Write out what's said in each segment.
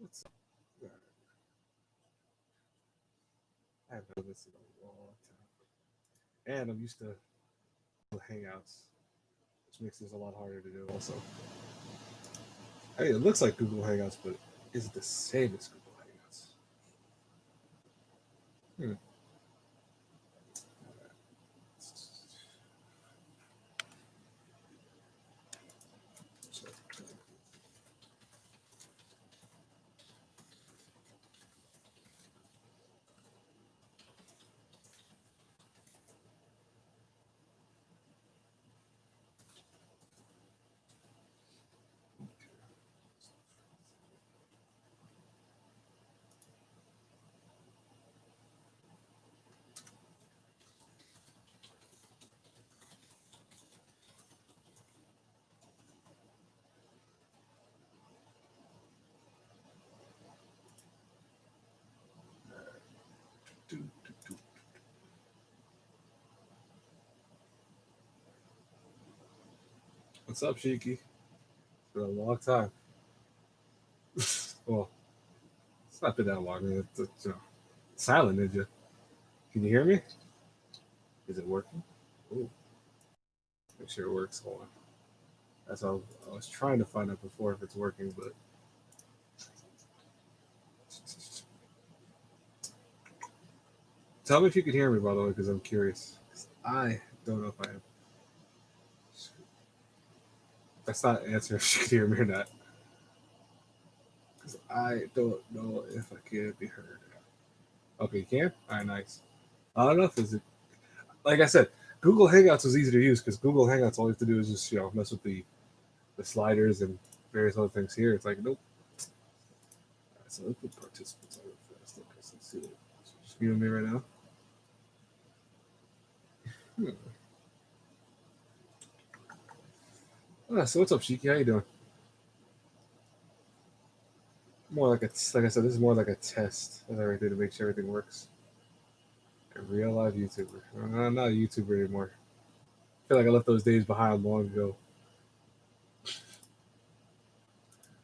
What's up? I haven't done this in a long time. And I'm used to Hangouts, which makes this a lot harder to do also. I mean, it looks like Google Hangouts, but is it the same as Google Hangouts? Hmm. So, do, do, do. What's up, Shiki? It's been a long time. Well, it's not been that long. I mean, silent, did you? Can you hear me? Is it working? Ooh, make sure it works. Hold on. That's all. I was trying to find out before if it's working, but tell me if you can hear me, by the way, because I'm curious. 'Cause I don't know if I am. That's not an answer if you can hear me or not. Because I don't know if I can be heard. Okay, you can? All right, nice. I don't know if it's like I said, Google Hangouts was easy to use because Google Hangouts all you have to do is just mess with the sliders and various other things here. It's like nope. All right, so let's put participants on it fast. Okay, so let's see what just viewing me right now. Hmm. So what's up, Shiki? How you doing? More like like I said, this is more like a test of everything to make sure everything works. A real live YouTuber. I'm not a YouTuber anymore. I feel like I left those days behind long ago.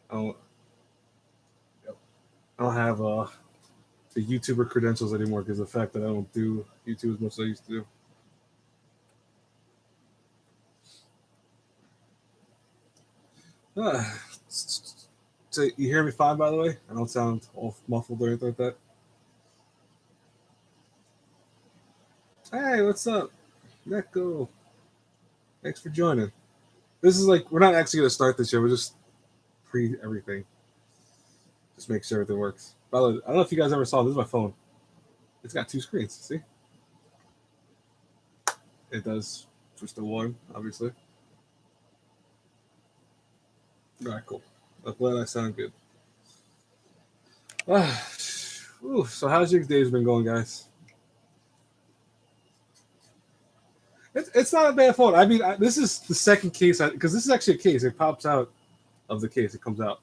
I don't, I don't have the YouTuber credentials anymore because of the fact that I don't do YouTube as much as I used to do. Ah, so you hear me fine, by the way? I don't sound all muffled or anything like that. Hey, what's up, Neko? Thanks for joining. This is like we're not actually gonna start this yet. We're just pre everything. Just make sure everything works. By the way, I don't know if you guys ever saw this is my phone. It's got two screens. See, it does switch to one, obviously. All right, cool. I'm glad I sound good. Ah, so how's your days been going, guys? It's not a bad phone. I mean, this is the second case because this is actually a case. It pops out of the case. It comes out.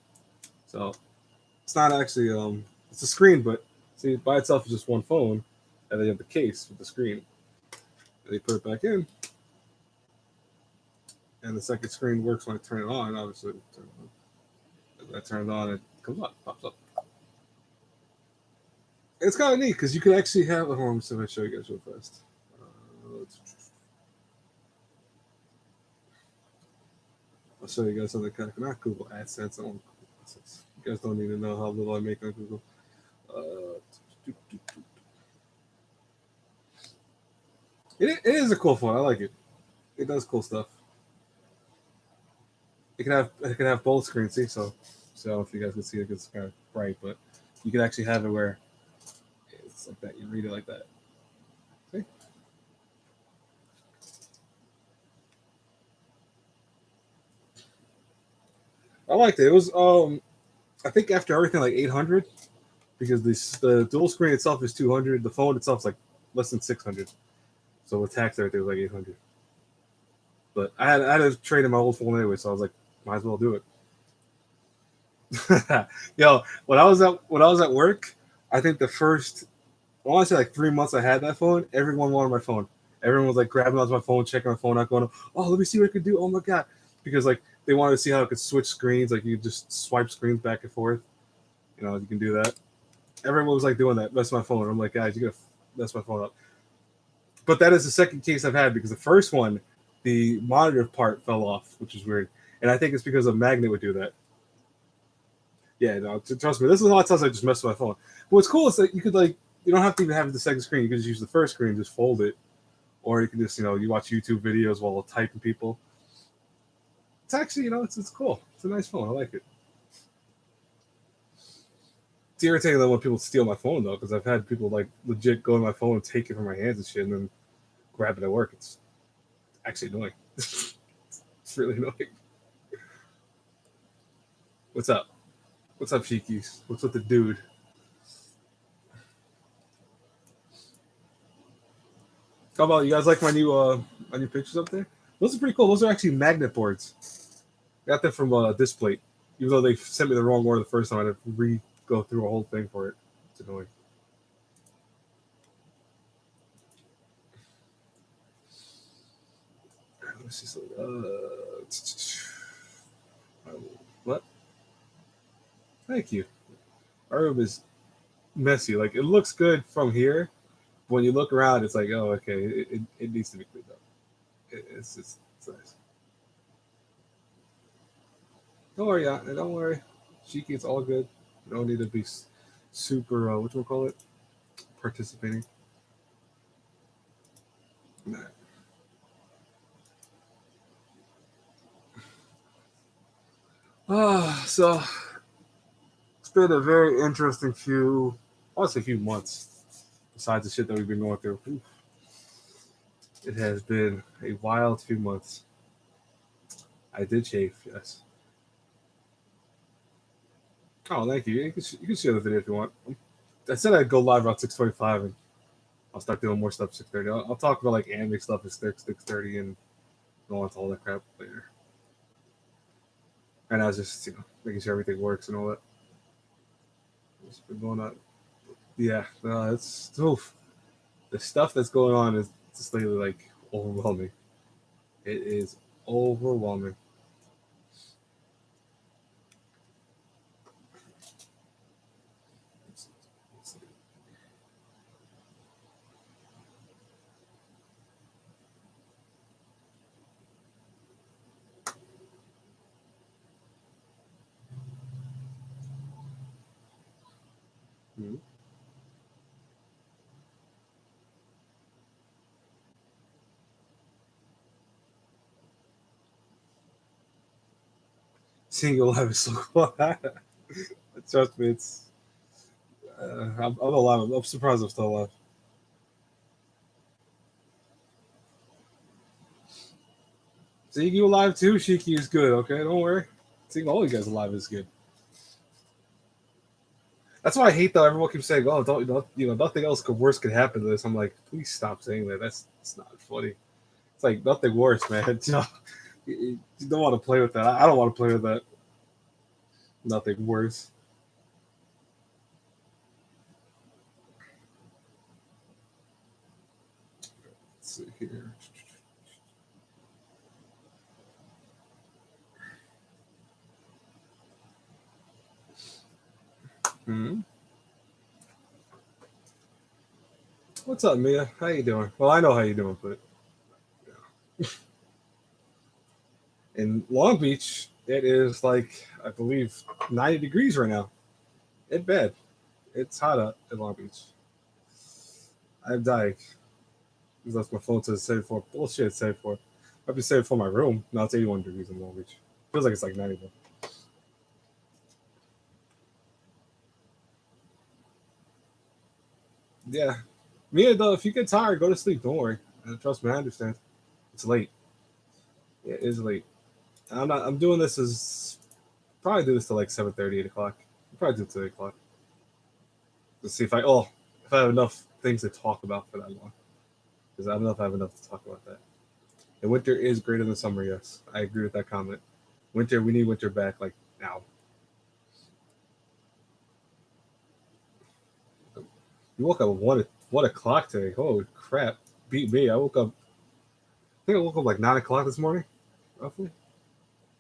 So it's not actually it's a screen, but see by itself is just one phone, and then you have the case with the screen. And they put it back in, and the second screen works when I turn it on. Obviously, when I turn it on, it comes up, pops up. It's kind of neat because you can actually have. Hold on, let me see if I show you guys real fast. I'll show you guys something kind of not Google AdSense. I don't Google AdSense. You guys don't need to know how little I make on Google. Uh, it is a cool phone. I like it. It does cool stuff. It can have both screens. See, so I don't know if you guys can see it. It's kind of bright, but you can actually have it where it's like that. You read it like that. See? I liked it. It was I think after everything like 800 because the dual screen itself is 200. The phone itself is like less than 600. So with tax everything was like 800. But I had to trade in my old phone anyway, so I was like, might as well do it. Yo, when I was at work, I think the first I want to say like 3 months I had that phone. Everyone wanted my phone. Everyone was like grabbing onto my phone, checking my phone out, going, "Oh, let me see what it could do." Oh my god, because like they wanted to see how it could switch screens, like you just swipe screens back and forth. You can do that. Everyone was like doing that, mess my phone. I'm like, guys, you gotta mess my phone up. But that is the second case I've had because the first one, the monitor part fell off, which is weird, and I think it's because a magnet would do that. Yeah, no, trust me. This is a lot of times I just mess with my phone. But what's cool is that you could you don't have to even have the second screen. You can just use the first screen, just fold it, or you can just you watch YouTube videos while typing people. It's actually it's cool. It's a nice phone. I like it. It's irritating though when people steal my phone though, because I've had people legit go on my phone and take it from my hands and shit, and then grab it at work. It's actually annoying. It's really annoying. What's up? What's up, Shikis? What's with the dude? How about you guys like my new pictures up there? Those are pretty cool. Those are actually magnet boards. Got them from Displate. Even though they sent me the wrong order the first time, I had to go through a whole thing for it. It's annoying. Let me see something. What? Thank you. Our room is messy. Like it looks good from here. When you look around, it's like, oh, okay, it needs to be cleaned up. It's nice. Don't worry, yeah, don't worry. Shiki, it's all good. You don't need to be super. What do we call it? Participating. Nah. So it's been a very interesting I want to say few months. Besides the shit that we've been going through, it has been a wild few months. I did shave, yes. Oh, thank you. You can share the video if you want. I said I'd go live around 6:45, and I'll start doing more stuff 6:30. I'll talk about anime stuff at 6:30 and go on to all that crap later. And I was just making sure everything works and all that. What's been going on? Yeah, it's oof. The stuff that's going on is just lately overwhelming. It is overwhelming. Mm-hmm. Seeing your live is so cool. Trust me, it's. I'm alive. I'm surprised I'm still alive. Seeing you alive too, Shiki is good. Okay, don't worry. Seeing all you guys alive is good. That's why I hate though. Everyone keeps saying, "Oh, don't nothing else worse could happen to this." I'm like, please stop saying that. It's not funny. It's like nothing worse, man. You don't want to play with that. I don't want to play with that. Nothing worse. Let's see here. Hmm. What's up, Mia? How you doing? Well, I know how you doing, but in Long Beach, it is I believe 90 degrees right now. It's bad. It's hot out in Long Beach. I'm dying. That's my phone says 74. Bullshit, 74. I've been saved for my room. No, it's 81 degrees in Long Beach. Feels like it's 91. Yeah. Mia, though, if you get tired, go to sleep. Don't worry. Trust me, I understand. It's late. Yeah, it is late. I'm doing this as probably do this till 7:30, 8 o'clock. I'll probably do it till 8 o'clock. Let's see if I have enough things to talk about for that long. Because I don't know if I have enough to talk about that. And winter is greater than summer, yes. I agree with that comment. Winter, we need winter back now. You woke up at 1 o'clock today. Holy crap. Beat me. I think I woke up 9 o'clock this morning, roughly.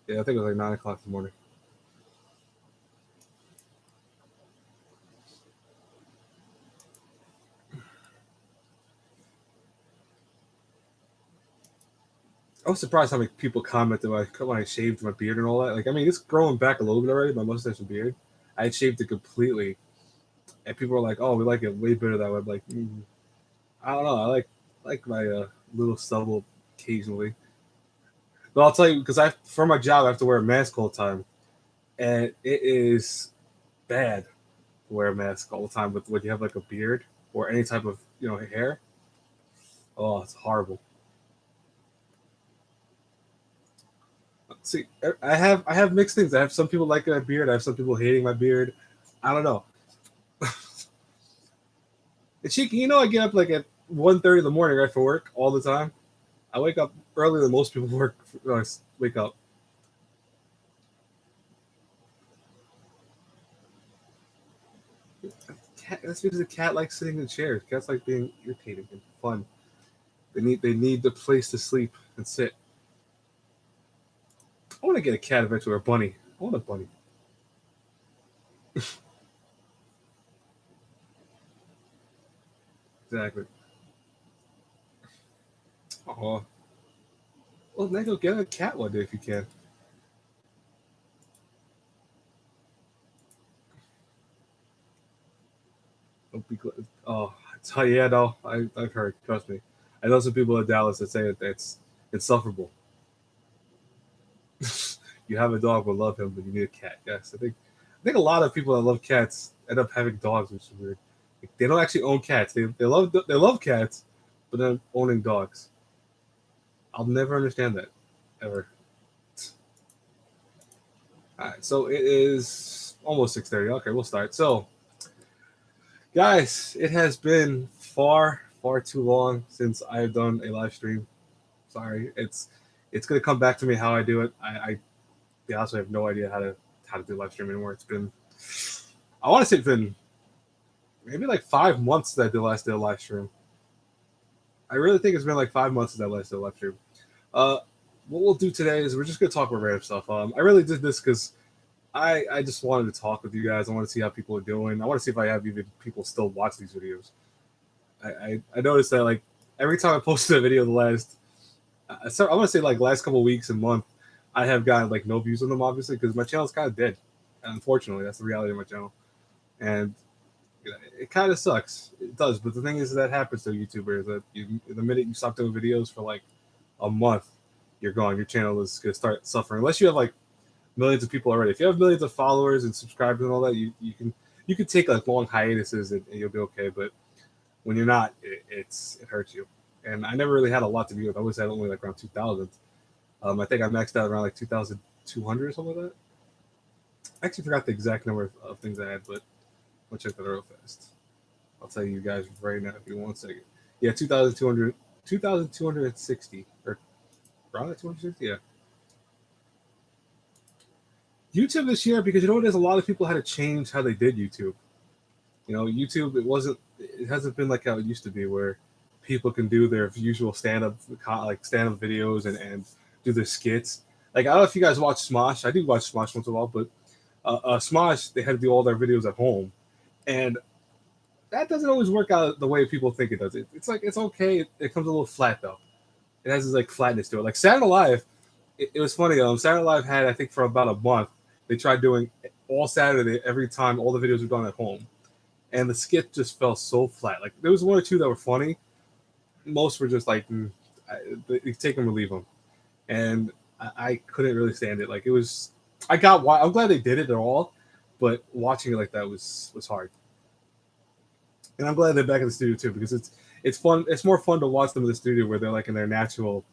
Yeah, I think it was 9 o'clock this morning. I was surprised how many people commented when I shaved my beard and all that. Like, I mean, it's growing back a little bit already, my mustache and beard. I had shaved it completely, and people were like, "Oh, we like it way better that way." I'm like, I don't know. I like my little stubble occasionally. But I'll tell you because I for my job I have to wear a mask all the time, and it is bad to wear a mask all the time with when you have like a beard or any type of hair. Oh, it's horrible. See, I have mixed things. I have some people liking my beard. I have some people hating my beard. I don't know. And Cheeky, I get up like at 1:30 in the morning right for work all the time. I wake up earlier than most people wake up. That's because the cat likes sitting in chairs. Cats like being irritating and fun. They need the place to sleep and sit. I want to get a cat eventually or a bunny. I want a bunny. Exactly. Oh, well, then go get a cat one day if you can. Don't be oh, yeah, no, I've heard. Trust me, I know some people in Dallas that say that it's insufferable. You have a dog, will love him, but you need a cat. Yes, I think a lot of people that love cats end up having dogs, which is weird. Like, they don't actually own cats. They love cats, but then owning dogs. I'll never understand that ever. All right, so it is almost 6:30. Okay, we'll start. So, guys, it has been far, far too long since I have done a live stream. Sorry, it's gonna come back to me how I do it. I be honest, I have no idea how to do live stream anymore. It's been I want to say it's been maybe like 5 months that I did last day of live stream. I really think it's been like 5 months since I last did a live stream. Uh, what we'll do today is we're just gonna talk about random stuff. I really did this because I just wanted to talk with you guys. I want to see how people are doing. I want to see if I have even people still watch these videos. I noticed that like every time I posted a video the last I want to say like last couple of weeks and month, I have gotten like no views on them obviously because my channel is kind of dead. And unfortunately, that's the reality of my channel, and it kind of sucks. It does, but the thing is that happens to YouTubers that the minute you stop doing videos for like a month, you're gone. Your channel is gonna start suffering unless you have like millions of people already. If you have millions of followers and subscribers and all that, you can take like long hiatuses and you'll be okay. But when you're not, it hurts you. And I never really had a lot to do with. I always had only like around 2,000. I think I maxed out around like 2,200 or something like that. I actually forgot the exact number of things I had, but I'll check that real fast. I'll tell you guys right now if you want 1 second. Yeah, 2,200, 2,260 or around 260. Yeah, YouTube this year because there's a lot of people had to change how they did YouTube. YouTube it hasn't been like how it used to be where people can do their usual stand up videos and do their skits. Like I don't know if you guys watch Smosh. I do watch Smosh once in a while, but Smosh they had to do all their videos at home, and that doesn't always work out the way people think it does. It's like it's okay. It comes a little flat though. It has this like flatness to it. Like Saturday Night Live, it was funny. Saturday Night Live had I think for about a month they tried doing all Saturday every time all the videos were done at home, and the skit just fell so flat. Like there was one or two that were funny. Most were just like you take them or leave them, and I couldn't really stand it. Like it was, I got why. I'm glad they did it at all, but watching it like that was hard. And I'm glad they're back in the studio too because it's fun. It's more fun to watch them in the studio where they're like in their natural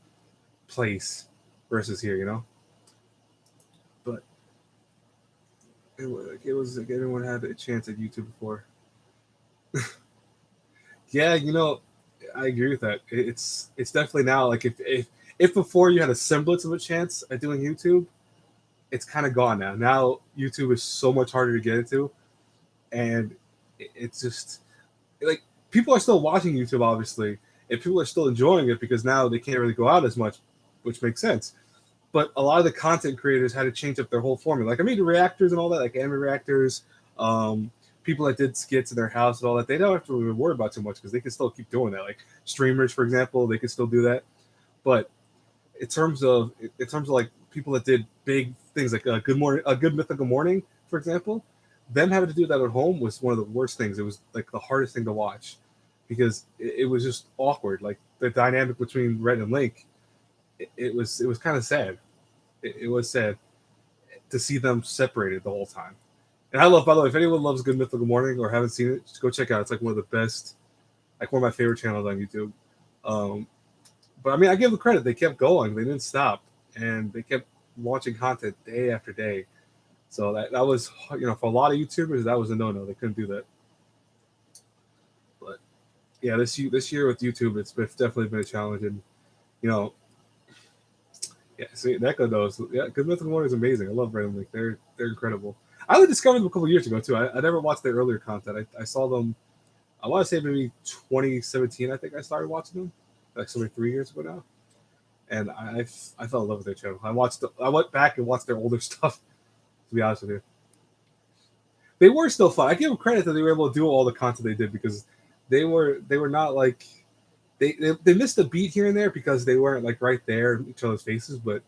place versus here, But it was like everyone had a chance at YouTube before. Yeah, I agree with that. It's definitely now like if before you had a semblance of a chance at doing YouTube, it's kind of gone now. Now YouTube is so much harder to get into, and it's just like people are still watching YouTube, obviously, and people are still enjoying it because now they can't really go out as much, which makes sense. But a lot of the content creators had to change up their whole formula. Like I mean, the reactors and all that, like anime reactors, um, people that did skits in their house and all that, they don't have to really worry about too much because they can still keep doing that. Like streamers, for example, they can still do that. But in terms of like people that did big things like a good mythical morning, for example, them having to do that at home was one of the worst things. It was like the hardest thing to watch because it was just awkward. Like the dynamic between Red and Link, it was kind of sad. It was sad to see them separated the whole time. And I love, by the way, if anyone loves Good Mythical Morning or haven't seen it, just go check it out. It's like one of the best, like one of my favorite channels on YouTube. Um, but I mean, I give them credit. They kept going. They didn't stop, and they kept launching content day after day. So that was, for a lot of YouTubers, that was a no-no. They couldn't do that. But yeah, this year with YouTube, it's definitely been a challenge. And you know, yeah, see, Neko knows. Yeah, Good Mythical Morning is amazing. I love Random Link. They're incredible. I only discovered them a couple years ago too. I never watched their earlier content. I saw them. I want to say maybe 2017. I think I started watching them, like something 3 years ago now. And I fell in love with their channel. I went back and watched their older stuff. To be honest with you, they were still fun. I give them credit that they were able to do all the content they did because they were not like they missed a beat here and there because they weren't like right there in each other's faces, but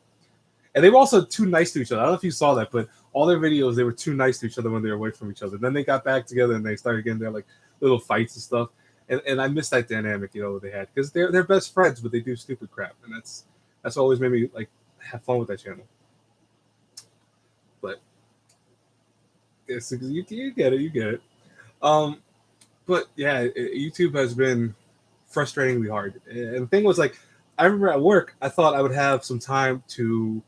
and they were also too nice to each other. I don't know if you saw that, but all their videos they were too nice to each other when they were away from each other. Then they got back together and they started getting their like little fights and stuff. And I miss that dynamic, they had because they're best friends, but they do stupid crap, and that's always made me like have fun with that channel. But yes, you get it, you get it. Um, but yeah, YouTube has been frustratingly hard. And the thing was like, I remember at work, I thought I would have some time to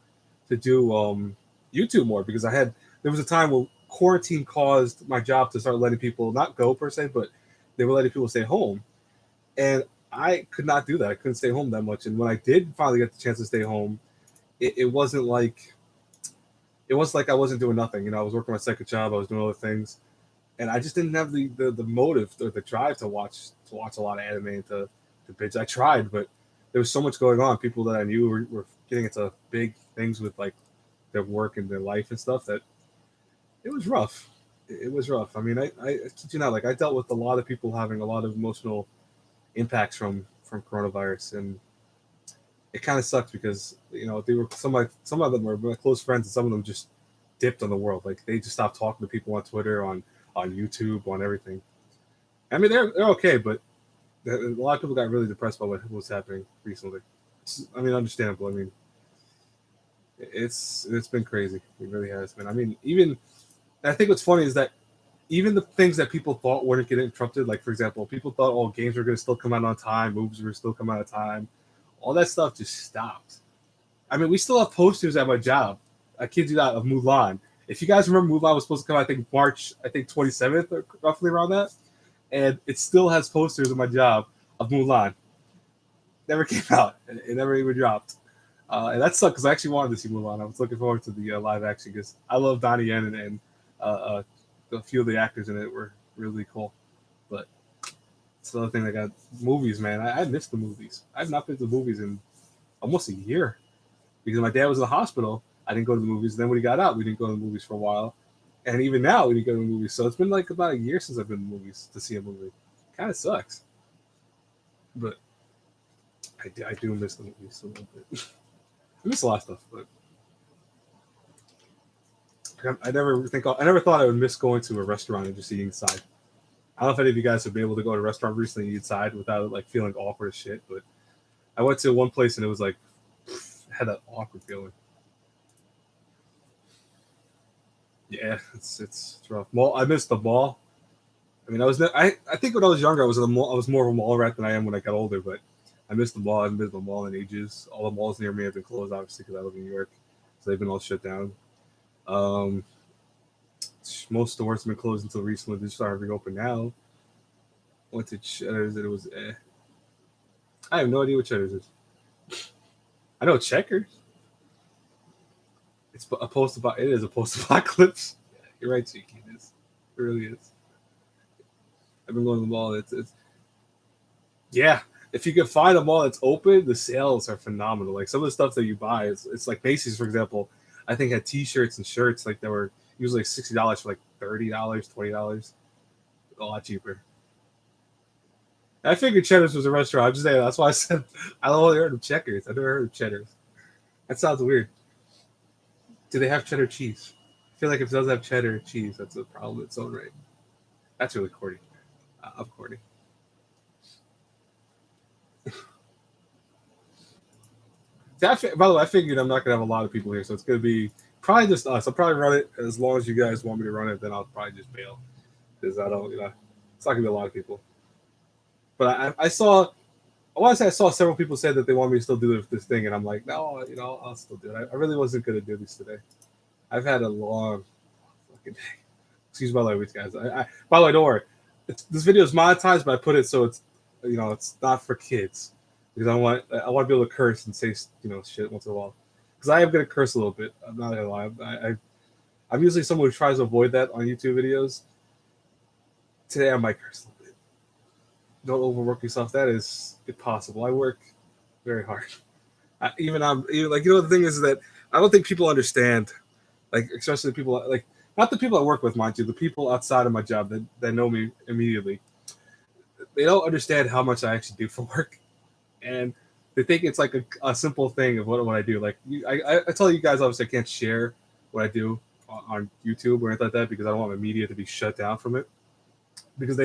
do YouTube more because there was a time when quarantine caused my job to start letting people not go per se, but they were letting people stay home, and I could not do that. I couldn't stay home that much. And when I did finally get the chance to stay home, it wasn't like I wasn't doing nothing. I was working my second job. I was doing other things, and I just didn't have the motive or the drive to watch a lot of anime and to binge. I tried, but there was so much going on. People that I knew were getting into big things with like their work and their life and stuff that it was rough. It was rough. I mean, I kid you not, like I dealt with a lot of people having a lot of emotional impacts from coronavirus, and it kind of sucked because they were some of them were my close friends, and some of them just dipped on the world. Like they just stopped talking to people on Twitter, on YouTube, on everything. I mean, they're okay, but a lot of people got really depressed by what was happening recently. I mean, understandable. I mean, it's been crazy. It really has been. I mean, even I think what's funny is that even the things that people thought wouldn't get interrupted, like for example, people thought all games were going to still come out on time, movies were still come out on time, all that stuff just stopped. I mean, we still have posters at my job. I kid you not, of Mulan. If you guys remember, Mulan was supposed to come out, I think March, 27th, or roughly around that, and it still has posters at my job of Mulan. Never came out. It never even dropped. And that sucked because I actually wanted to see Mulan. I was looking forward to the live action because I love Donnie Yen and a few of the actors in it were really cool. But it's another thing that got movies, man. I missed the movies. I've not been to the movies in almost a year because my dad was in the hospital. I didn't go to the movies. Then when he got out, we didn't go to the movies for a while. And even now, we didn't go to the movies. So it's been like about a year since I've been to the movies to see a movie. Kind of sucks. But I do miss the movies a little bit. I miss a lot of stuff, but I never thought I would miss going to a restaurant and just eating inside. I don't know if any of you guys have been able to go to a restaurant recently and eat inside without like feeling awkward as shit, but I went to one place and it was like had that awkward feeling. Yeah, it's rough. Mall, I missed the mall. I mean, I think when I was younger, I was more of a mall rat than I am when I got older. But I missed the mall. I haven't been to the mall in ages. All the malls near me have been closed, obviously, because I live in New York, so they've been all shut down. Um, most stores have been closed until recently. They started reopen now. Went to Cheddar's and it was I have no idea what Cheddar's is. I know Checkers. It's a post about. It is a post apocalypse. Yeah, you're right, Cheeky. It is. It really is. I've been going to the mall. It's yeah. If you can find a mall that's open, the sales are phenomenal. Like some of the stuff that you buy, it's like Macy's, for example. I think had T-shirts and shirts like that were usually like $60 for like $30, $20, a lot cheaper. I figured Cheddar's was a restaurant. I'm just saying that's why I said I only heard of Checkers. I never heard of Cheddar's. That sounds weird. Do they have cheddar cheese? I feel like if it doesn't have cheddar cheese, that's a problem in its own right. That's really corny. I'm corny. By the way, I figured I'm not gonna have a lot of people here, so it's gonna be probably just us. I'll probably run it as long as you guys want me to run it. Then I'll probably just bail because I don't, it's not gonna be a lot of people. But I saw, I want to say I saw several people say that they want me to still do this thing, and I'm like, no, I'll still do it. I really wasn't gonna do this today. I've had a long fucking day. Excuse my language, guys. By the way, don't worry. This video is monetized, but I put it so it's, it's not for kids because I want to be able to curse and say shit once in a while because I am gonna curse a little bit. I'm not gonna lie. I'm usually someone who tries to avoid that on YouTube videos. Today I might curse a little bit. Don't overwork yourself. That is impossible. I work very hard. I'm like the thing is that I don't think people understand, like especially the people like not the people I work with, mind you, the people outside of my job that know me immediately. They don't understand how much I actually do for work, and they think it's like a simple thing of what I do. Like I tell you guys, obviously I can't share what I do on YouTube or anything like that because I don't want my media to be shut down from it. Because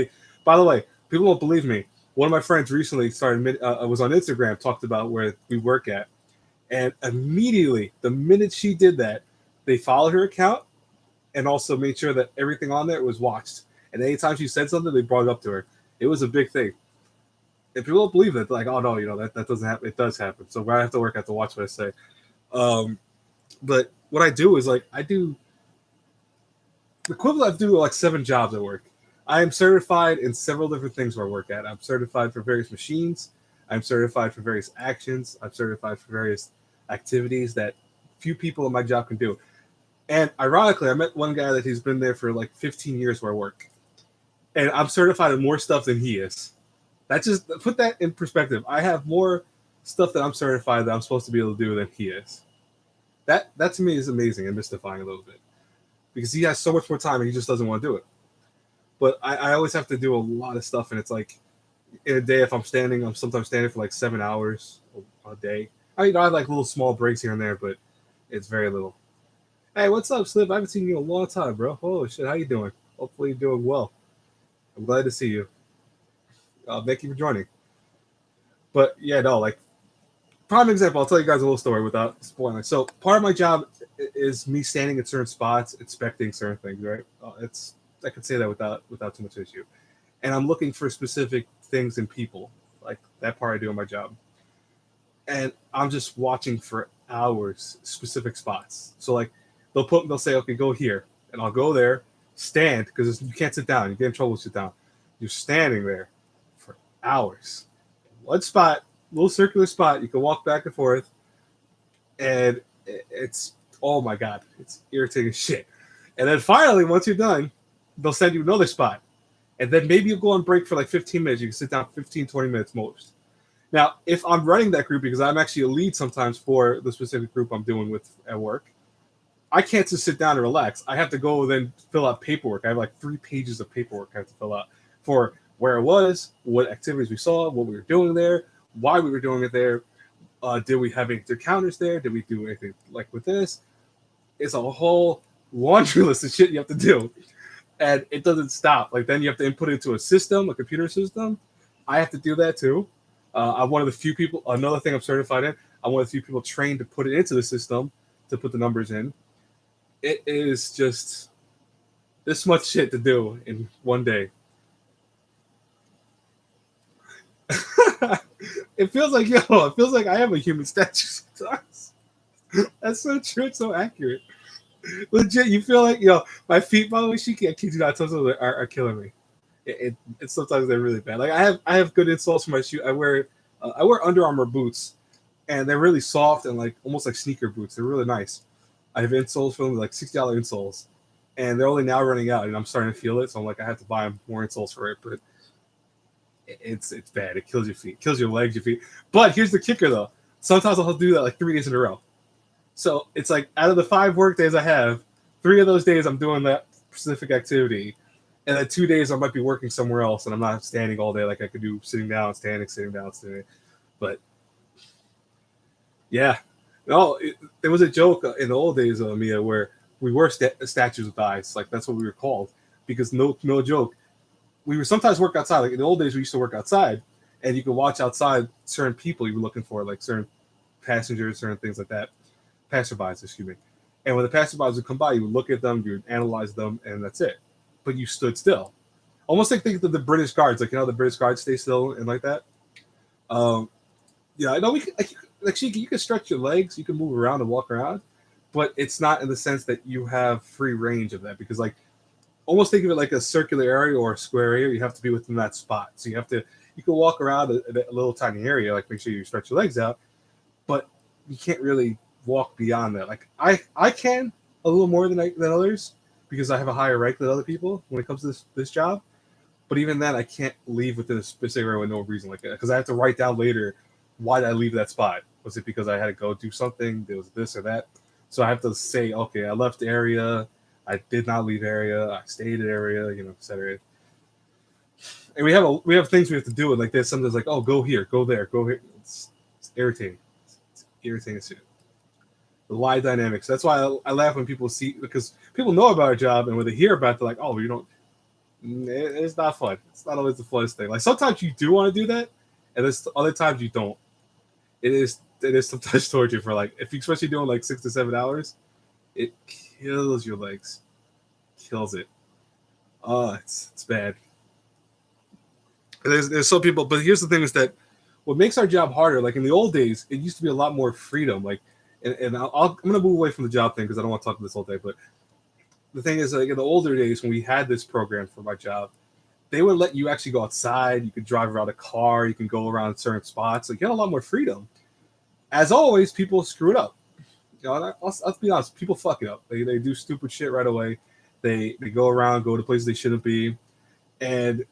by the way, people won't believe me. One of my friends recently was on Instagram, talked about where we work at, and immediately the minute she did that, they followed her account and also made sure that everything on there was watched. And anytime she said something, they brought it up to her. It was a big thing. If people don't believe it, like, oh no, that doesn't happen. It does happen. So where I have to work, I have to watch what I say. But what I do is like I do the equivalent of doing like 7 jobs at work. I am certified in several different things where I work at. I'm certified for various machines. I'm certified for various actions. I'm certified for various activities that few people in my job can do. And ironically, I met one guy that he's been there for like 15 years where I work. And I'm certified in more stuff than he is. That just put that in perspective. I have more stuff that I'm certified that I'm supposed to be able to do than he is. That to me is amazing and mystifying a little bit. Because he has so much more time and he just doesn't want to do it. But I always have to do a lot of stuff, and it's like in a day, if I'm sometimes standing for like 7 hours a day. I have like little small breaks here and there, but it's very little. Hey, what's up, Slip? I haven't seen you in a long time, bro. Oh shit, how you doing? Hopefully you're doing well. I'm glad to see you. Thank you for joining. But yeah, no, like prime example. I'll tell you guys a little story without spoiling. So part of my job is me standing at certain spots, inspecting certain things. Right? I could say that without too much issue. And I'm looking for specific things in people, like that part I do in my job. And I'm just watching for hours specific spots. So like they'll say, okay, go here, and I'll go there, stand because you can't sit down. You get in trouble to sit down. You're standing there for hours. One spot, little circular spot. You can walk back and forth, and it's oh my god, it's irritating shit. And then finally, once you're done, they'll send you another spot. And then maybe you'll go on break for like 15 minutes. You can sit down 15, 20 minutes most. Now, if I'm running that group, because I'm actually a lead sometimes for the specific group I'm doing with at work, I can't just sit down and relax. I have to go then fill out paperwork. I have like 3 pages of paperwork I have to fill out for where I was, what activities we saw, what we were doing there, why we were doing it there. Did we have any encounters there? Did we do anything like with this? It's a whole laundry list of shit you have to do. And it doesn't stop. Like then you have to input it into a system, a computer system. I have to do that too. I'm one of the few people. Another thing I'm certified in. I'm one of the few people trained to put it into the system to put the numbers in. It is just this much shit to do in one day. It feels like it feels like I have a human statue sometimes. That's so true. It's so accurate. Legit, you feel like my feet. By the way, she can't kid you not. Sometimes are killing me. It's sometimes they're really bad. Like I have good insoles for my shoe. I wear Under Armour boots, and they're really soft and like almost like sneaker boots. They're really nice. I have insoles for them, like $60 insoles, and they're only now running out, and I'm starting to feel it. So I'm like, I have to buy more insoles for it, but it's bad. It kills your feet, kills your legs, your feet. But here's the kicker, though. Sometimes I'll do that like 3 days in a row. So it's like out of the 5 work days I have, 3 of those days I'm doing that specific activity. And then 2 days I might be working somewhere else, and I'm not standing all day like I could do sitting down, standing, sitting down, standing. But yeah, No, there was a joke in the old days of Mia where we were statues with eyes. Like that's what we were called because no joke. We would sometimes work outside. Like in the old days, we used to work outside, and you could watch outside certain people you were looking for, like certain passengers, certain things like that, passerbys, excuse me. And when the passerbys would come by, you would look at them, you would analyze them, and that's it. But you stood still, almost like think of the British guards, like the British guards stay still and like that. Um, yeah, I know we can, like you can stretch your legs, you can move around and walk around, but it's not in the sense that you have free range of that because like almost think of it like a circular area or a square area. You have to be within that spot, so you can walk around a little tiny area, like make sure you stretch your legs out, but you can't really walk beyond that. Like I can a little more than others because I have a higher rank than other people when it comes to this job. But even then, I can't leave within a specific area with no reason like that because I have to write down later why did I leave that spot. Was it because I had to go do something? There was this or that. So I have to say, okay, I left the area. I did not leave area. I stayed in area. Etc. And we have things we have to do. And like there's something that's like, oh, go here, go there, go here. It's irritating. It's irritating to see. The lie dynamics. That's why I laugh when people see because people know about our job and when they hear about it, they're like, oh, you don't. It's not fun. It's not always the funnest thing. Like sometimes you do want to do that, and there's other times you don't. It is sometimes torture for like if you especially doing like 6 to 7 hours, it kills your legs, kills it. Oh, it's bad. And there's some people, but here's the thing: is that what makes our job harder? Like in the old days, it used to be a lot more freedom. Like, and I'm gonna move away from the job thing because I don't want to talk this all day. But the thing is, like in the older days when we had this program for my job, they would let you actually go outside. You could drive around a car. You can go around certain spots. Like you had a lot more freedom. As always, people screw it up. Let's be honest. People fuck it up. They do stupid shit right away. They go around, go to places they shouldn't be, and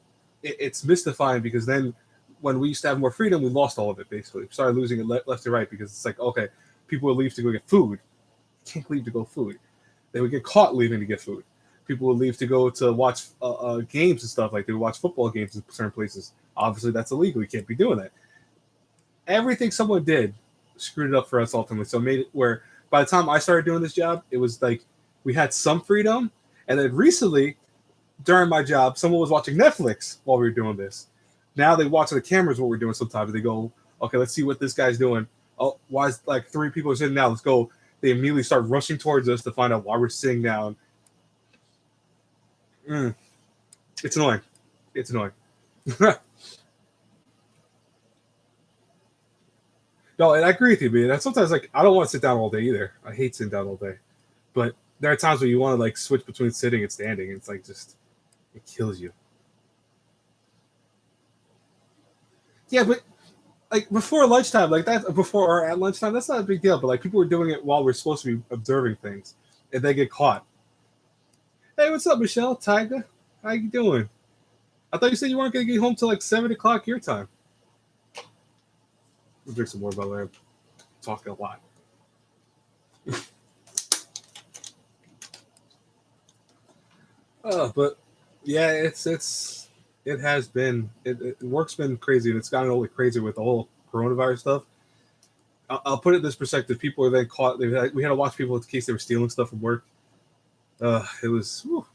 it's mystifying because then when we used to have more freedom, we lost all of it. Basically, we started losing it left to right because it's like okay, people would leave to go get food. You can't leave to go food. They would get caught leaving to get food. People would leave to go to watch games and stuff. Like they would watch football games in certain places. Obviously, that's illegal. You can't be doing that. Everything someone did screwed it up for us ultimately. So it made it where by the time I started doing this job, it was like we had some freedom. And then recently, during my job, someone was watching Netflix while we were doing this. Now they watch the cameras what we're doing sometimes. They go, okay, let's see what this guy's doing. Oh, why is like three people are sitting down? Let's go. They immediately start rushing towards us to find out why we're sitting down. It's annoying. It's annoying. No, and I agree with you, man. And sometimes like I don't want to sit down all day either. I hate sitting down all day. But there are times where you want to like switch between sitting and standing. It's like just it kills you. Yeah, but like before lunchtime, like that before or at lunchtime, that's not a big deal. But like people were doing it while we're supposed to be observing things, and they get caught. Hey, what's up, Michelle? Tiger, how you doing? I thought you said you weren't gonna get home till like 7 o'clock your time. We'll drink some more, by the way. I'm talking a lot. But yeah, it has been work's been crazy, and it's gotten a little crazy with the whole coronavirus stuff. I'll put it in this perspective: people are then caught. We had to watch people in case they were stealing stuff from work. It was. Whew.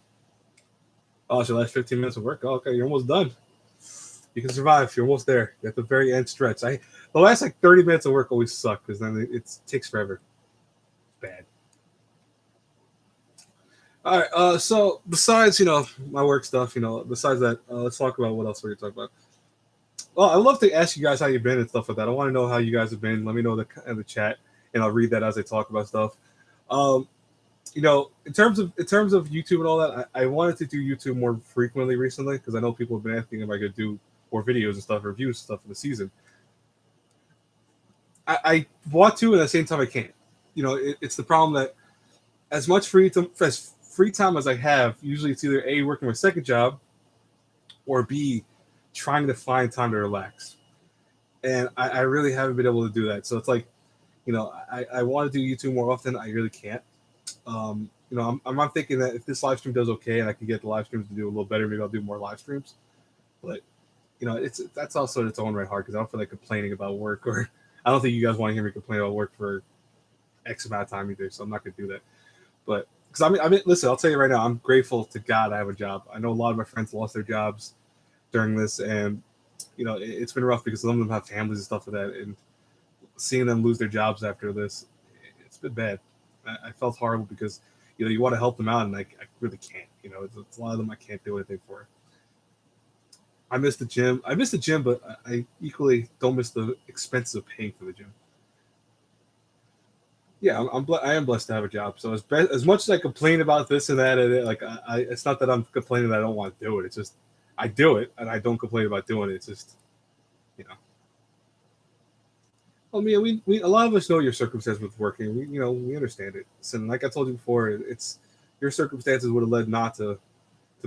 Oh, it's your last 15 minutes of work. Oh, okay, you're almost done. You can survive. You're almost there. You're at the very end stretch. The last like 30 minutes of work always suck because then it takes forever. Bad. All right. So besides my work stuff, besides that, let's talk about what else we're gonna talk about. Well, I'd love to ask you guys how you've been and stuff like that. I want to know how you guys have been. Let me know in the chat, and I'll read that as I talk about stuff. Um, in terms of YouTube and all that, I wanted to do YouTube more frequently recently because I know people have been asking if I could do more videos and stuff, reviews and stuff for the season. I want to, and at the same time I can't. It's the problem that as free time as I have, usually it's either A, working my second job, or B, trying to find time to relax. And I really haven't been able to do that. So it's like, I want to do YouTube more often. I really can't. I'm thinking that if this live stream does okay and I can get the live streams to do a little better, maybe I'll do more live streams. But that's also its own right hard because I don't feel like complaining about work or I don't think you guys want to hear me complain about work for X amount of time either, so I'm not gonna do that. But because listen, I'll tell you right now, I'm grateful to God I have a job. I know a lot of my friends lost their jobs during this, and it's been rough because some of them have families and stuff like that, and seeing them lose their jobs after this, it's been bad. I felt horrible because you want to help them out, and I really can't. It's a lot of them I can't do anything for. I miss the gym. I miss the gym, but I equally don't miss the expenses of paying for the gym. Yeah, I am blessed to have a job. So as much as I complain about this and that, and like it's not that I'm complaining that I don't want to do it. It's just I do it, and I don't complain about doing it. It's just you know. Well, Mia, we a lot of us know your circumstance with working. We understand it. So, like I told you before, it's your circumstances would have led not to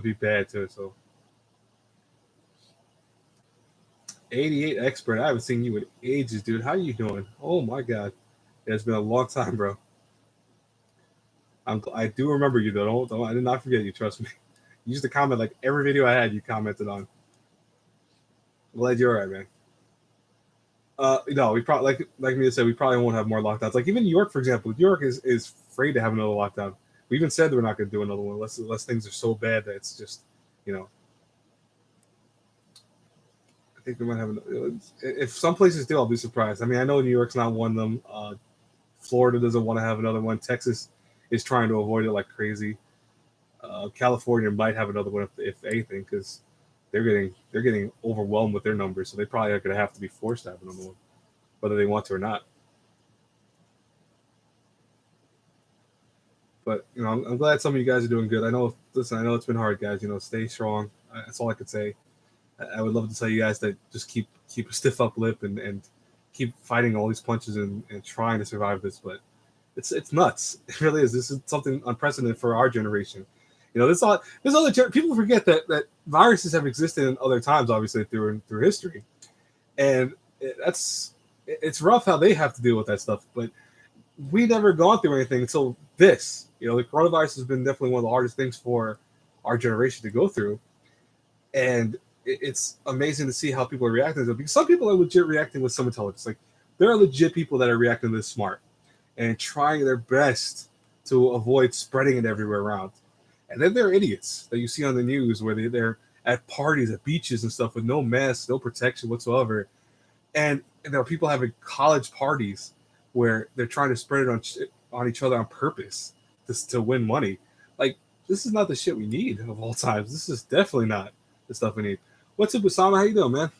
be bad too. So, 88 expert. I haven't seen you in ages, dude. How you doing? Oh my god, it's been a long time, bro. I do remember you though. I did not forget you. Trust me. You used to comment like every video I had. You commented on. Glad you're alright, man. No, we probably like me to say we probably won't have more lockdowns. Like even New York, for example, New York is afraid to have another lockdown. We even said that we're not going to do another one unless things are so bad that it's just you know. I think we might have. If some places do, I'll be surprised. I mean, I know New York's not one of them. Florida doesn't want to have another one. Texas is trying to avoid it like crazy. California might have another one if anything, because they're getting overwhelmed with their numbers, so they probably are going to have to be forced to have another one, whether they want to or not. But I'm glad some of you guys are doing good. I know. Listen, I know it's been hard, guys. Stay strong. That's all I could say. I would love to tell you guys that just keep a stiff up lip and keep fighting all these punches and trying to survive this. But it's nuts. It really is. This is something unprecedented for our generation. This other people forget that viruses have existed in other times, obviously through history, and it's rough how they have to deal with that stuff. But we never gone through anything until this. The coronavirus has been definitely one of the hardest things for our generation to go through, and it's amazing to see how people are reacting to it. Because some people are legit reacting with some intelligence. Like there are legit people that are reacting this smart and trying their best to avoid spreading it everywhere around. And then there are idiots that you see on the news where they're at parties, at beaches and stuff with no masks, no protection whatsoever. And there are people having college parties where they're trying to spread it on each other on purpose to win money. Like, this is not the shit we need of all times. This is definitely not the stuff we need. What's up, Osama? How you doing, man?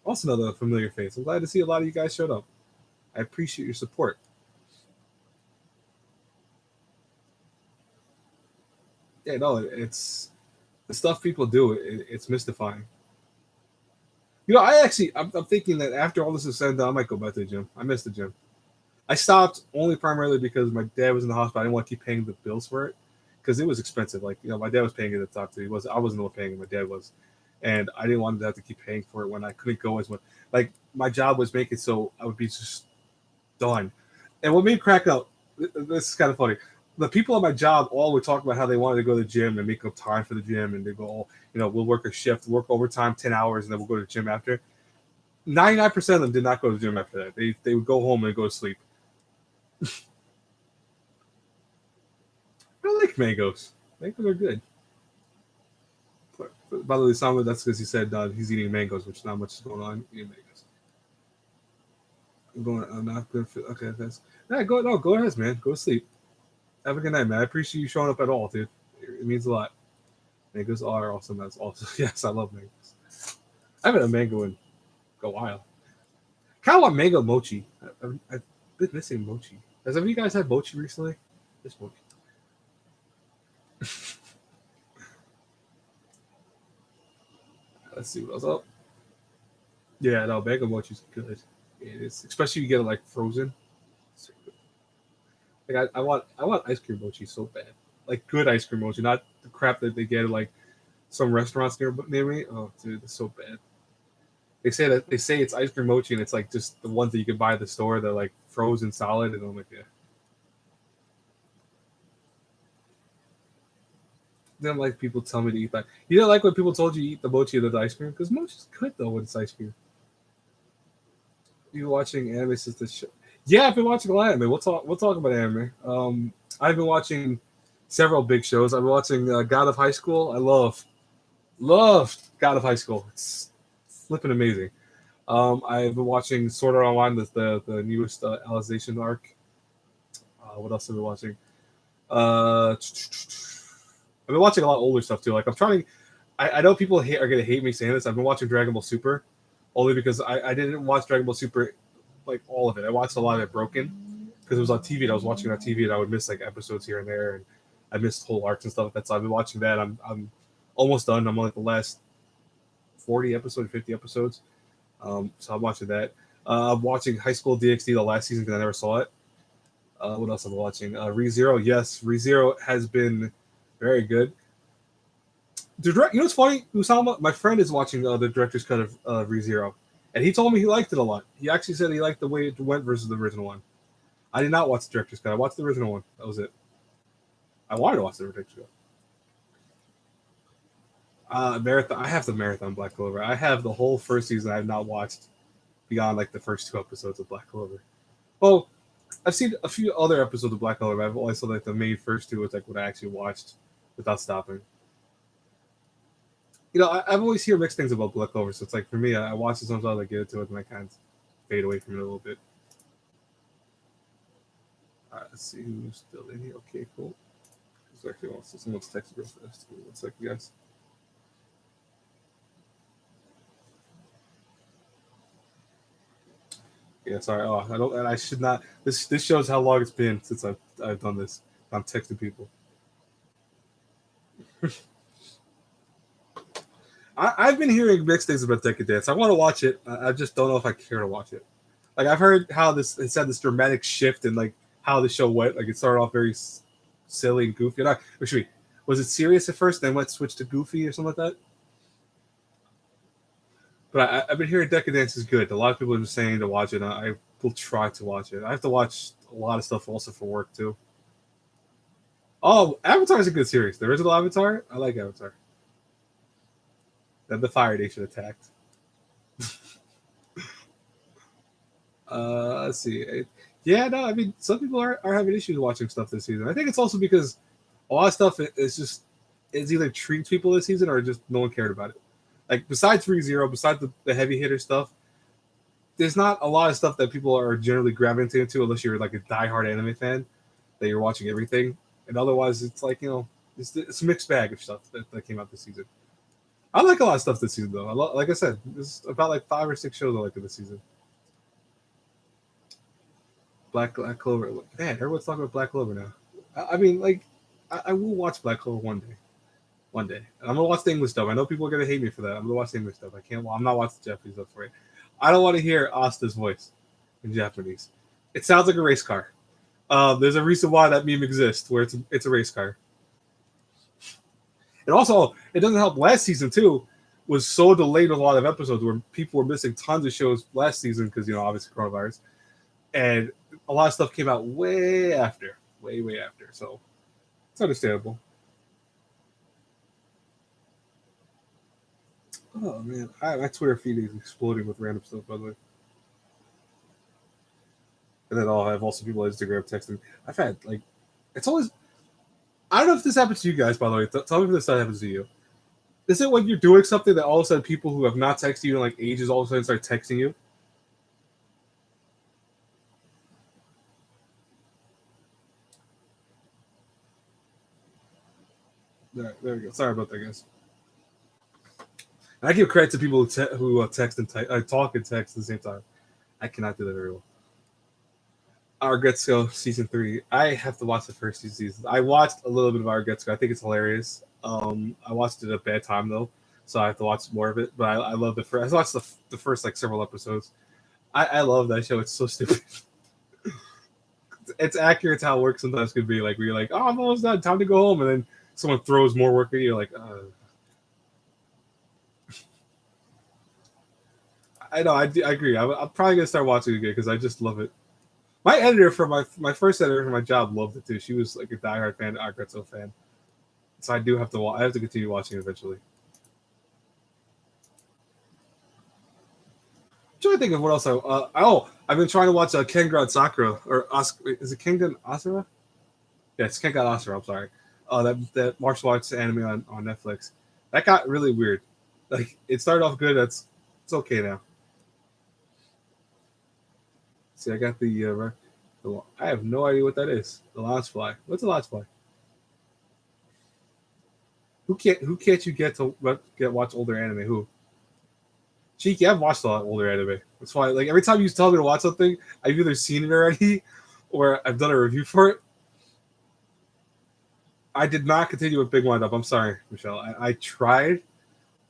Also another familiar face. I'm glad to see a lot of you guys showed up. I appreciate your support. Yeah, no, it's the stuff people do. It's mystifying. I'm thinking that after all this is said and done, I might go back to the gym. I miss the gym. I stopped only primarily because my dad was in the hospital. I didn't want to keep paying the bills for it because it was expensive. Like, my dad was paying it at the time too. I wasn't the one paying it. My dad was, and I didn't want to have to keep paying for it when I couldn't go as much. Like, my job was making so I would be just done. And what made me crack up, this is kind of funny. The people at my job all would talk about how they wanted to go to the gym and make up time for the gym, and they go, oh, we'll work a shift, work overtime 10 hours, and then we'll go to the gym after. 99% of them did not go to the gym after that. They would go home and go to sleep. I like mangoes. Mangoes are good. By the way, that's because he said he's eating mangoes, which not much is going on. Eating mangoes. I'm not good for. Okay, that's. Yeah, go ahead, man. Go to sleep. Have a good night, man. I appreciate you showing up at all, dude. It means a lot. Mangoes are awesome. That's awesome. Yes, I love mangoes. I haven't had a mango in a while. Kind of want mango mochi. I've been missing mochi. Has any of you guys had mochi recently? This mochi. Let's see what else up. Yeah, no, mango mochi's good. It is, especially if you get it like frozen. So like I want ice cream mochi so bad, like good ice cream mochi, not the crap that they get at like some restaurants near me. Oh, dude, it's so bad. They say it's ice cream mochi, and it's like just the ones that you can buy at the store. They're like frozen solid, and I'm like, yeah. Didn't like people tell me to eat that. You didn't like when people told you to eat the mochi or the ice cream because mochi's good though when it's ice cream. You watching anime since the show? Yeah, I've been watching a lot of anime. We'll talk about anime. I've been watching several big shows. I've been watching God of High School. I love God of High School. It's flipping amazing. I've been watching Sword Art Online, the newest Alicization arc. What else have I been watching? I've been watching a lot of older stuff too. Like I'm trying to. I know people are gonna hate me saying this. I've been watching Dragon Ball Super, only because I didn't watch Dragon Ball Super like all of it. I watched a lot of it broken because it was on TV and I was watching it on TV and I would miss like episodes here and there and I missed whole arcs and stuff like that. So I've been watching that. I'm almost done. I'm on like the last 40 episodes, 50 episodes. So I'm watching that. I'm watching High School DxD the last season because I never saw it. What else am I watching? ReZero. Yes, ReZero has been very good. You know what's funny? Usama, my friend is watching the director's cut of ReZero, and he told me he liked it a lot. He actually said he liked the way it went versus the original one. I did not watch the director's cut. I watched the original one. That was it. I wanted to watch the director's cut. Marathon. I have the marathon Black Clover. I have the whole first season. I have not watched beyond like the first two episodes of Black Clover. Well, I've seen a few other episodes of Black Clover. But I've only saw like the main first two, was like what I actually watched without stopping. I've always heard mixed things about Black Clover, so it's like for me, I watch it sometimes, I get into it, and I kind of fade away from it a little bit. All right, let's see who's still in here. Okay, cool. Actually, someone's texting real fast. One second, guys. Yeah, sorry. Oh, I don't. And I should not. This shows how long it's been since I've done this. I'm texting people. I've been hearing mixed things about Decadence. I want to watch it. I just don't know if I care to watch it. Like I've heard how it's had this dramatic shift in like how the show went. Like it started off very silly and goofy. Not, actually, was it serious at first? Then went switched to goofy or something like that. But I've been hearing Decadence is good. A lot of people are just saying to watch it. I will try to watch it. I have to watch a lot of stuff also for work too. Oh, Avatar is a good series. The original Avatar, I like Avatar. Then the Fire Nation attacked. Let's see. Yeah, no, I mean, some people are having issues watching stuff this season. I think it's also because a lot of stuff is just it's either treats people this season or just no one cared about it. Like besides ReZero, besides the heavy hitter stuff, there's not a lot of stuff that people are generally gravitating to unless you're like a diehard anime fan that you're watching everything. And otherwise, it's like it's a mixed bag of stuff that came out this season. I like a lot of stuff this season though. Like I said, there's about like 5 or 6 shows I like this season. Black Clover. Man, everyone's talking about Black Clover now. I mean, like, I will watch Black Clover one day. One day. And I'm gonna watch the English stuff. I know people are gonna hate me for that. I'm gonna watch the English stuff. I can't. I'm not watching the Japanese stuff for it. I don't want to hear Asta's voice in Japanese. It sounds like a race car. There's a reason why that meme exists, where it's a race car. And also, it doesn't help. Last season too was so delayed with a lot of episodes where people were missing tons of shows last season because obviously coronavirus, and a lot of stuff came out way after, way after. So it's understandable. Oh man, my Twitter feed is exploding with random stuff. By the way, and then I'll have also people on Instagram texting. I've had like, it's always. I don't know if this happens to you guys. By the way, tell me if this happens to you. Is it when you're doing something that all of a sudden people who have not texted you in like ages all of a sudden start texting you? There we go. Sorry about that, guys. And I give credit to people who text and talk and text at the same time. I cannot do that very well. Our Getsuko season 3. I have to watch the first 2 seasons. I watched a little bit of Our Getsuko. I think it's hilarious. I watched it at a bad time though, so I have to watch more of it. But I love the first. I watched the first like several episodes. I love that show. It's so stupid. It's accurate to how work sometimes could be. Like where you're like, oh, I'm almost done. Time to go home, and then someone throws more work at you. You're like, I know. I agree. I'm probably gonna start watching it again because I just love it. My editor for my first editor for my job loved it too. She was like a diehard fan, Agretzo fan. So I do have to. I have to continue watching it eventually. I'm trying to think of what else. Oh, I've been trying to watch Kengan Sakura or is it Kengan Asura? Yeah, it's Kengan Asura. I'm sorry. That martial arts anime on Netflix. That got really weird. Like it started off good. It's okay now. See, I got I have no idea what that is. The lodge fly. What's a lodge fly? Who can't you get to watch older anime? Who? Cheeky, I've watched a lot of older anime. That's why, like, every time you tell me to watch something, I've either seen it already or I've done a review for it. I did not continue with Big Wind Up. I'm sorry, Michelle. I tried.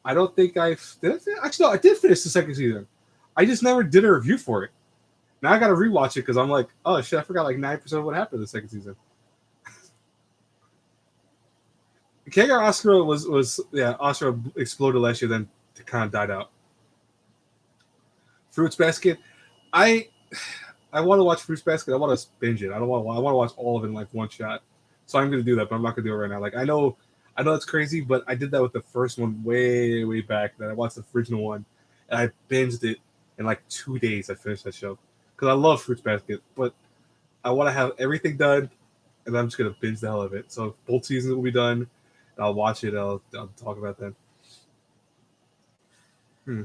I don't think actually, no, I did finish the second season. I just never did a review for it. Now I got to rewatch it because I'm like, oh shit, I forgot like 9% of what happened in the second season. Kagar Asura was yeah, Asura exploded last year, then kind of died out. Fruits Basket, I I want to watch Fruits Basket. I want to binge it. I don't want. I want to watch all of it in like one shot. So I'm gonna do that, but I'm not gonna do it right now. Like I know it's crazy, but I did that with the first one way back. That I watched the original one, and I binged it in like 2 days. I finished that show because I love Fruits Basket, but I want to have everything done, and I'm just gonna binge the hell of it. So both seasons will be done. I'll watch it. I'll talk about that. Hmm.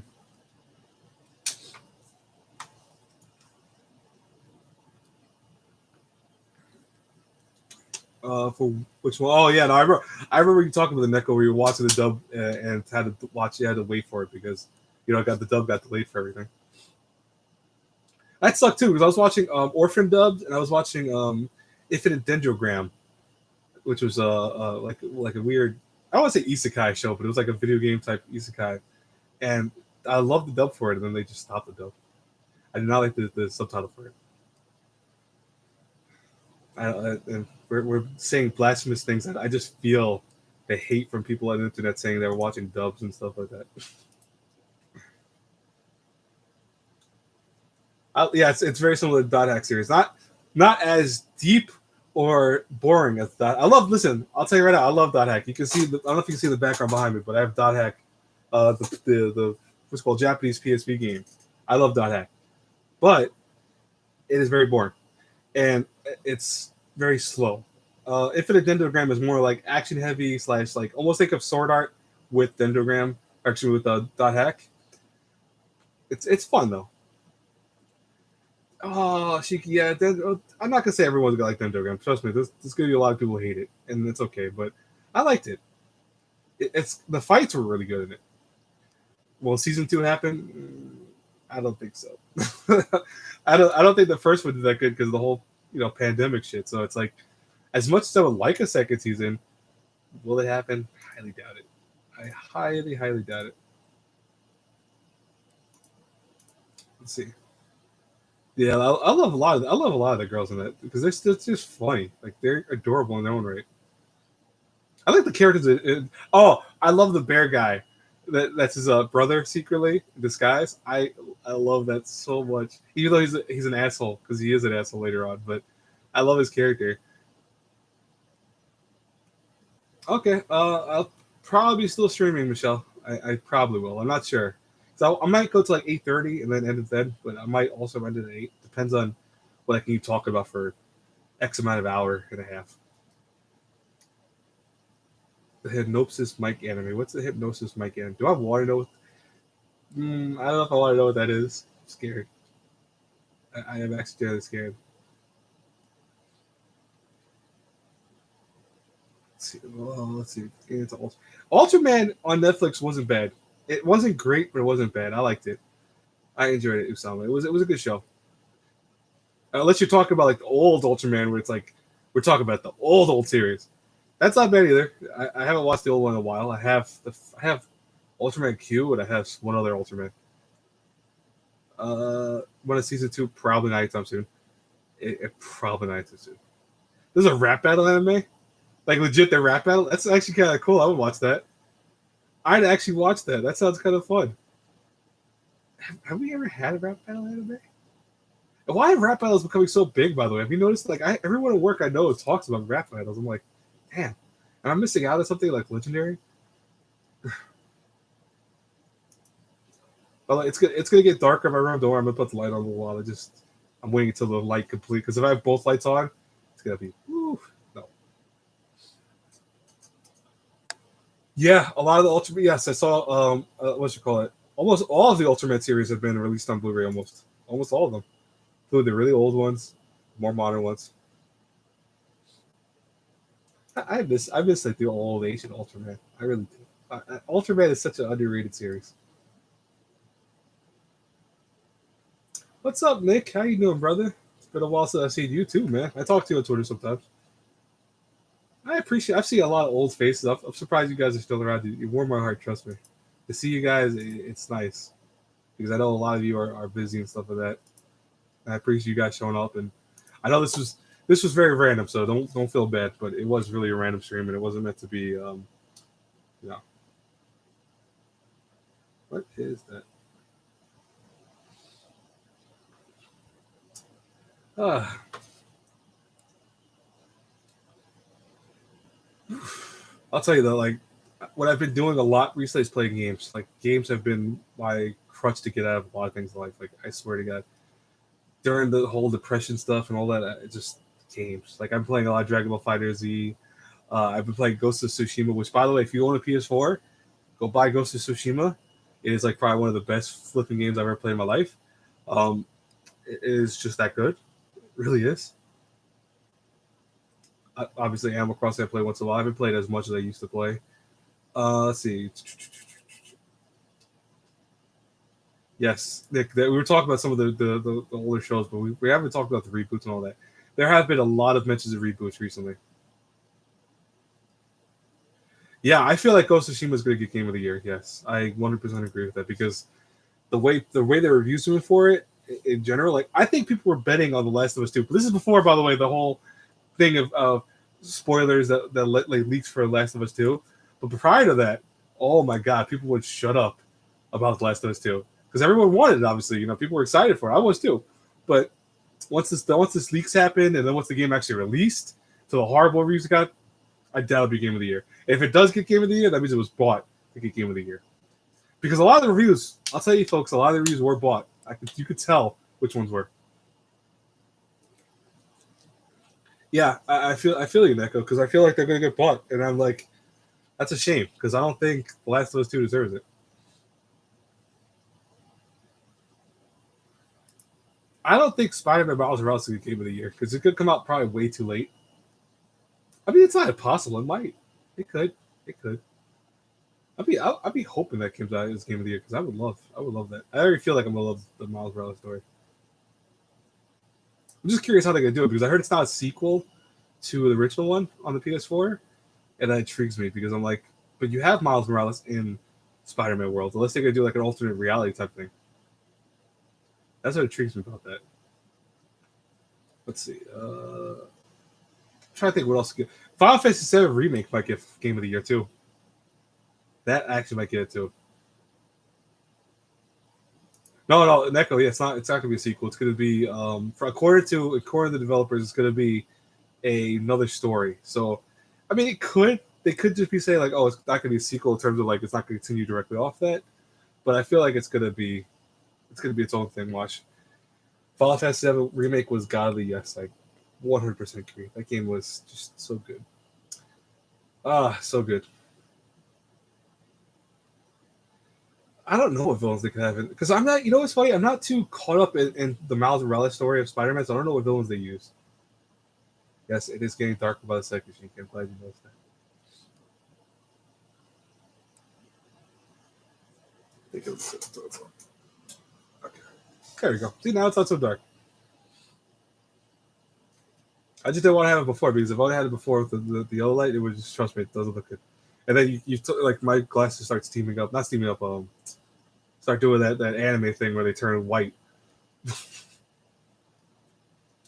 For which one? Oh yeah, no, I remember you talking about the Neko where you were watching the dub and had to watch. You had to wait for it because got the dub got delayed for everything. That sucked too because I was watching Orphan dubbed and I was watching Infinite Dendrogram, which was like a weird. I don't want to say isekai show, but it was like a video game type isekai, and I loved the dub for it, and then they just stopped the dub. I did not like the subtitle for it. And we're saying blasphemous things, and I just feel the hate from people on the internet saying they were watching dubs and stuff like that. Yeah, it's very similar to the Dot Hack series. Not as deep or boring as Dot. Listen, I'll tell you right now, I love Dot Hack. You can see I don't know if you can see the background behind me, but I have Dot Hack, the what's called Japanese PSP game. I love Dot Hack, but it is very boring and it's very slow. Infinite Dendrogram is more like action heavy / like almost think of Sword Art with Dendrogram, actually with Dot Hack. It's fun though. Oh, Shiki, yeah. I'm not gonna say everyone's gonna like Dendrogram. Trust me, there's gonna be a lot of people who hate it, and it's okay. But I liked it. It's the fights were really good in it. Will season 2 happen? I don't think so. I don't think the first one did that good because of the whole pandemic shit. So it's like, as much as I would like a second season, will it happen? Highly doubt it. I highly doubt it. Let's see. Yeah, I love a lot of the girls in that because they're just funny. Like they're adorable in their own right. I like the characters. Oh, I love the bear guy. That's his brother secretly in disguise. I love that so much. Even though he's an asshole because he is an asshole later on, but I love his character. Okay, I'll probably be still streaming, Michelle. I probably will. I'm not sure. So I might go to like 8:30 and then end it then, but I might also end it at 8. Depends on what I can talk about for X amount of hour and a half. The hypnosis mic anime. What's the hypnosis mic anime? Do I want to know? I don't know if I want to know what that is. I'm scared. I am actually really scared. Let's see. It's Ultraman on Netflix wasn't bad. It wasn't great, but it wasn't bad. I liked it. I enjoyed it, Usama. It was a good show. Unless you're talking about like the old Ultraman, where it's like we're talking about the old series. That's not bad either. I haven't watched the old one in a while. I have Ultraman Q, and I have one other Ultraman. When is season 2? Probably not anytime soon. It probably not anytime soon. There's a rap battle anime, like legit the rap battle. That's actually kind of cool. I would watch that. I'd actually watch that. That sounds kind of fun. Have we ever had a rap battle anime? And why are rap battles becoming so big? By the way, have you noticed? Like, everyone at work I know talks about rap battles. I'm like, damn, am I missing out on something like legendary? But it's gonna get darker in my room. Don't worry, I'm gonna put the light on the wall. I'm waiting until the light complete because if I have both lights on, it's gonna be no. Yeah, a lot of the Ultimate. Yes, I saw. What you call it? Almost all of the Ultimate series have been released on Blu-ray. Almost all of them, including the really old ones, more modern ones. I miss like the old Asian Ultraman. I really do. Ultraman is such an underrated series. What's up, Nick? How you doing, brother? It's been a while since I've seen you too, man. I talk to you on Twitter sometimes. I appreciate. I've seen a lot of old faces. I'm surprised you guys are still around. You warm my heart. Trust me. To see you guys, it's nice because I know a lot of you are busy and stuff like that. And I appreciate you guys showing up. And I know this was very random, so don't feel bad. But it was really a random stream, and it wasn't meant to be. You know, what is that? Uh, I'll tell you though, like what I've been doing a lot recently is playing games. Like games have been my crutch to get out of a lot of things in life. Like I swear to God, during the whole depression stuff and all that, it just games. Like I'm playing a lot of Dragon Ball Fighter Z. I've been playing Ghost of Tsushima, which by the way, if you own a PS4, go buy Ghost of Tsushima. It is like probably one of the best flipping games I've ever played in my life. Um, it is just that good. It really is. Obviously, Animal Crossing I play once in a while. I haven't played as much as I used to play. Let's see. Yes, Nick, we were talking about some of the older shows, but we haven't talked about the reboots and all that. There have been a lot of mentions of reboots recently. Yeah, I feel like Ghost of Tsushima is going to get Game of the Year. Yes, I 100% agree with that because the way the reviews were for it in general, like I think people were betting on The Last of Us 2. But this is before, by the way, the whole thing of spoilers that like leaks for Last of Us 2. But prior to that, oh my god, people would shut up about The Last of Us 2 because everyone wanted it. Obviously, people were excited for it. I was too. But once this leaks happened, and then once the game actually released to the horrible reviews it got, I doubt it'll be Game of the Year. If it does get Game of the Year, that means it was bought to get Game of the Year. Because a lot of the reviews, I'll tell you folks, a lot of the reviews were bought. You could tell which ones were. Yeah, I feel you, Neko, because I feel like they're gonna get bought, and I'm like, that's a shame because I don't think The Last of Us 2 deserves it. I don't think Spider-Man Miles Morales is Game of the Year because it could come out probably way too late. I mean, it's not impossible. It might. It could. It could. I'd be hoping that comes out as Game of the Year because I would love that. I already feel like I'm gonna love the Miles Morales story. I'm just curious how they're gonna do it because I heard it's not a sequel to the original one on the PS4, and that intrigues me because I'm like, but you have Miles Morales in Spider-Man world, unless they're gonna do like an alternate reality type thing. That's what intrigues me about that. Let's see. I'm trying to think what else. Final Fantasy VII remake might get Game of the Year too. That actually might get it too. No, no, Neko. Yeah, it's not. It's not gonna be a sequel. It's gonna be according to the developers, it's gonna be another story. So, I mean, it could. They could just be saying like, oh, it's not gonna be a sequel in terms of like it's not gonna continue directly off that. But I feel like it's gonna be its own thing. Watch. Final Fantasy VII remake was godly. Yes, like 100% agree. That game was just so good. So good. I don't know what villains they could have because I'm not. You know what's funny? I'm not too caught up in the Miles Morales story of Spider-Man, so I don't know what villains they use. Yes, it is getting dark by the second. I'm glad you noticed that. I think it was, okay. There we go. See, now it's not so dark. I just didn't want to have it before because if I only had it before with the yellow light, it would just trust me. It doesn't look good. And then like my glasses start steaming up, not steaming up. Start doing that anime thing where they turn white.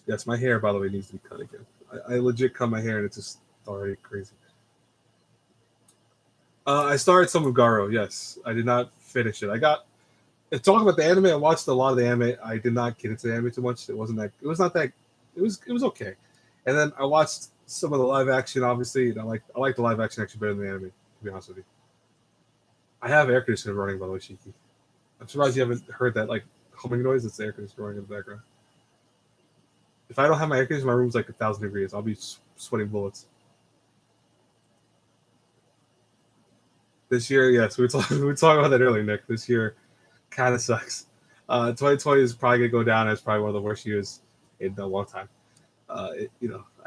Yes, my hair, by the way, needs to be cut again. I legit cut my hair and it's just already crazy. I started some of Garo. Yes, I did not finish it. Talking about the anime. I watched a lot of the anime. I did not get into the anime too much. It wasn't that. It was not that. It was okay. And then I watched some of the live action, obviously, and I like the live action actually better than the anime. To be honest with you, I have air conditioner running by the way, Shiki. I'm surprised you haven't heard that like humming noise. It's the air conditioner going in the background. If I don't have my air conditioner, my room's like 1,000 degrees. I'll be sweating bullets. This year, yes, we were talking about that earlier, Nick. This year kind of sucks. 2020 is probably gonna go down as probably one of the worst years in a long time. I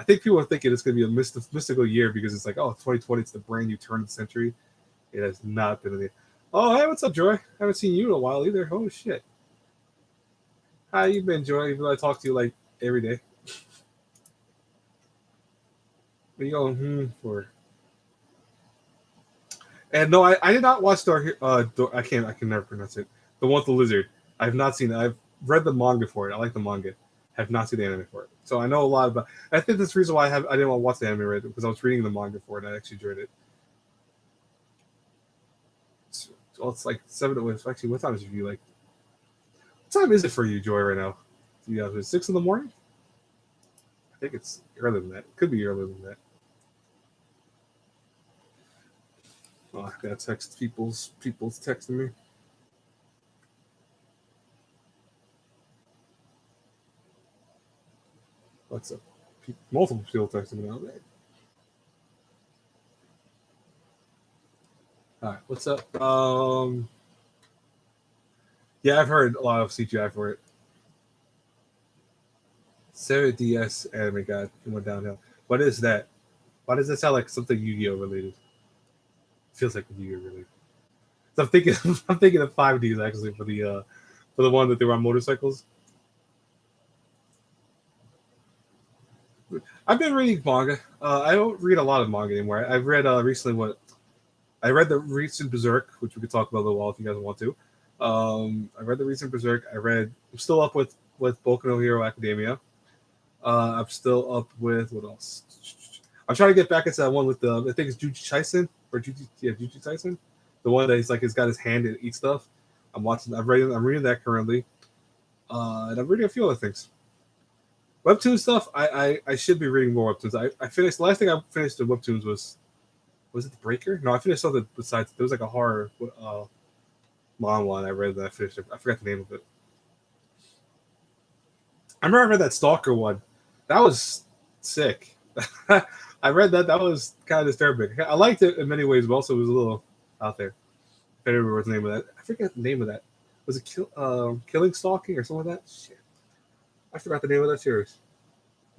think people are thinking it's gonna be a mystical year because it's like, oh, 2020, it's the brand new turn of the century. It has not been the. Oh, hey, what's up, Joy? Haven't seen you in a while either. Oh shit. How you been, Joy? Even though I talk to you like every day. What are you going for? And no, I did not watch I can never pronounce it. The one with the lizard. I have not seen it. I've read the manga for it. I like the manga. Have not seen the anime for it. So I know a lot about. I think that's the reason why I didn't want to watch the anime right because I was reading the manga for it and I actually enjoyed it. It's like seven. Actually, what time is it for you? Like, what time is it for you, Joy? Right now? Yeah, it's 6 in the morning. I think it's earlier than that. It could be earlier than that. Oh, I gotta text people's texting me. What's up? Multiple people texting me now. All right, what's up? Yeah, I've heard a lot of CGI for it. Sarah DS anime guy went downhill. What is that? Why does that sound like something Yu-Gi-Oh related? Feels like Yu-Gi-Oh related. So I'm thinking, I'm thinking of 5Ds actually for the one that they were on motorcycles. I've been reading manga. I don't read a lot of manga anymore. I've read recently what I read the recent Berserk, which we could talk about a little while if you guys want to. I read the recent Berserk. I'm still up with Boku no Hero Academia. I'm still up with what else? I'm trying to get back into that one with the I think it's Jujutsu Kaisen or Jujutsu Kaisen, the one that he's got his hand and eat stuff. I'm watching. I'm reading that currently, and I'm reading a few other things. Webtoon stuff. I should be reading more webtoons. I finished the last thing I finished in webtoons was it the Breaker? No, I finished something besides. There was like a horror manga one I read that I finished. I forgot the name of it. I remember I read that Stalker one. That was sick. I read that. That was kind of disturbing. I liked it in many ways, but also it was a little out there. I don't remember the name of that. I forget the name of that. Was it Killing Stalking or something like that? Shit. I forgot the name of that series.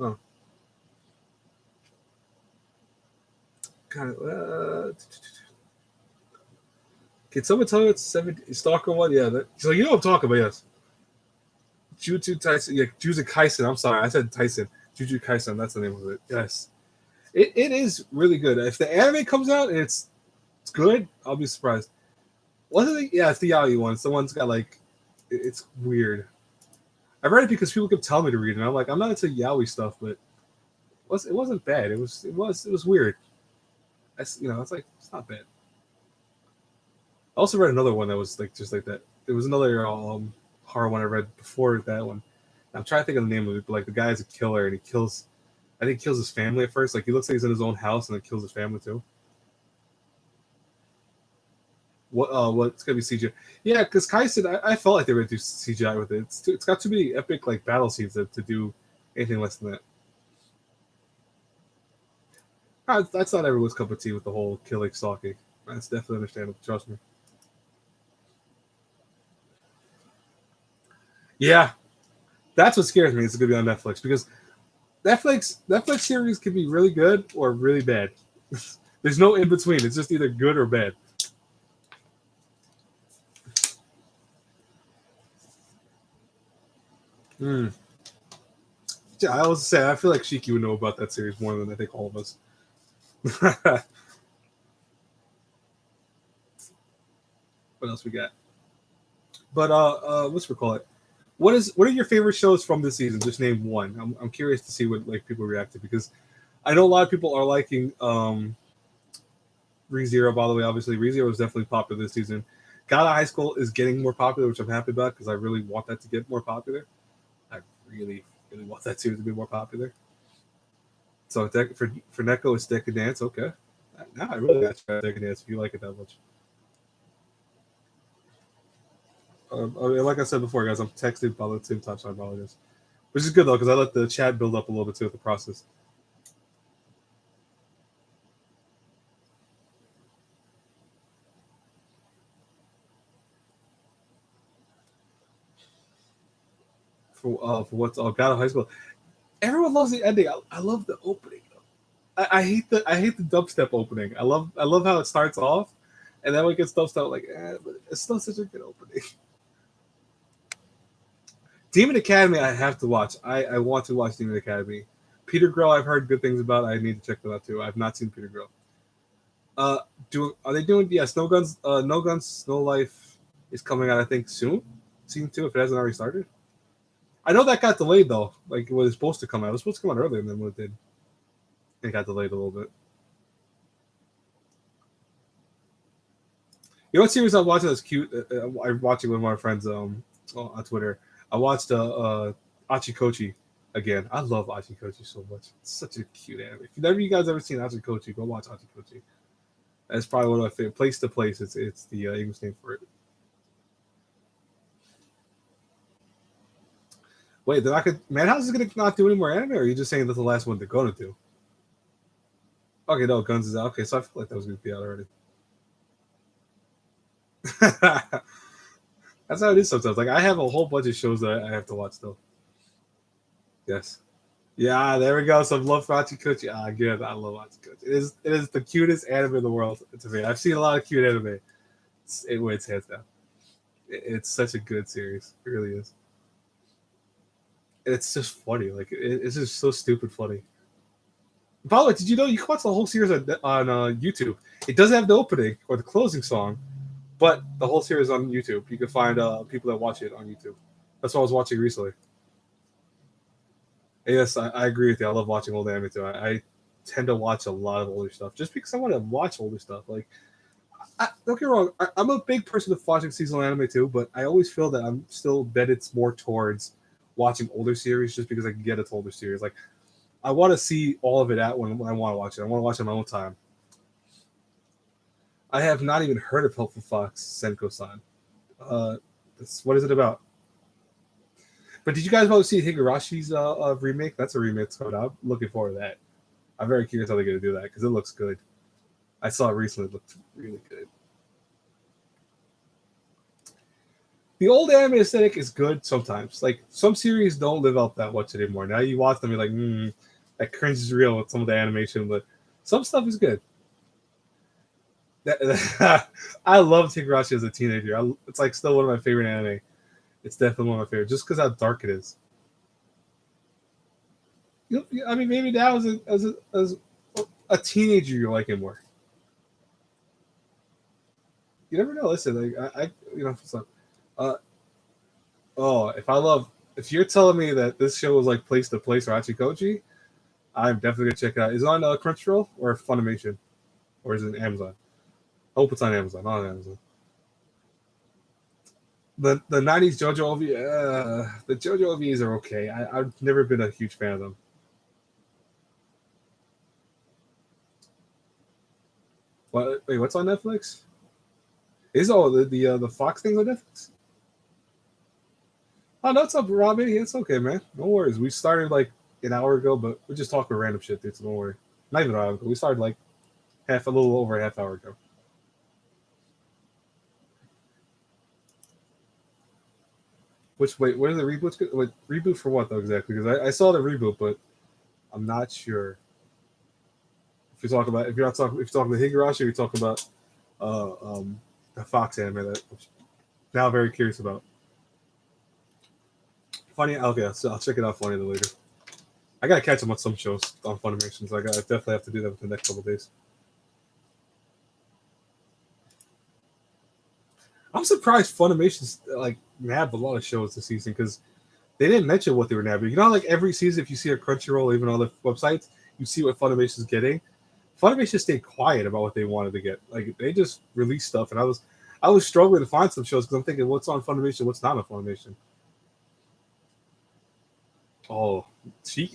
Oh. Kind of. Can someone tell me it's Stalker one? Yeah. So you know what I'm talking about, yes. Jujutsu Tyson. Yeah, Jujutsu Kaisen. I'm sorry. I said Tyson. Jujutsu Kaisen. That's the name of it. Yes. It is really good. If the anime comes out and it's good, I'll be surprised. Wasn't it? Yeah, it's the Yaoi one. It's the one's got like it's weird. I read it because people kept telling me to read it. And I'm like, I'm not into yaoi stuff, but it wasn't bad. It was weird. It's like it's not bad. I also read another one that was like just like that. There was another horror one I read before that one. I'm trying to think of the name of it, but like the guy is a killer and I think he kills his family at first. Like he looks like he's in his own house and then kills his family too. What's gonna be CGI? Yeah, because Kaisen, I felt like they were gonna do CGI with it. It's got too many epic like battle scenes to do anything less than that. That's not everyone's cup of tea with the whole killing stalking. That's definitely understandable. Trust me. Yeah, that's what scares me. It's gonna be on Netflix because Netflix series can be really good or really bad. There's no in between. It's just either good or bad. Hmm. Yeah, I was say I feel like Shiki would know about that series more than I think all of us. What else we got? But what's we call it? What are your favorite shows from this season? Just name one. I'm curious to see what like people react to because I know a lot of people are liking ReZero. By the way, obviously ReZero is definitely popular this season. God High School is getting more popular, which I'm happy about because I really want that to get more popular. I really really want that series to be more popular. So for Neko, it's Deca Dance. Okay, now I really got to try Deca Dance if you like it that much. I mean, like I said before, guys, I'm texting about the same time, so I apologize. Which is good though, because I let the chat build up a little bit too with the process. For what's God of High School. Everyone loves the ending. I love the opening. I hate the dubstep opening. I love how it starts off, and then when it gets dubstep, like, but it's still such a good opening. Demon Academy, I have to watch. I want to watch Demon Academy. Peter Grill, I've heard good things about. I need to check that out too. I've not seen Peter Grill. Uh, are they doing? Yeah, Snow Guns. No Guns, Snow Life is coming out. I think soon. Season 2, if it hasn't already started. I know that got delayed though. Like it was supposed to come out. It was supposed to come out earlier than what it did. It got delayed a little bit. You know what series I'm watching that's cute? I'm watching with my friends on Twitter. I watched Achikochi again. I love Achikochi so much. It's such a cute anime. If you guys ever seen Achikochi, go watch Achikochi. That's probably one of my favorite. Place to Place. It's the English name for it. Wait, they're not gonna, Madhouse is gonna not do any more anime, or are you just saying that's the last one they're gonna do? Okay, no, Guns is out. Okay, so I feel like that was gonna be out already. That's how it is sometimes. Like I have a whole bunch of shows that I have to watch still. Yes. Yeah, there we go. Some love for Achikochi. Ah, good. I love Achikochi. It is the cutest anime in the world to me. I've seen a lot of cute anime. It wins hands down. It's such a good series. It really is. It's just funny. Like it's just so stupid funny. By the way, did you know you can watch the whole series on YouTube? It doesn't have the opening or the closing song, but the whole series on YouTube. You can find people that watch it on YouTube. That's what I was watching recently. Yes, I agree with you. I love watching old anime too. I tend to watch a lot of older stuff just because I want to watch older stuff. Like, don't get me wrong, I'm a big person of watching seasonal anime too, but I always feel that I'm still that it's more towards watching older series just because I can get it to older series. Like, I want to see all of it at when I want to watch it. I want to watch it on my own time. I have not even heard of Helpful Fox Senko-san. Uh, what is it about? But did you guys want to see Higarashi's remake? That's a remake coming out. I'm looking forward to that. I'm very curious how they're going to do that because it looks good. I saw it recently. It looked really good. The old anime aesthetic is good sometimes. Like some series don't live up that much anymore. Now you watch them, you're like, that cringe is real with some of the animation, but some stuff is good. I loved Higurashi as a teenager. It's like still one of my favorite anime. It's definitely one of my favorites, just because how dark it is. I mean, maybe now as a teenager, you like it more. You never know. Listen, like so, uh, if you're telling me that this show was like Place to Place or Achikochi, I'm definitely gonna check it out. Is it on Crunchyroll or Funimation, or is it Amazon? I hope it's on Amazon. Not on Amazon. The '90s JoJo OV, the JoJo OVs are okay. I've never been a huge fan of them. Wait, what's on Netflix? Is all the Fox thing on Netflix? Oh, no, it's up, Robbie. It's okay, man. No worries. We started like an hour ago, but we just talking random shit, dude. So don't worry. Not even an hour ago. We started like a little over a half hour ago. What are the reboots? Wait, reboot for what though exactly? Because I saw the reboot, but I'm not sure. If you're talking about Higurashi, you're talking about uh, um, the Fox anime that I'm now very curious about. Funny, okay, so I'll check it out funny later. I gotta catch up on some shows on Funimation, so I definitely have to do that within the next couple of days. I'm surprised Funimation's like nabbed a lot of shows this season because they didn't mention what they were nabbing. You know, like every season, if you see a Crunchyroll, even on the websites, you see what Funimation's getting. Funimation stayed quiet about what they wanted to get. Like they just released stuff, and I was struggling to find some shows because I'm thinking, what's on Funimation, what's not on Funimation. Oh,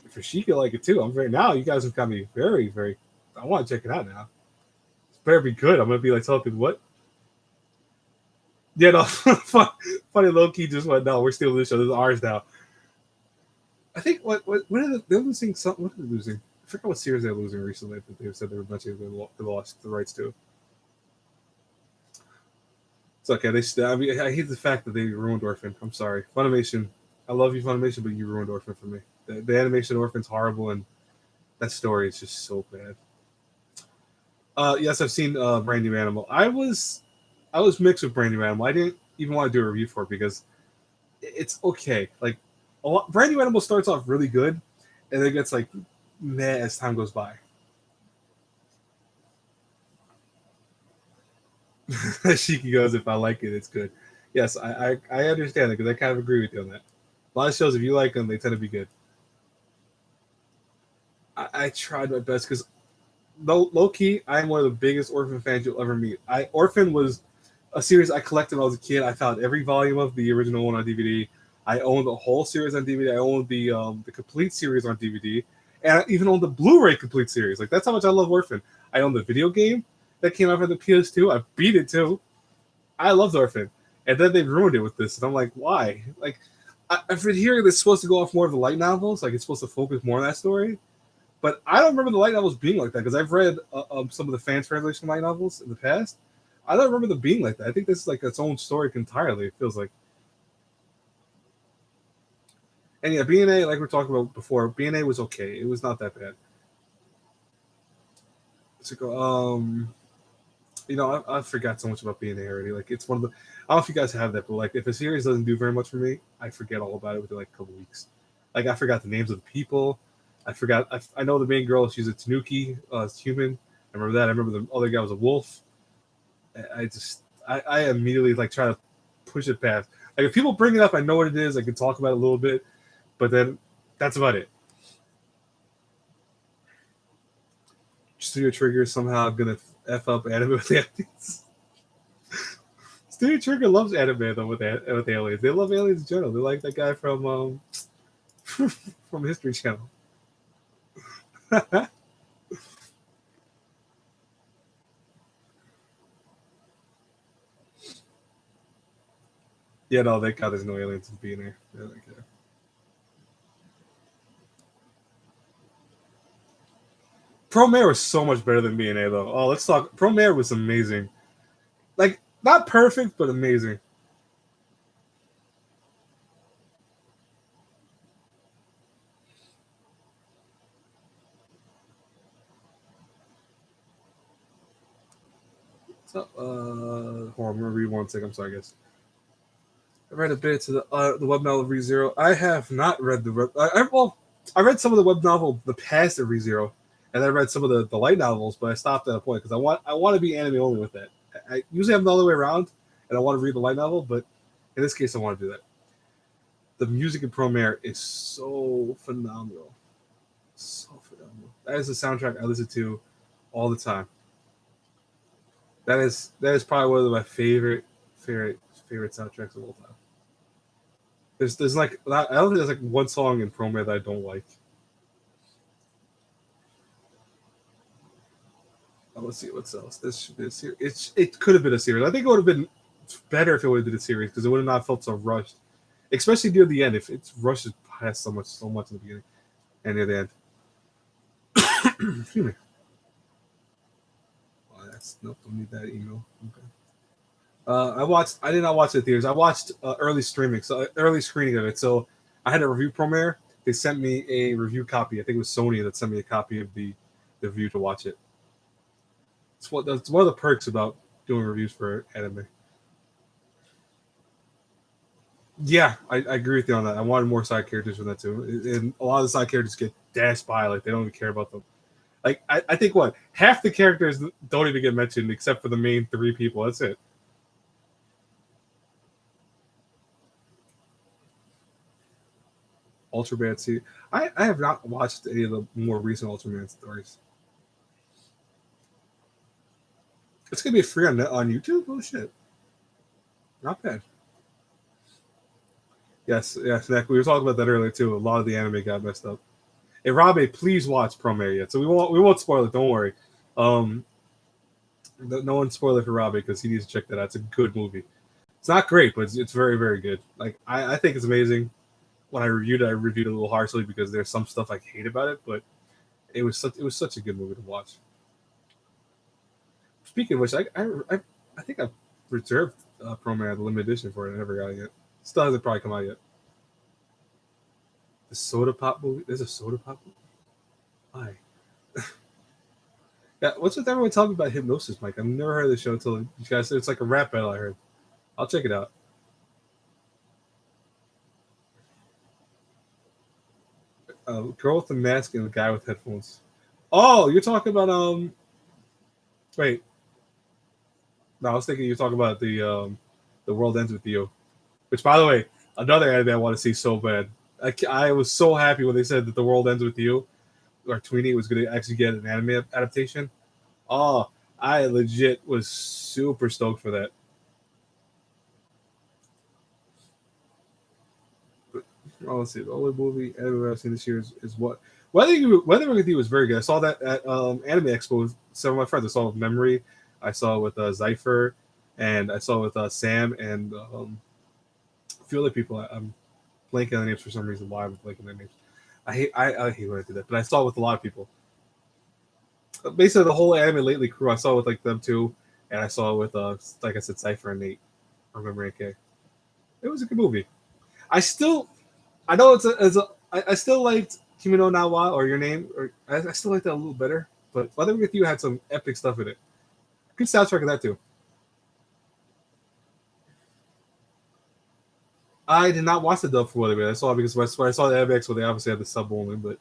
for Sheik, like it too. I'm very now. You guys have got me very, very. I want to check it out now. It better be good. I'm gonna be like telling people what. Yeah, no, funny low key just went. No, we're still losing. This is ours now. I think what are they're losing something. What are they losing? I forgot what series they're losing recently. That they said they were mentioning they lost the rights to. It's okay. They still. I mean, I hate the fact that they ruined Orphan. I'm sorry, Funimation. I love you, Funimation, but you ruined Orphan for me. The animation of Orphan's horrible, and that story is just so bad. Yes, I've seen Brand New Animal. I was mixed with Brand New Animal. I didn't even want to do a review for it because it's okay. Like Brand New Animal starts off really good, and then it gets like meh as time goes by. Shiki goes, if I like it, it's good. Yes, I understand it because I kind of agree with you on that. A lot of shows, if you like them, they tend to be good. I tried my best because low key, I'm one of the biggest Orphan fans you'll ever meet. Orphan was a series I collected when I was a kid. I found every volume of the original one on DVD. I owned the whole series on DVD. I owned the complete series on DVD, and I even owned the Blu-ray complete series. Like that's how much I love Orphan. I owned the video game that came out for the PS2. I beat it too. I loved Orphan, and then they ruined it with this, and I'm like, why? Like I've been hearing it's supposed to go off more of the light novels, like it's supposed to focus more on that story. But I don't remember the light novels being like that because I've read some of the fan translation light novels in the past. I don't remember them being like that. I think this is like its own story entirely. It feels like. And yeah, BNA, like we are talking about before, BNA was okay. It was not that bad. So, I forgot so much about BNA already. Like, it's one of the. I don't know if you guys have that, but like, if a series doesn't do very much for me, I forget all about it within like a couple weeks. Like, I forgot the names of the people. I forgot. I know the main girl. She's a Tanuki. It's human. I remember that. I remember the other guy was a wolf. I immediately like try to push it past. Like if people bring it up, I know what it is. I can talk about it a little bit, but then that's about it. Studio Trigger is somehow gonna f up anime with aliens. Studio Trigger loves anime though with aliens. They love aliens in general. They like that guy from from History Channel. Yeah, no, thank God there's no aliens in being there. Yeah, okay. Promare was so much better than BNA though. Oh, let's talk. Promare was amazing. Like not perfect, but amazing. So, hold on, I'm gonna read one second. I'm sorry, guys. I read a bit to the web novel of ReZero. I have not read the well, I read some of the web novel the past of ReZero, and I read some of the light novels, but I stopped at a point because I want to be anime only with that. I usually have the other way around, and I want to read the light novel, but in this case, I want to do that. The music in Promare is so phenomenal, so phenomenal. That is the soundtrack I listen to all the time. That is probably one of my favorite favorite soundtracks of all time. There's like I don't think there's like one song in Promare that I don't like. Let's see what's else. This should be a series. It could have been a series. I think it would have been better if it would have been a series because it would have not felt so rushed, especially near the end. If it's rushed past so much in the beginning and near the end. Excuse me. Oh, that's nope. Don't need that email. Okay. I watched. I did not watch the theaters. I watched early streaming, so early screening of it. So I had a review premiere. They sent me a review copy. I think it was Sony that sent me a copy of the review to watch it. That's one of the perks about doing reviews for anime. Yeah, I agree with you on that. I wanted more side characters from that too, and a lot of the side characters get dashed by, like they don't even care about them. Like I think what half the characters don't even get mentioned except for the main three people. That's it. Ultraman see, I have not watched any of the more recent Ultraman stories. It's gonna be free on YouTube. Oh shit, not bad. Yes, yes, Nick, we were talking about that earlier too. A lot of the anime got messed up. Hey, Robbie, please watch Promare yet. So we won't spoil it. Don't worry. Um, no one spoil it for Robbie because he needs to check that out. It's a good movie. It's not great, but it's very very good. Like I think it's amazing. When I reviewed it a little harshly because there's some stuff I hate about it, but it was such a good movie to watch. Speaking of which, I think I've reserved Proman the limited edition for it. I never got it yet. Still hasn't probably come out yet. The Soda Pop movie. There's a Soda Pop movie. Why? Yeah, what's with everyone telling me about Hypnosis, Mike? I've never heard of the show until you guys said it's like a rap battle. I heard. I'll check it out. Girl with the mask and the guy with headphones. Oh, you're talking about Wait, no, I was thinking you're talking about the World Ends with You. Which, by the way, another anime I want to see so bad. I was so happy when they said that the World Ends with You or Tweenie was going to actually get an anime adaptation. Oh, I legit was super stoked for that. But, oh, let's see. The only movie anime I've seen this year is what Weather with You was very good. I saw that at Anime Expo with some of my friends. I saw it with Memory. I saw it with Zypher, and I saw it with Sam and a few other people. I'm blanking on their names for some reason. Why I'm blanking on their names? I hate when I do that, but I saw it with a lot of people. Basically, the whole anime lately crew. I saw it with like them too, and I saw it with like I said, Cipher and Nate. I remember AK. It was a good movie. I still, I know I still liked Kimi no Nawa or Your Name, or I still like that a little better. But Weather with You had some epic stuff in it. Good soundtrack of that too. I did not watch the dub for Weather with You. I saw it because when I saw the MX, well, they obviously had the sub only, but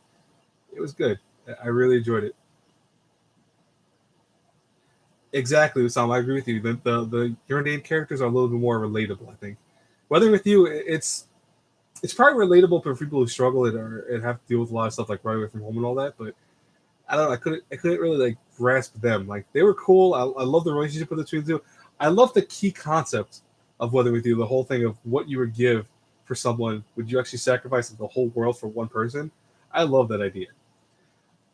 it was good. I really enjoyed it. Exactly, Sam. I agree with you. The Your Name characters are a little bit more relatable. I think. Weather with You, it's probably relatable for people who struggle and have to deal with a lot of stuff like running away from home and all that. But I don't know. I couldn't really like grasp them. Like they were cool. I love the relationship between the two. I love the key concept of Weather with You. The whole thing of what you would give for someone. Would you actually sacrifice the whole world for one person? I love that idea.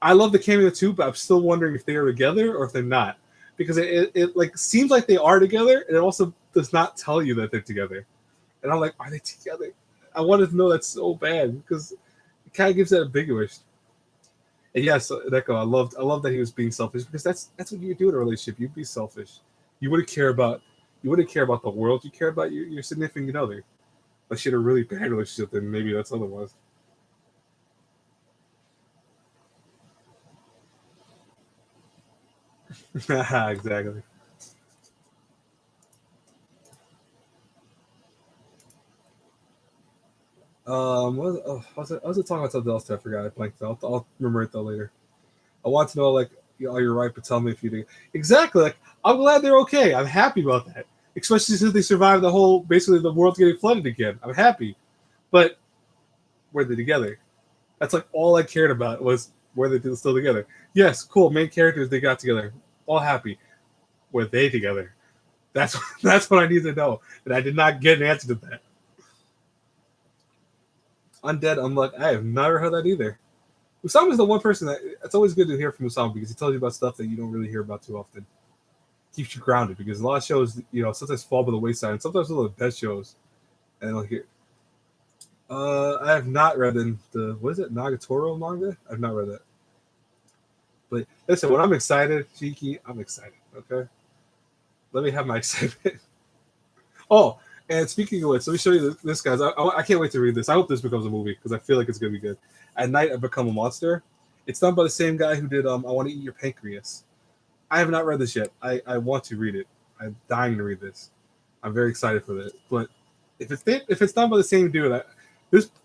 I love the cameo too, but I'm still wondering if they are together or if they're not. Because it like seems like they are together, and it also does not tell you that they're together. And I'm like, are they together? I wanted to know that so bad because it kind of gives that ambiguous. And yes, Neko, I love that he was being selfish because that's what you would do in a relationship. You'd be selfish. You wouldn't care about you wouldn't care about the world. You care about your significant other. Unless you had a really bad relationship, then maybe that's otherwise. Exactly. I was talking about something else that I forgot. I blanked. I'll remember it though later. I want to know like you're right, but tell me if you do. Exactly. Like I'm glad they're okay. I'm happy about that. Especially since they survived the whole basically the world getting flooded again. I'm happy. But were they together? That's like all I cared about was were they still together. Yes, cool. Main characters they got together. All happy. Were they together? That's that's what I need to know. And I did not get an answer to that. Undead Unluck. I have never heard that either. Usama is the one person that it's always good to hear from Usama because he tells you about stuff that you don't really hear about too often. Keeps you grounded because a lot of shows, sometimes fall by the wayside, and sometimes some of the best shows. And like here, I have not read the what is it Nagatoro manga? I've not read that. But listen, when I'm excited, Shiki, I'm excited. Okay, let me have my excitement. Oh, and speaking of which, let me show you this, guys. I can't wait to read this. I hope this becomes a movie because I feel like it's gonna be good. At Night, I Become a Monster. It's done by the same guy who did I Want to Eat Your Pancreas. I have not read this yet. I want to read it. I'm dying to read this. I'm very excited for it. But if it's done by the same dude,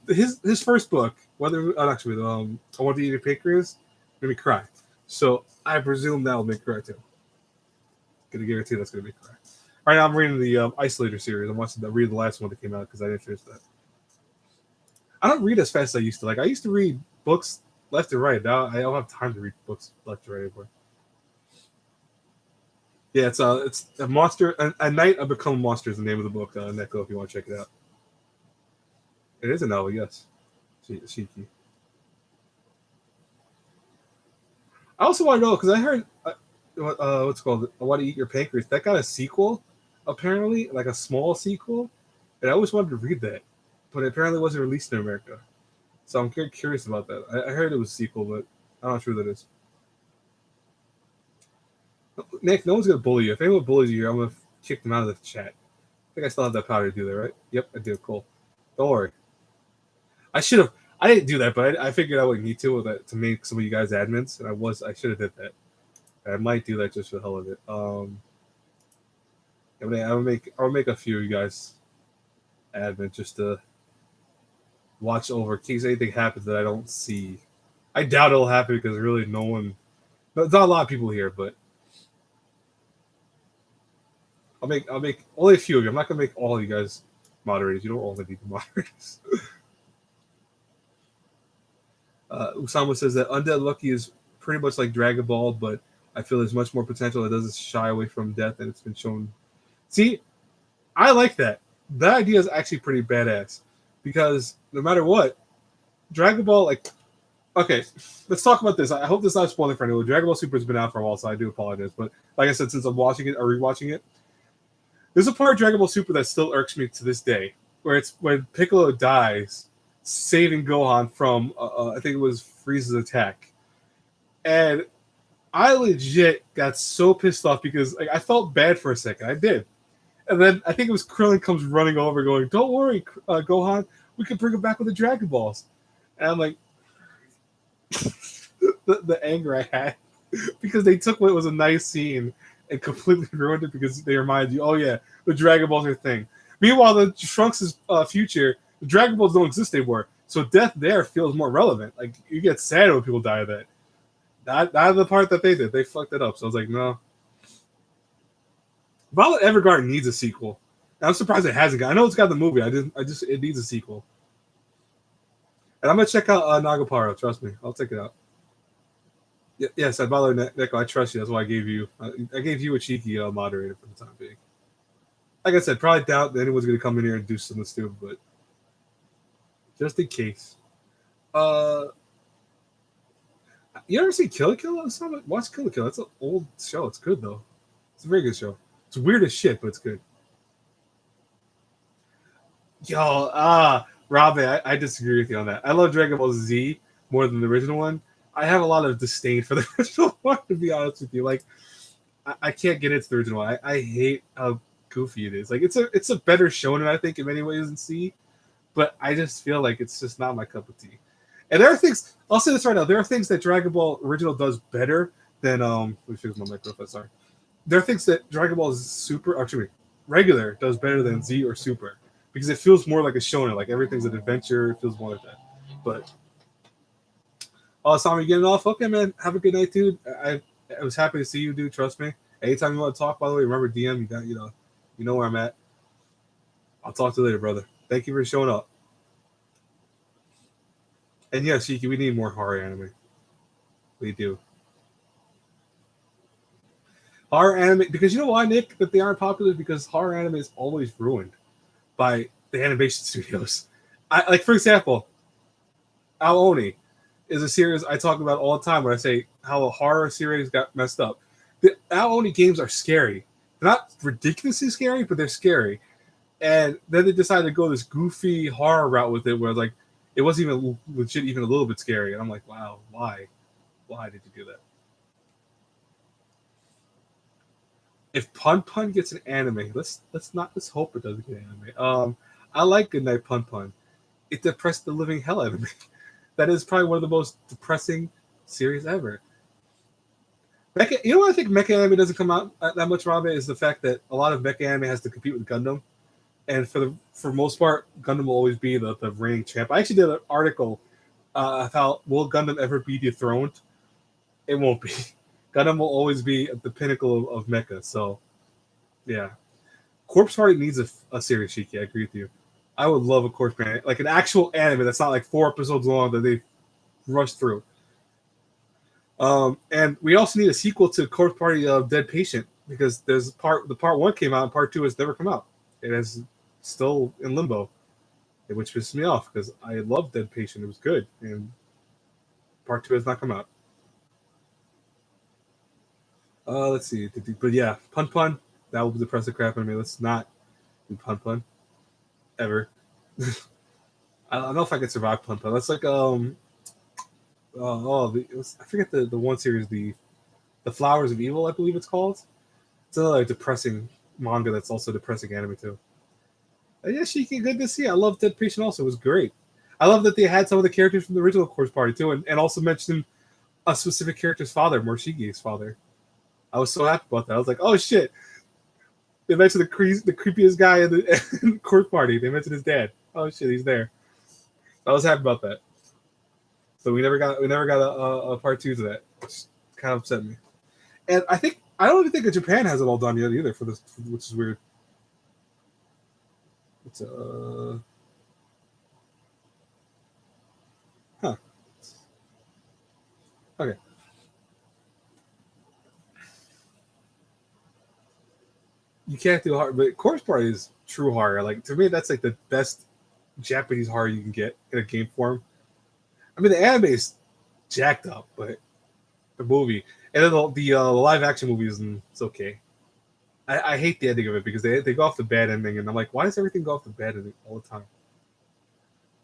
his first book, whether actually I Want to Eat Your Pancreas, made me cry. So I presume that'll make me cry too. Gonna guarantee that's gonna make me cry. Right now, I'm reading the Isolator series. I'm watching read the last one that came out because I didn't finish that. I don't read as fast as I used to. Like I used to read books left and right. Now I don't have time to read books left and right anymore. Yeah, it's a monster. A Night I Become a Monster is the name of the book. Neko, if you want to check it out, it is a novel. Yes, Shiki. I also want to know because I heard what's it called. I Want to Eat Your Pancreas. That got a sequel. apparently, like a small sequel, and I always wanted to read that, but it apparently wasn't released in America. So I'm curious about that. I heard it was a sequel, but I'm not sure that is. Nick, no one's gonna bully you. If anyone bullies you, I'm gonna kick them out of the chat. I think I still have that power to do that, right? Yep, I do. Cool. Don't worry. I should have. I didn't do that, but I figured I would need to to make some of you guys admins, and I should have did that. I might do that just for the hell of it. I'll make a few of you guys admin just to watch over in case anything happens that I don't see. I doubt it'll happen because really no one. There's not a lot of people here, but I'll make only a few of you. I'm not gonna make all of you guys moderators. You don't all need moderators. Usama says that Undead Lucky is pretty much like Dragon Ball, but I feel there's much more potential. It doesn't shy away from death, and it's been shown. See, I like that. That idea is actually pretty badass because no matter what, Dragon Ball, like, okay, let's talk about this. I hope this is not spoiling for anyone. Dragon Ball Super has been out for a while, so I do apologize. But like I said, since I'm watching it or rewatching it, there's a part of Dragon Ball Super that still irks me to this day, where it's when Piccolo dies, saving Gohan from I think it was Frieza's attack, and I legit got so pissed off because like I felt bad for a second. I did. And then I think it was Krillin comes running over going, "Don't worry, Gohan, we can bring him back with the Dragon Balls." And I'm like, the anger I had because they took what was a nice scene and completely ruined it because they reminded you, oh yeah, the Dragon Balls are a thing. Meanwhile, the Trunks' future, the Dragon Balls don't exist anymore, so death there feels more relevant. Like you get sad when people die of that. Not the part that they did. They fucked it up. So I was like, no. Violet Evergarden needs a sequel. I'm surprised it hasn't got. I know it's got the movie. It needs a sequel. And I'm gonna check out Nagaparo. Trust me, I'll check it out. Yes, I Violet Neko. I trust you. That's why I gave you. I gave you a cheeky moderator for the time being. Like I said, probably doubt that anyone's gonna come in here and do something stupid, but just in case. You ever see Kill la Kill? Watch Kill la Kill. That's an old show. It's good though. It's a very good show. It's weird as shit, but it's good. Yo, Robin, I disagree with you on that. I love Dragon Ball Z more than the original one. I have a lot of disdain for the original one, to be honest with you. Like, I can't get into the original one. I hate how goofy it is. Like, it's a better shonen, I think, in many ways than C, but I just feel like it's just not my cup of tea. And there are things. I'll say this right now. There are things that Dragon Ball original does better than Let me fix my microphone. Sorry. There are things that Dragon Ball Super, or excuse me, regular does better than Z or Super because it feels more like a shonen. Like everything's an adventure. It feels more like that. But Sam, you getting off? Okay, man. Have a good night, dude. I was happy to see you, dude. Trust me. Anytime you want to talk, by the way, remember DM. You got you know where I'm at. I'll talk to you later, brother. Thank you for showing up. And yes, Shiki, we need more horror anime. We do. Horror anime, because you know why, Nick, that they aren't popular? Because horror anime is always ruined by the animation studios. Like, for example, Aoni is a series I talk about all the time when I say how a horror series got messed up. The Aoni games are scary. They're not ridiculously scary, but they're scary. And then they decided to go this goofy horror route with it where, like, it wasn't even legit, even a little bit scary. And I'm like, wow, why? Why did you do that? If Pun Pun gets an anime, let's hope it doesn't get an anime. I like Goodnight Pun Pun. It depressed the living hell out of me. That is probably one of the most depressing series ever. Mecha, you know what I think mecha anime doesn't come out that much, Rob, is the fact that a lot of mecha anime has to compete with Gundam, and for most part, Gundam will always be the reigning champ. I actually did an article of how will Gundam ever be dethroned? It won't be. Gundam will always be at the pinnacle of mecha. So, yeah, Corpse Party needs a series, Shiki. I agree with you. I would love a Corpse Party, like an actual anime that's not like 4 episodes long that they rushed through. And we also need a sequel to Corpse Party of Dead Patient because the part 1 came out and part 2 has never come out. It is still in limbo, which pisses me off because I love Dead Patient. It was good, and part 2 has not come out. Let's see, but yeah, Pun Pun. That will depress the crap out of me. Let's not do Pun Pun ever. I don't know if I could survive Pun Pun. That's like I forget the one series, the Flowers of Evil, I believe it's called. It's another like, depressing manga that's also depressing anime too. Yeah, Shiki, good to see. I love Dead Patient also. It was great. I love that they had some of the characters from the original Course Party too, and also mentioned a specific character's father, Morshiki's father. I was so happy about that. I was like, oh shit. They mentioned the creepiest guy in the, in the Course Party. They mentioned his dad. Oh shit, he's there. I was happy about that. So we never got a part two to that, which kind of upset me. And I don't even think that Japan has it all done yet either for this, which is weird. It's huh. Okay. You can't do hard, but Corpse Party is true horror. Like to me, that's like the best Japanese horror you can get in a game form. I mean, the anime is jacked up, but the movie and then the live action movies, and it's okay. I hate the ending of it because they go off the bad ending, and I'm like, why does everything go off the bad ending all the time?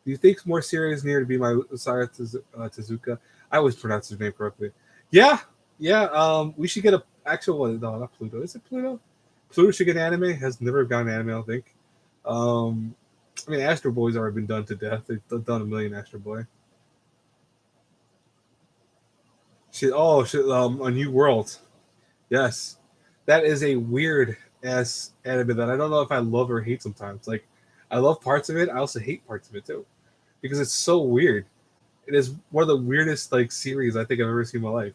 Do you think more serious near to be my Usara Tezuka? I always pronounce his name correctly. Yeah, yeah. We should get a actual one. No, not Pluto. Is it Pluto? Pluto should get an anime. Has never gotten an anime, I don't think. Um, I mean, Astro Boy's already been done to death. They've done a million Astro Boy. Shit. Oh, shit. A New World. Yes, that is a weird ass anime that I don't know if I love or hate sometimes. Like, I love parts of it. I also hate parts of it too because it's so weird. It is one of the weirdest like series I think I've ever seen in my life.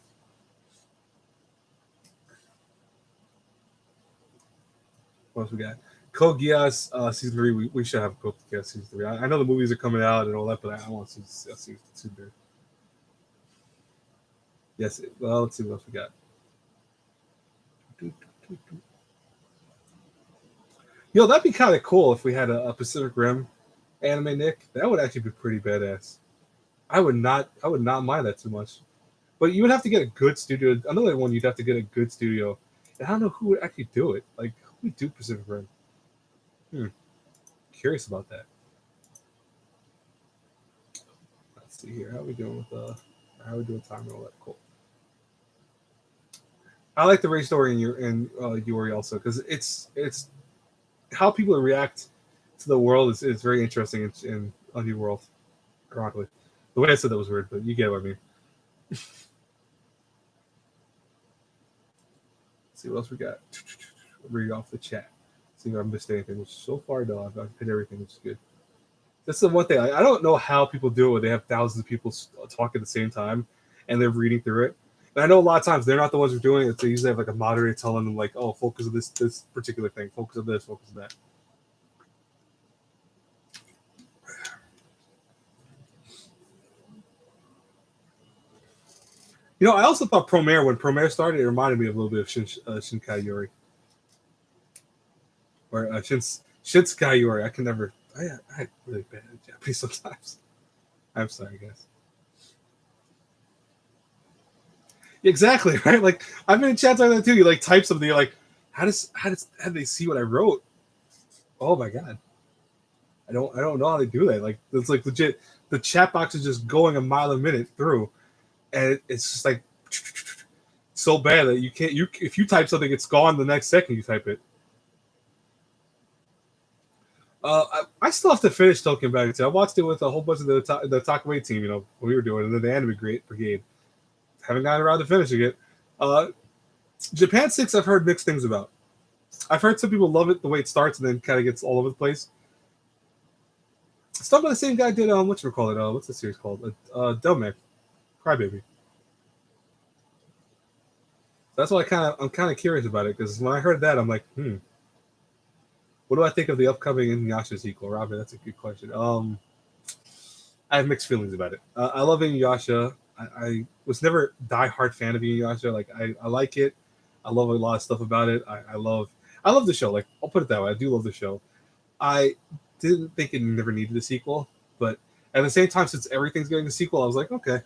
What else we got? Code Geass season three. We should have Code Geass season three. I know the movies are coming out and all that, but I want to see season three. Yes. Well, let's see what else we got. Yo, that'd be kind of cool if we had a Pacific Rim anime, Nick. That would actually be pretty badass. I would not mind that too much. But you would have to get a good studio. Another one you'd have to get a good studio. And I don't know who would actually do it. Like who would do Pacific Rim? Hmm. Curious about that. Let's see here. How are we doing with how are we doing time and all that? Cool. I like the race story in your in Yuri also because it's how people react to the world is very interesting in a new world. Ironically, the way I said that was weird, but you get what I mean. Let's see what else we got. Read off the chat. See if I missed anything. Which so far though, I've hit everything, which is good. That's the one thing. I don't know how people do it where they have thousands of people talk at the same time and they're reading through it. And I know a lot of times they're not the ones who are doing it. They usually have like a moderator telling them like, "Oh, focus on this particular thing. Focus on this. Focus on that." You know, I also thought Promare when Promare started, it reminded me of a little bit of Shinkai Yuri or Shinskai Yuri. I can never. I really bad at Japanese sometimes. I'm sorry, guys. Exactly right. Like I've been in chats like that too. You like type something. You're like, how do they see what I wrote? Oh my god. I don't know how they do that. Like it's like legit. The chat box is just going a mile a minute through, and it's just like so bad that you can't. You if you type something, it's gone the next second you type it. I still have to finish Tokyo Back. I watched it with a whole bunch of the Takaway team. You know what we were doing, and then the Anime Great Brigade. Haven't gotten around to finishing it. Uh, Japan 6, I've heard mixed things about. I've heard some people love it the way it starts and then kind of gets all over the place. It's done by the same guy did what you call it? What's the series called? Delmec, Crybaby. That's why I'm kind of curious about it because when I heard that I'm like, what do I think of the upcoming Inuyasha sequel, Robin? That's a good question. I have mixed feelings about it. I love Inuyasha. I was never a diehard fan of Inuyasha. Like I like it. I love a lot of stuff about it. I love the show. Like I'll put it that way. I do love the show. I didn't think it never needed a sequel, but at the same time, since everything's getting a sequel, I was like, okay.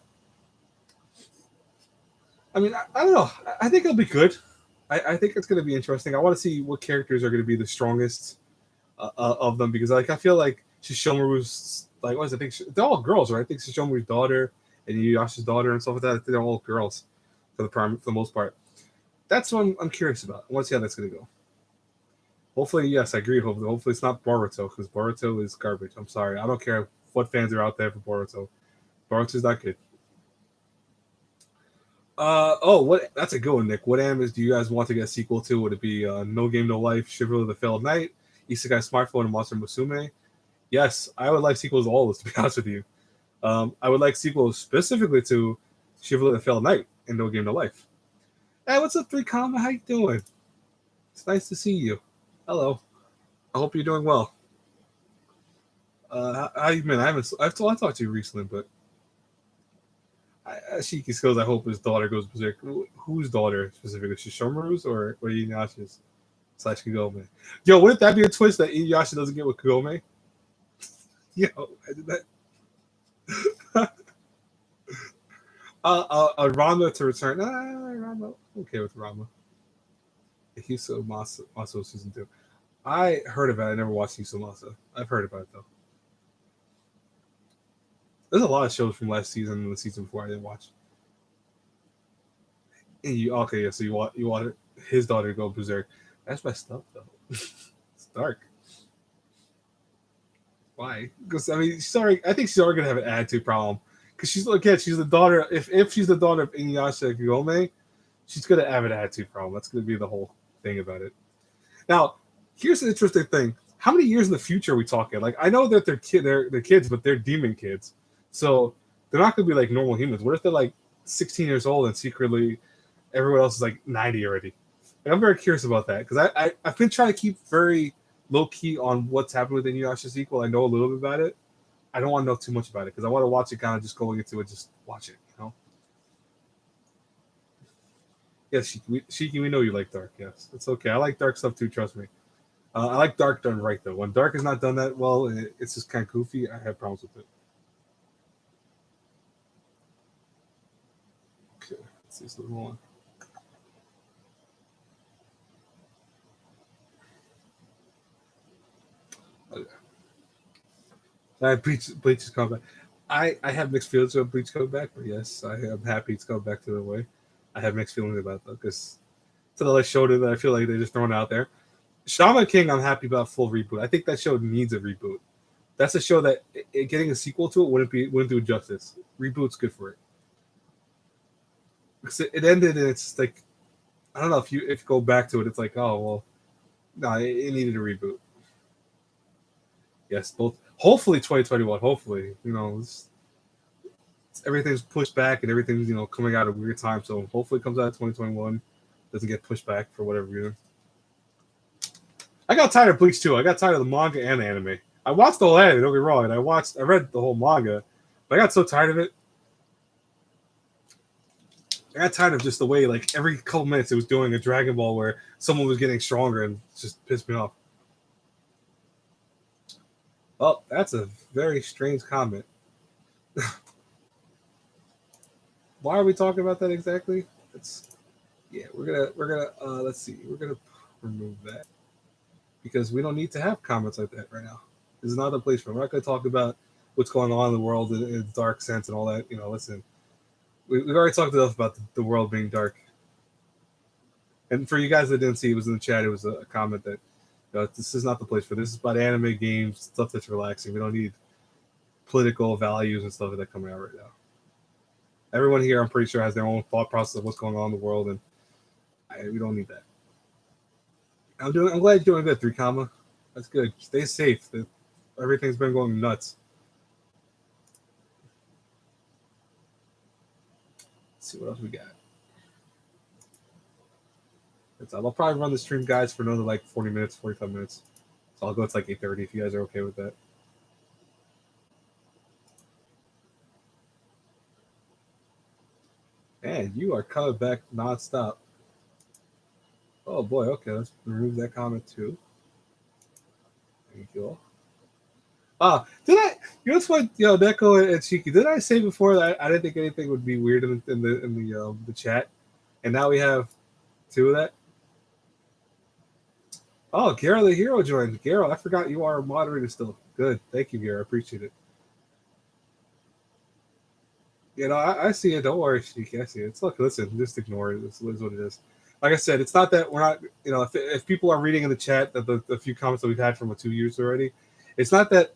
I mean, I don't know. I think it'll be good. I think it's going to be interesting. I want to see what characters are going to be the strongest of them because like I feel like Shishomaru's like what is it? I think they're all girls, right? I think Shishomaru's daughter and Yuyashi's daughter and stuff like that. I think they're all girls for the most part. That's what I'm curious about. I want to see how that's going to go. Hopefully, yes, I agree. Hopefully it's not Boruto because Boruto is garbage. I'm sorry. I don't care what fans are out there for Boruto. Boruto's not good. Oh, what? That's a good one, Nick. What animes do you guys want to get a sequel to? Would it be No Game No Life, Chivalry of the Failed Knight, Isekai Smartphone, and Monster Musume? Yes, I would like sequels to all of those. To be honest with you, I would like sequels specifically to Chivalry of the Failed Knight and No Game No Life. Hey, what's up, 3 How you doing? It's nice to see you. Hello. I hope you're doing well. How you been? I talked to you recently, but Shiki skills. I hope his daughter goes berserk. Whose daughter specifically? Shishomaru's or Inuyasha's / Kagome? Yo, wouldn't that be a twist that Inuyasha doesn't get with Kagome? Yo, I did that. Rama to return. Rama. Okay with Rama. Hiso Maso season 2. I heard about it. I never watched Hiso Masa. I've heard about it though. There's a lot of shows from last season and the season before I didn't watch. And okay, yeah. So you want his daughter to go berserk. That's messed up though. It's dark. Why? Because I mean, I think she's already gonna have an attitude problem. Because she's the daughter. If she's the daughter of Inuyasha and Kagome, she's gonna have an attitude problem. That's gonna be the whole thing about it. Now, here's an interesting thing. How many years in the future are we talking? Like, I know that they're kids, but they're demon kids, so they're not gonna be like normal humans. What if they're like 16 years old and secretly everyone else is like 90 already? And I'm very curious about that because I've been trying to keep very low key on what's happened with the Inuyasha sequel. I know a little bit about it. I don't want to know too much about it because I want to watch it kind of just going into it, just watch it, you know. Yes, Shiki, we know you like dark. Yes, it's okay. I like dark stuff too. Trust me. I like dark done right though. When dark is not done that well, it's just kind of goofy. I have problems with it. Okay, let's see this little one. Okay. Bleach is coming back. I have mixed feelings about Bleach coming back, but yes, I am happy it's coming back to the way. I have mixed feelings about it though, because it's another show that I feel like they're just throwing out there. Shaman King, I'm happy about full reboot. I think that show needs a reboot. That's a show that getting a sequel to it wouldn't do justice. Reboot's good for it. Because it ended and it's like I don't know if you go back to it, it's like oh well, no, it needed a reboot. Yes, both. Hopefully 2021. Hopefully, everything's pushed back and everything's coming out at a weird time. So hopefully it comes out in 2021. Doesn't get pushed back for whatever reason. I got tired of Bleach too. I got tired of the manga and the anime. I watched the whole anime. Don't get me wrong, and I read the whole manga, but I got so tired of it. I got tired of just the way like every couple minutes it was doing a Dragon Ball where someone was getting stronger and just pissed me off. Oh, that's a very strange comment. Why are we talking about that exactly? We're gonna let's see. We're gonna remove that because we don't need to have comments like that right now. This is not the place for. We're not gonna talk about what's going on in the world in a dark sense and all that. Listen, we've already talked enough about the world being dark. And for you guys that didn't see, it was in the chat. It was a comment that this is not the place for this. Is about anime, games, stuff that's relaxing. We don't need political values and stuff that coming out right now. Everyone here, I'm pretty sure, has their own thought process of what's going on in the world, and we don't need that. I'm glad you're doing good, 3 comma. That's good. Stay safe. Everything's been going nuts. Let's see what else we got. I'll probably run the stream, guys, for another like 40 minutes, 45 minutes. So I'll go. It's like 8:30 if you guys are okay with that. Man, you are coming back nonstop. Oh boy. Okay, let's remove that comment too. Thank you. Did I? You know what? Neko and Shiki. Did I say before that I didn't think anything would be weird in the chat, and now we have 2 of that. Oh, Garo the Hero joined. Garo, I forgot you are a moderator still. Good. Thank you, Garo. I appreciate it. You know, I see it. Don't worry, Shiki. I see it. It's look, listen, just ignore it. This is what it is. Like I said, it's not that we're not, you know, if people are reading in the chat that the few comments that we've had from 2 years already, it's not that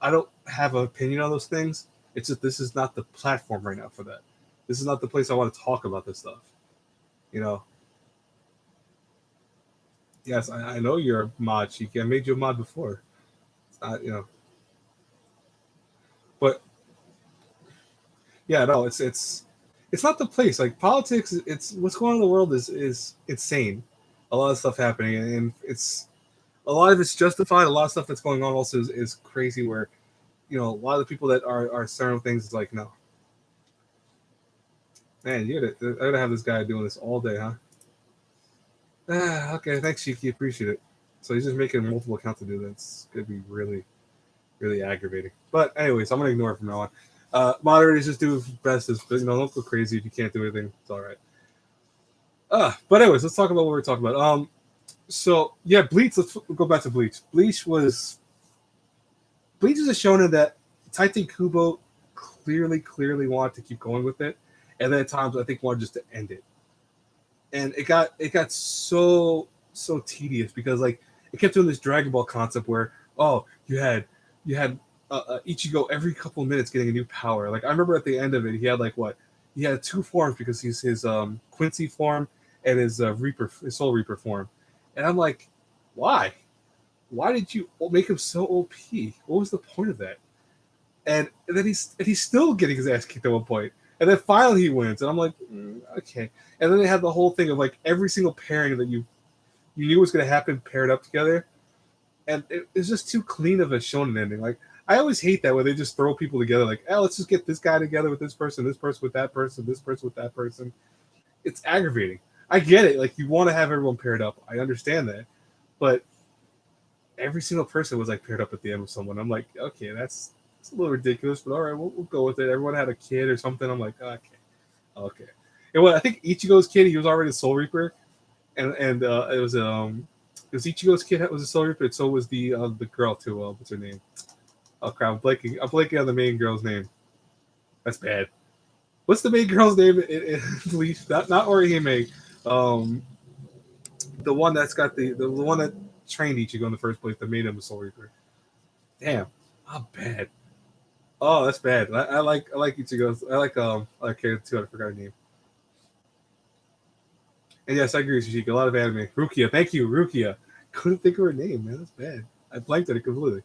I don't have an opinion on those things. It's just this is not the platform right now for that. This is not the place I want to talk about this stuff. You know, yes, I know you're a mod, Shiki. I made you a mod before. It's not, you know, but yeah, no, it's not the place. Like politics, it's what's going on in the world is insane. A lot of stuff happening, and it's a lot of it's justified. A lot of stuff that's going on also is crazy. Where you know a lot of the people that are certain things is like, no, man, I'm gonna have this guy doing this all day, huh? Ah, okay, thanks, Shiki. Appreciate it. So he's just making multiple accounts to do that. It's gonna be really, really aggravating. But anyways, I'm gonna ignore it from now on. Moderators just do best as you know. Don't go crazy if you can't do anything. It's all right. But anyways, let's talk about what we're talking about. So yeah, Bleach. Let's go back to Bleach. Bleach is a shonen that Taichi Kubo clearly wanted to keep going with it, and then at times I think wanted just to end it. And it got so tedious because like it kept doing this Dragon Ball concept where oh you had Ichigo every couple of minutes getting a new power. Like I remember at the end of it, he had like what he had two forms because he's his Quincy form and his Soul Reaper form, and I'm like, why? Why did you make him so OP? What was the point of that? And then he's still getting his ass kicked at one point, and then finally he wins, and I'm like, okay. And then they had the whole thing of like every single pairing that you knew was going to happen paired up together, and it's just too clean of a shonen ending. Like I always hate that when they just throw people together, like, oh, let's just get this guy together with this person with that person, this person with that person. It's aggravating. I get it. Like you want to have everyone paired up. I understand that, but every single person was like paired up at the end with someone. I'm like, okay, that's it's a little ridiculous, but all right, we'll go with it. Everyone had a kid or something. I'm like, okay. And what I think Ichigo's kid, he was already a Soul Reaper, and it was Ichigo's kid that was a Soul Reaper, and so was the girl too. What's her name? Oh crap, I'm blanking on the main girl's name. That's bad. What's the main girl's name in Bleach? Not Orihime. Um, the one that's got the one that trained Ichigo in the first place that made him a Soul Reaper. Damn, how bad. Oh, that's bad. I like Ichigo's. I like character too. I forgot her name. And yes, I agree with you. A lot of anime. Rukia, thank you, Rukia. Couldn't think of her name, man. That's bad. I blanked on it completely.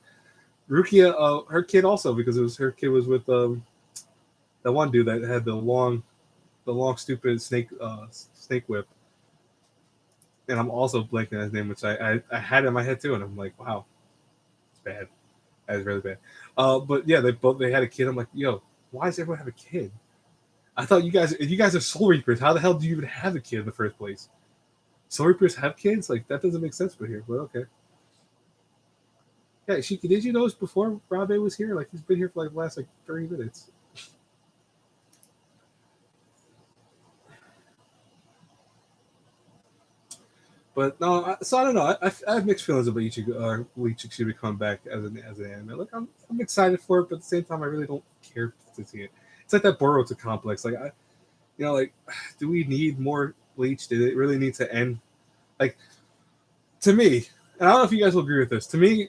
Rukia, her kid also because it was her kid was with that one dude that had the long stupid snake whip. And I'm also blanking on his name, which I had in my head too, and I'm like, wow, it's bad. That is really bad. But yeah, they had a kid. I'm like, yo, why does everyone have a kid? I thought if you guys are Soul Reapers, how the hell do you even have a kid in the first place? Soul Reapers have kids? Like that doesn't make sense for here, but okay. Yeah, Shiki, did you notice before Rabe was here? Like he's been here for like the last like 30 minutes. But no, so I don't know. I have mixed feelings about Ichigo. Bleach should be coming back as an anime. Like I'm excited for it, but at the same time, I really don't care to see it. It's like that Boruto complex. Like like, do we need more Bleach? Did it really need to end? Like to me, and I don't know if you guys will agree with this. To me,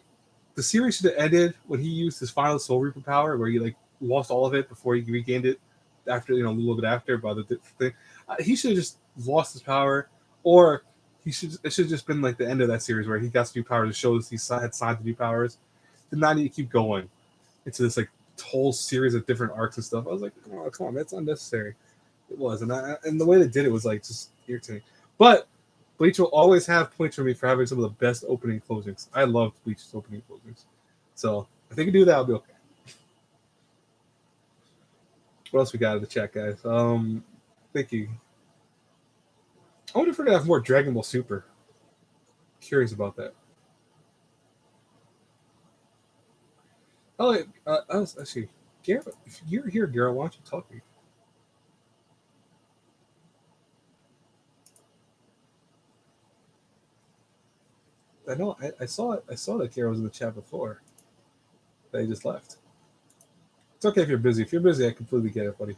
the series should have ended when he used his final Soul Reaper power, where he like lost all of it before he regained it after a little bit after by the thing. He should have just lost his power, or it should have just been like the end of that series where he got new powers to show us he had signed the new powers. Did not need to keep going into this like whole series of different arcs and stuff. I was like, oh come on, that's unnecessary. It was, and the way they did it was like just irritating. But Bleach will always have points for me for having some of the best opening closings. I love Bleach's opening closings. So if they can do that, I'll be okay. What else we got in the chat, guys? Thank you. I wonder if we're gonna have more Dragon Ball Super. Curious about that. Oh, I was actually, Garrett, if you're here, Garrett, why don't you talk to me? I know. I saw it. I saw that Kara was in the chat before. They just left. It's okay if you're busy. If you're busy, I completely get it, buddy.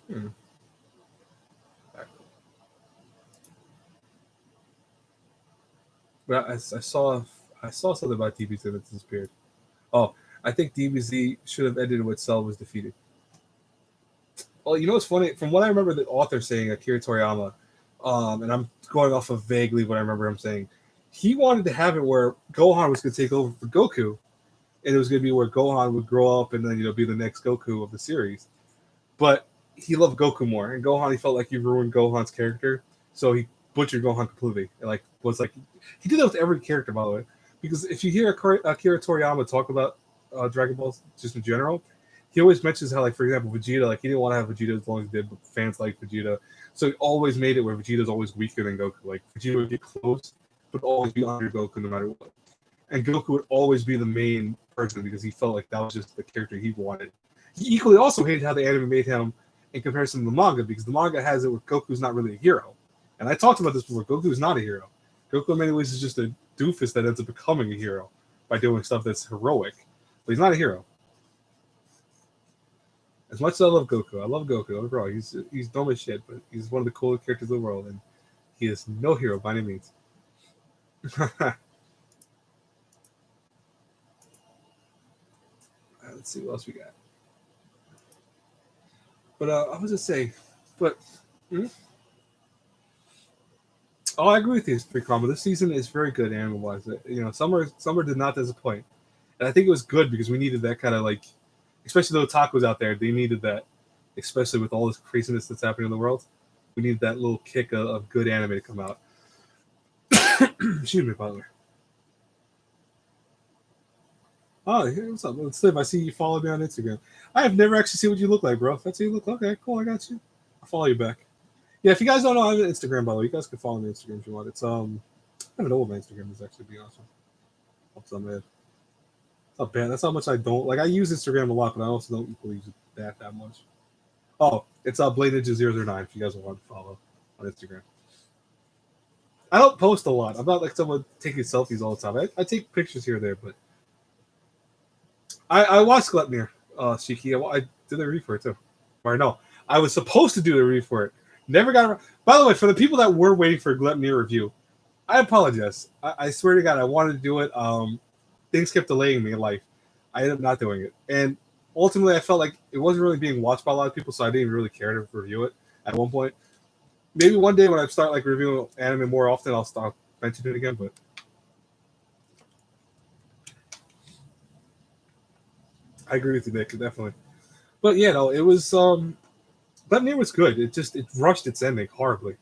Hmm. Right. But I saw something about DBZ that disappeared. Oh, I think DBZ should have ended when Cell was defeated. Well, you know what's funny? From what I remember, the author saying, Akira Toriyama, and I'm going off of vaguely what I remember him saying, he wanted to have it where Gohan was going to take over for Goku, and it was going to be where Gohan would grow up and then be the next Goku of the series. But he loved Goku more, and Gohan he felt like he ruined Gohan's character, so he butchered Gohan completely. And he did that with every character, by the way. Because if you hear Akira Toriyama talk about Dragon Ball just in general, he always mentions how, like, for example, Vegeta, like, he didn't want to have Vegeta as long as he did, but fans like Vegeta. So he always made it where Vegeta's always weaker than Goku. Like, Vegeta would get close, but always be under Goku no matter what. And Goku would always be the main person because he felt like that was just the character he wanted. He equally also hated how the anime made him in comparison to the manga, because the manga has it where Goku's not really a hero. And I talked about this before. Goku's not a hero. Goku in many ways is just a doofus that ends up becoming a hero by doing stuff that's heroic. But he's not a hero. As much as I love Goku, overall, he's dumb as shit, but he's one of the coolest characters in the world, and he is no hero by any means. Let's see what else we got. But I was just saying, but oh, I agree with you, Free Karma. This season is very good anime wise. Summer did not disappoint, and I think it was good because we needed that kind of, like, especially the otakus out there. They needed that, especially with all this craziness that's happening in the world. We needed that little kick of good anime to come out. Excuse me, by the way. Oh, hey, what's up? Let's live. I see you follow me on Instagram. I have never actually seen what you look like, bro. That's how you look. Okay, cool. I got you. I'll follow you back. Yeah, if you guys don't know, I have an Instagram, by the way. You guys can follow me on Instagram if you want. It's I don't even know what my Instagram is, actually, to be honest. Off the top of my head. It's not bad. That's how much I don't like. I use Instagram a lot, but I also don't equally use it that much. Oh, it's Blade Ninja 009 if you guys want to follow on Instagram. I don't post a lot. I'm not like someone taking selfies all the time. I take pictures here and there, but I watched Glepnir, Shiki. I did a review for it too. Or no, I was supposed to do a review for it. Never got around. By the way, for the people that were waiting for a Glepnir review, I apologize. I swear to God, I wanted to do it. Things kept delaying me in life. I ended up not doing it. And ultimately, I felt like it wasn't really being watched by a lot of people, so I didn't even really care to review it at one point. Maybe one day when I start like reviewing anime more often, I'll start mentioning it again, but I agree with you, Nick, definitely. But yeah, no, it was Glepnir was good. It rushed its ending horribly.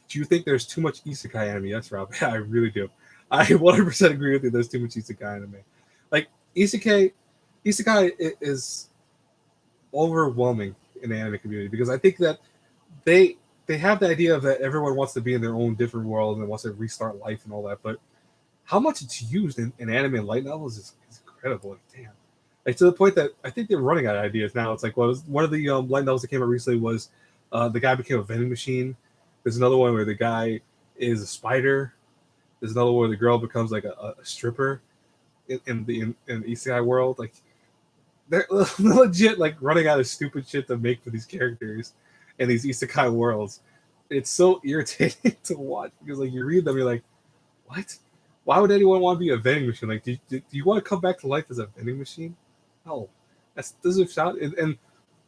Do you think there's too much isekai anime? Yes, Rob. Yeah, I really do. I 100% agree with you. There's too much isekai anime. Like isekai is overwhelming in the anime community because I think that they have the idea of that everyone wants to be in their own different world and wants to restart life and all that. But how much it's used in anime and light novels is incredible. Like, damn. Like, to the point that I think they're running out of ideas now. It's like, well, one of the light novels that came out recently was the guy became a vending machine. There's another one where the guy is a spider. There's another one where the girl becomes like a stripper in the isekai world. Like, they're legit like running out of stupid shit to make for these characters in these isekai worlds. It's so irritating to watch because like you read them, you're like, what? Why would anyone want to be a vending machine? Like, do you want to come back to life as a vending machine? No, that doesn't sound. And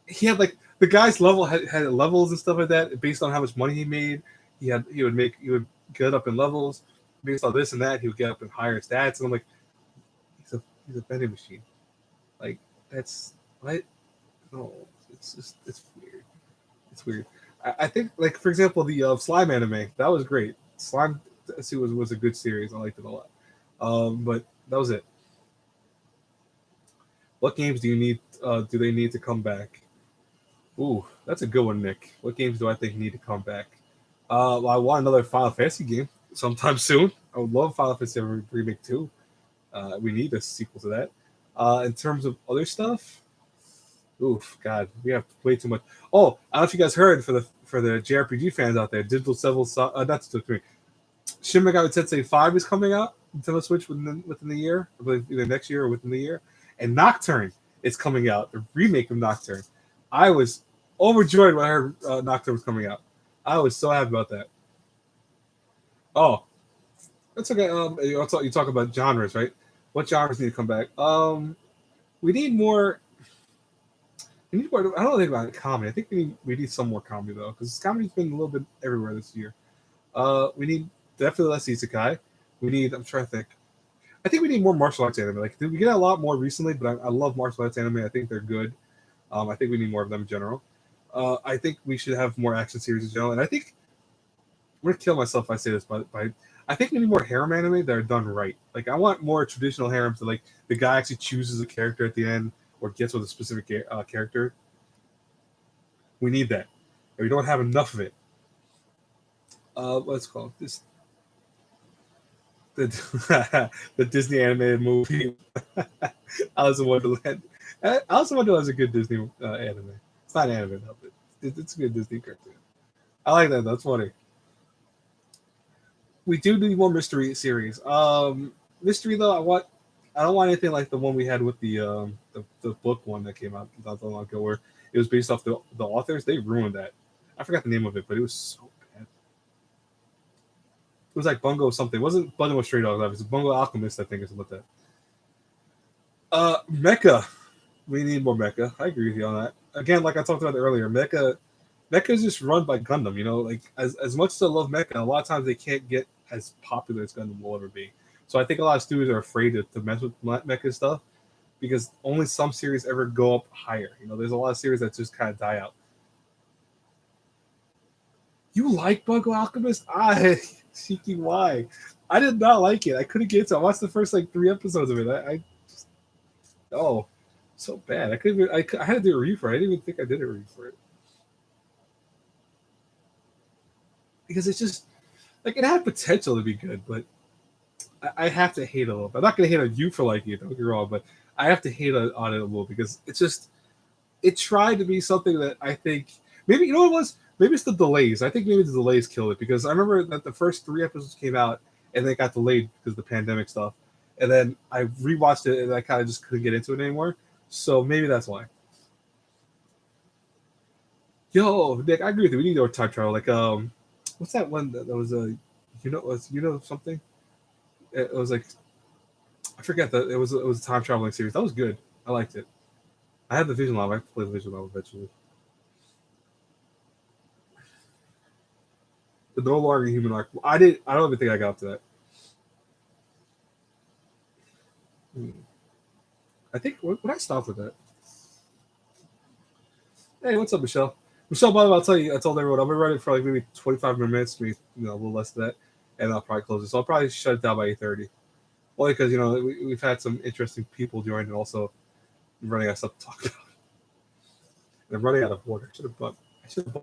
he had like the guy's level had levels and stuff like that based on how much money he made. He would get up in levels based on this and that. He would get up in higher stats, and I'm like, he's a vending machine. Like, that's what? No, it's weird. It's weird. I think, like, for example, the slime anime that was great. Slime was a good series. I liked it a lot. But that was it. What games do you need? Do they need to come back? Ooh, that's a good one, Nick. What games do I think need to come back? Well, I want another Final Fantasy game sometime soon. I would love Final Fantasy Remake 2. We need a sequel to that. In terms of other stuff, Oof, God, we have way too much. Oh, I don't know if you guys heard for the JRPG fans out there, Digital Devil, not Digital 3, Shin Megami Tensei 5 is coming out Nintendo Switch within the year, I believe either next year or within the year, and Nocturne is coming out, the remake of Nocturne. I was overjoyed when I heard Nocturne was coming out. I was so happy about that. Oh, that's okay. You talk about genres, right? What genres need to come back? We need more. We need more. I don't think about comedy. I think we need some more comedy though, because comedy's been a little bit everywhere this year. We need definitely less isekai. We need. I'm trying to think. I think we need more martial arts anime. Like we get a lot more recently, but I love martial arts anime. I think they're good. I think we need more of them in general. I think we should have more action series in general, and I think I'm gonna kill myself if I say this, but I think we need more harem anime that are done right. Like I want more traditional harems that like the guy actually chooses a character at the end or gets with a specific character. We need that. And we don't have enough of it. What's it called this the the Disney animated movie Alice in Wonderland. Alice in Wonderland is a good Disney anime. It's not anime though, but it's a good Disney cartoon. I like that. That's funny. We do need more mystery series. Mystery though, I don't want anything like the one we had with the book one that came out not that long ago, where it was based off the authors. They ruined that. I forgot the name of it, but it was so bad. It was like Bungo something. It wasn't Bungo Stray Dogs? It was Bungo Alchemist, I think, or something like that. Mecha. We need more Mecha. I agree with you on that. Again, like I talked about earlier, Mecha is just run by Gundam. Like as much as I love Mecha, a lot of times they can't get as popular as Gundam will ever be. So I think a lot of studios are afraid to mess with Mecha stuff because only some series ever go up higher. There's a lot of series that just kind of die out. You like Bungo Alchemist? I seeking why? I did not like it. I couldn't get to. I watched the first like 3 episodes of it. I just oh so bad. I couldn't. I had to do a review for it. I didn't even think I did a review for it because it's just like it had potential to be good, but I have to hate it a little bit. I'm not gonna hate on you for liking it. Don't get me wrong, but I have to hate on it a little because it's just it tried to be something that I think maybe what it was. Maybe it's the delays. I think maybe the delays killed it because I remember that the first 3 episodes came out and they got delayed because of the pandemic stuff, and then I rewatched it and I kind of just couldn't get into it anymore. So maybe that's why. Yo, Nick, I agree with you. We need more time travel. Like what's that one that was a something? It was like I forget that it was a time traveling series. That was good. I liked it. I had the visual novel. I have to play the visual novel eventually. The no longer human arc. I did. I don't even think I got up to that. Hmm. I think when I stopped with that. Hey, what's up, Michelle? Michelle, by the way, I'll tell you. I told everyone I'll be running for like maybe 25 more minutes, maybe a little less than that, and I'll probably close it. So I'll probably shut it down by 8:30. Only because we've had some interesting people join, and also I'm running out of stuff to talk about. And I'm running out of water. I should have bought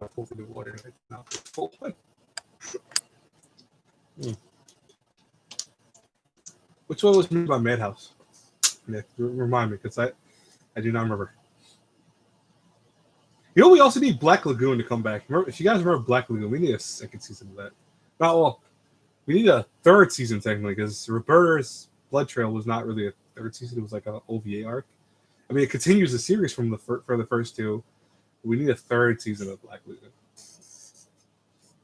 a full thing of water right now. Full one. Hmm. Which one was made by Madhouse? Nick, remind me, because I do not remember. We also need Black Lagoon to come back. Remember, if you guys remember Black Lagoon, we need a second season of that. Not well, we need a third season technically because Roberta's Blood Trail was not really a third season; it was like an OVA arc. I mean, it continues the series from for the first two. We need a third season of Black Lagoon.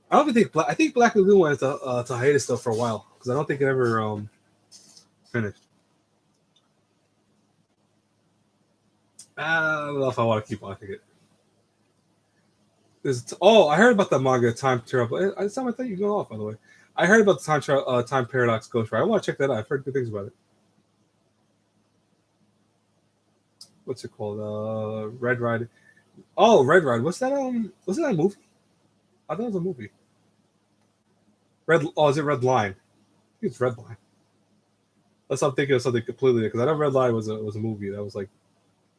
I don't even think I think Black Lagoon went to hiatus stuff for a while because I don't think it ever finished. I don't know if I want to keep watching it. I heard about the manga Time Travel. I thought you were going off, by the way. I heard about the Time Paradox Ghost Rider. I want to check that out. I've heard good things about it. What's it called? Red Ride. Oh, Red Ride. What's that? Was it a movie? I thought it was a movie. Red. Oh, is it Red Line? I think it's Red Line. Unless I'm thinking of something completely because I know Red Line was a movie that was like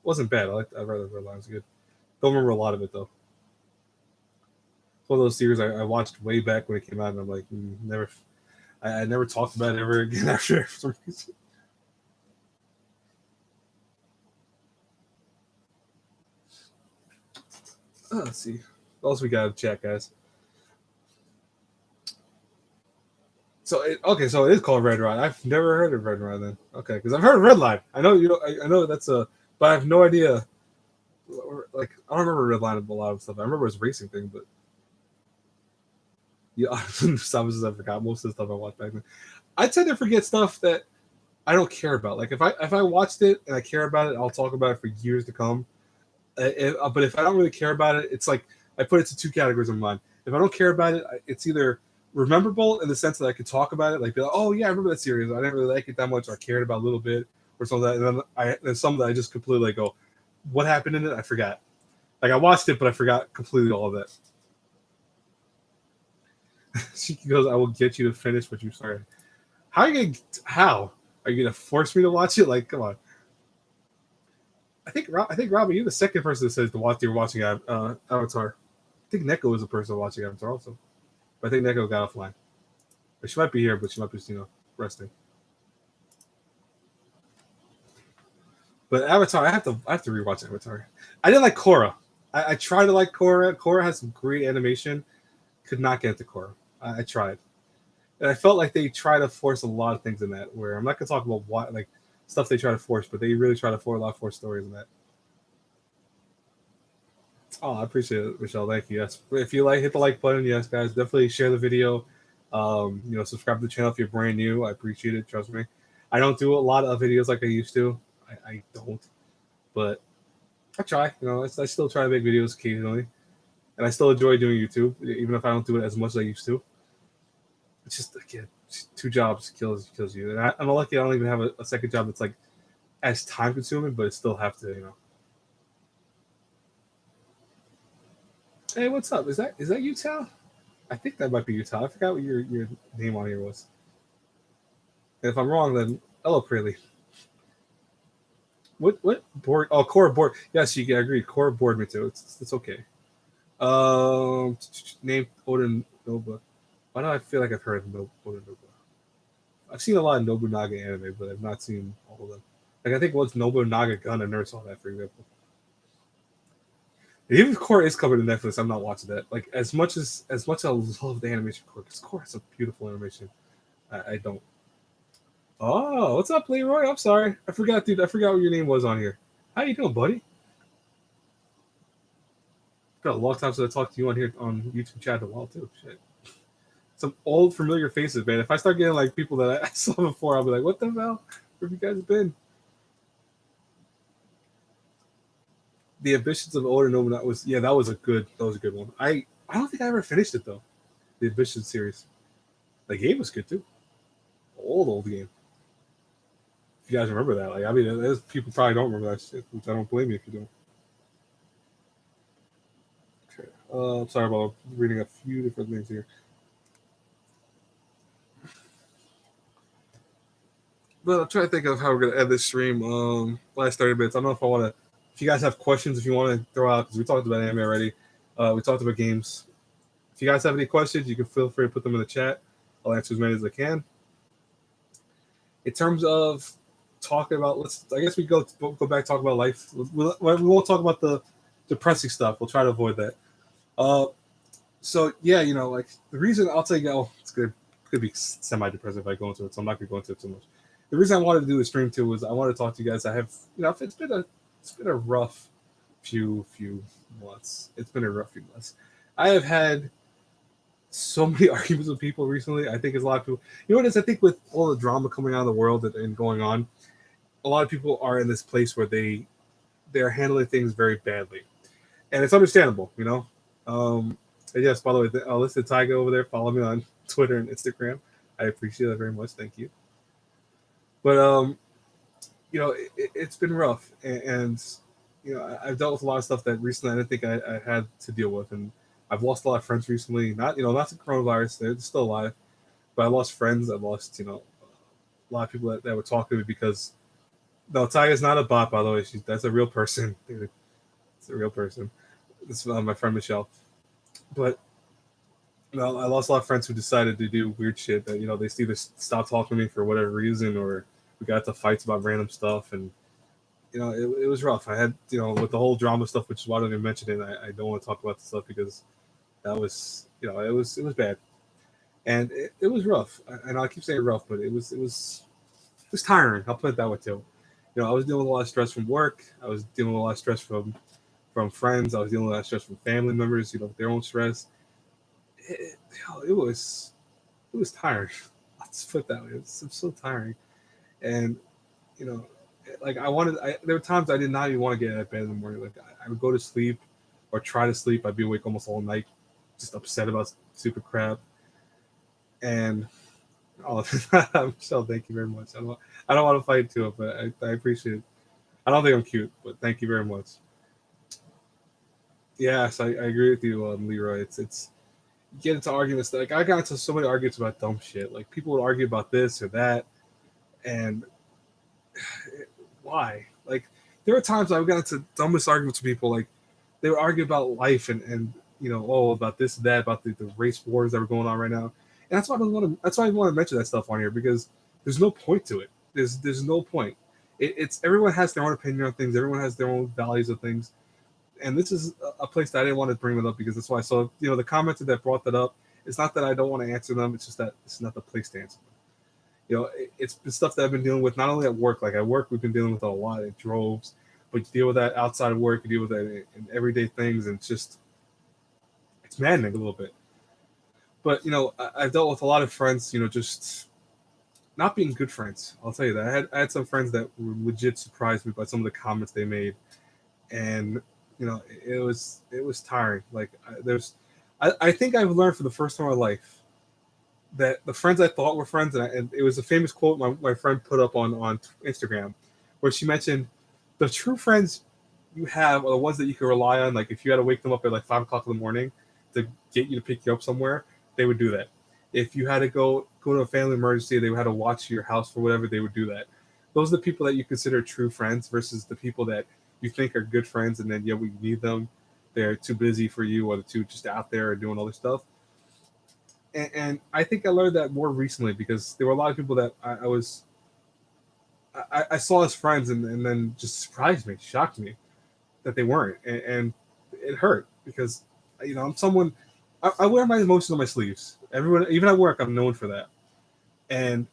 wasn't bad. I read Red Line was good. Don't remember a lot of it though. It's one of those series I watched way back when it came out, and I'm like, never. I never talked about it ever again after for some reason. Let's see. What else we got in chat, guys? So okay, so it is called Red Rod. I've never heard of Red Rod then. Okay, because I've heard of Red Line. I know you. I know that's a, but I have no idea. Like I don't remember Red Line a lot of stuff. I remember it was a racing thing, but yeah, some I forgot most of the stuff I watched back then. I tend to forget stuff that I don't care about. Like if I watched it and I care about it, I'll talk about it for years to come. But if I don't really care about it, it's like I put it to two categories in mind. If I don't care about it, it's either rememberable in the sense that I could talk about it, like be like, oh yeah, I remember that series. I didn't really like it that much, or I cared about a little bit, or something. And then there's some that I just completely like go, what happened in it? I forgot. Like I watched it, but I forgot completely all of that. She goes, I will get you to finish what you started. How are you gonna? How are you gonna force me to watch it? Like, come on. I think Robbie, you're the second person that says to watch. You're watching Avatar. I think Neko was the person watching Avatar also, but I think Neko got offline. But she might be here, but she might be resting. But Avatar, I have to rewatch Avatar. I didn't like Korra. I tried to like Korra. Korra has some great animation. Could not get to Korra. I tried, and I felt like they try to force a lot of things in that. Where I'm not gonna talk about what like stuff they try to force, but they really try to force a lot of force stories in that. Oh, I appreciate it, Michelle. Thank you. Yes, if you like, hit the like button. Yes, guys, definitely share the video. Subscribe to the channel if you're brand new. I appreciate it. Trust me. I don't do a lot of videos like I used to. I don't, but I try. I still try to make videos occasionally, and I still enjoy doing YouTube, even if I don't do it as much as I used to. It's just again, two jobs kills you. And I'm lucky I don't even have a second job that's like as time consuming, but I still have to. Hey, what's up? Is that Utah? I think that might be Utah. I forgot what your name on here was. And if I'm wrong, then hello, Preely. What board? Oh, Core board. Yes, you can agree. Core board me too. It's okay. Name Oda Nobunaga. Why do I feel like I've heard of Oda Nobunaga? I've seen a lot of Nobunaga anime, but I've not seen all of them. Like I think once Nobunaga Gun, I never saw that, for example. And even if Core is coming to Netflix, I'm not watching that. Like as much as I love the animation Core, because Core has a beautiful animation. I don't. Oh, what's up, Leroy? I'm sorry, I forgot, dude. I forgot what your name was on here. How you doing, buddy? Got a long time since I talked to you on here on YouTube chat a while too. Shit. Some old familiar faces, man. If I start getting like people that I saw before, I'll be like, what the hell? Where have you guys been? The Ambitions of Oda Nobunaga that was a good one. I don't think I ever finished it though. The Ambitions series. The game was good too. Old game. If you guys remember that, like I mean, there's people probably don't remember that shit, which I don't blame you if you don't. Okay. Sorry about reading a few different things here. But I'm trying to think of how we're gonna end this stream. Last 30 minutes. I don't know if I want to. If you guys have questions, if you want to throw out, because we talked about anime already. We talked about games. If you guys have any questions, you can feel free to put them in the chat. I'll answer as many as I can. In terms of talking about, I guess we go back talk about life. We won't talk about the depressing stuff. We'll try to avoid that. So yeah, like the reason I'll tell you, it's could be semi-depressive if I go into it, so I'm not gonna go into it too much. The reason I wanted to do the stream too was I wanted to talk to you guys. I have, it's been a rough few months. It's been a rough few months. I have had so many arguments with people recently. I think it's a lot of people. You know what it is? I think with all the drama coming out of the world and going on, a lot of people are in this place where they're handling things very badly, and it's understandable. And yes, by the way, I'll listen to Tyga over there. Follow me on Twitter and Instagram. I appreciate that very much. Thank you. But it's been rough, and I've dealt with a lot of stuff that recently I didn't think I had to deal with, and I've lost a lot of friends recently. Not to coronavirus; they're still alive, but I lost friends. I lost a lot of people that were talking to me because no, Tyga's not a bot, by the way. That's a real person. It's a real person. This is my friend Michelle. But I lost a lot of friends who decided to do weird shit that they either stopped talking to me for whatever reason, or we got to fights about random stuff, and it was rough. I had, with the whole drama stuff, which is why I don't even mention it. I don't want to talk about the stuff because that was, it was bad, and it was rough. And I keep saying rough, but it was tiring. I'll put it that way too. I was dealing with a lot of stress from work. I was dealing with a lot of stress from friends. I was dealing with a lot of stress from family members. Their own stress. It was tiring. Let's put it that way. It's so tiring, and you know, like there were times I did not even want to get out of bed in the morning. Like I would go to sleep or try to sleep. I'd be awake almost all night, just upset about stupid crap. And oh, Michelle, thank you very much. I don't want to fight to it, but I appreciate it. I don't think I'm cute, but thank you very much. Yes, I agree with you, Leroy. It's you get into arguments. Like I got into so many arguments about dumb shit. Like people would argue about this or that, and why? Like there were times I got into dumbest arguments with people. Like they would argue about life and about this and that, about the race wars that were going on right now. And that's why I want to mention that stuff on here because there's no point to it. There's no point. It's everyone has their own opinion on things. Everyone has their own values of things. And this is a place that I didn't want to bring it up because that's why. So the commenter that brought that up, it's not that I don't want to answer them. It's just that it's not the place to answer them. It's the stuff that I've been dealing with not only at work. Like at work, we've been dealing with a lot. It droves, but you deal with that outside of work. You deal with that in everyday things, and it's maddening a little bit. But I've dealt with a lot of friends. Just not being good friends. I'll tell you that. I had some friends that were legit surprised me by some of the comments they made, and it was tiring. Like I think I've learned for the first time in my life that the friends I thought were friends, and it was a famous quote my friend put up on Instagram, where she mentioned the true friends you have are the ones that you can rely on. Like if you had to wake them up at like 5 o'clock in the morning to get you to pick you up somewhere, they would do that. If you had to go to a family emergency, they had to watch your house for whatever, they would do that. Those are the people that you consider true friends versus the people that you think are good friends, and then when you need them, they're too busy for you, or they're too just out there doing other stuff. And I think I learned that more recently because there were a lot of people that I saw as friends, and then just surprised me, shocked me that they weren't, and it hurt because I'm someone I wear my emotions on my sleeves. Everyone, even at work, I'm known for that, and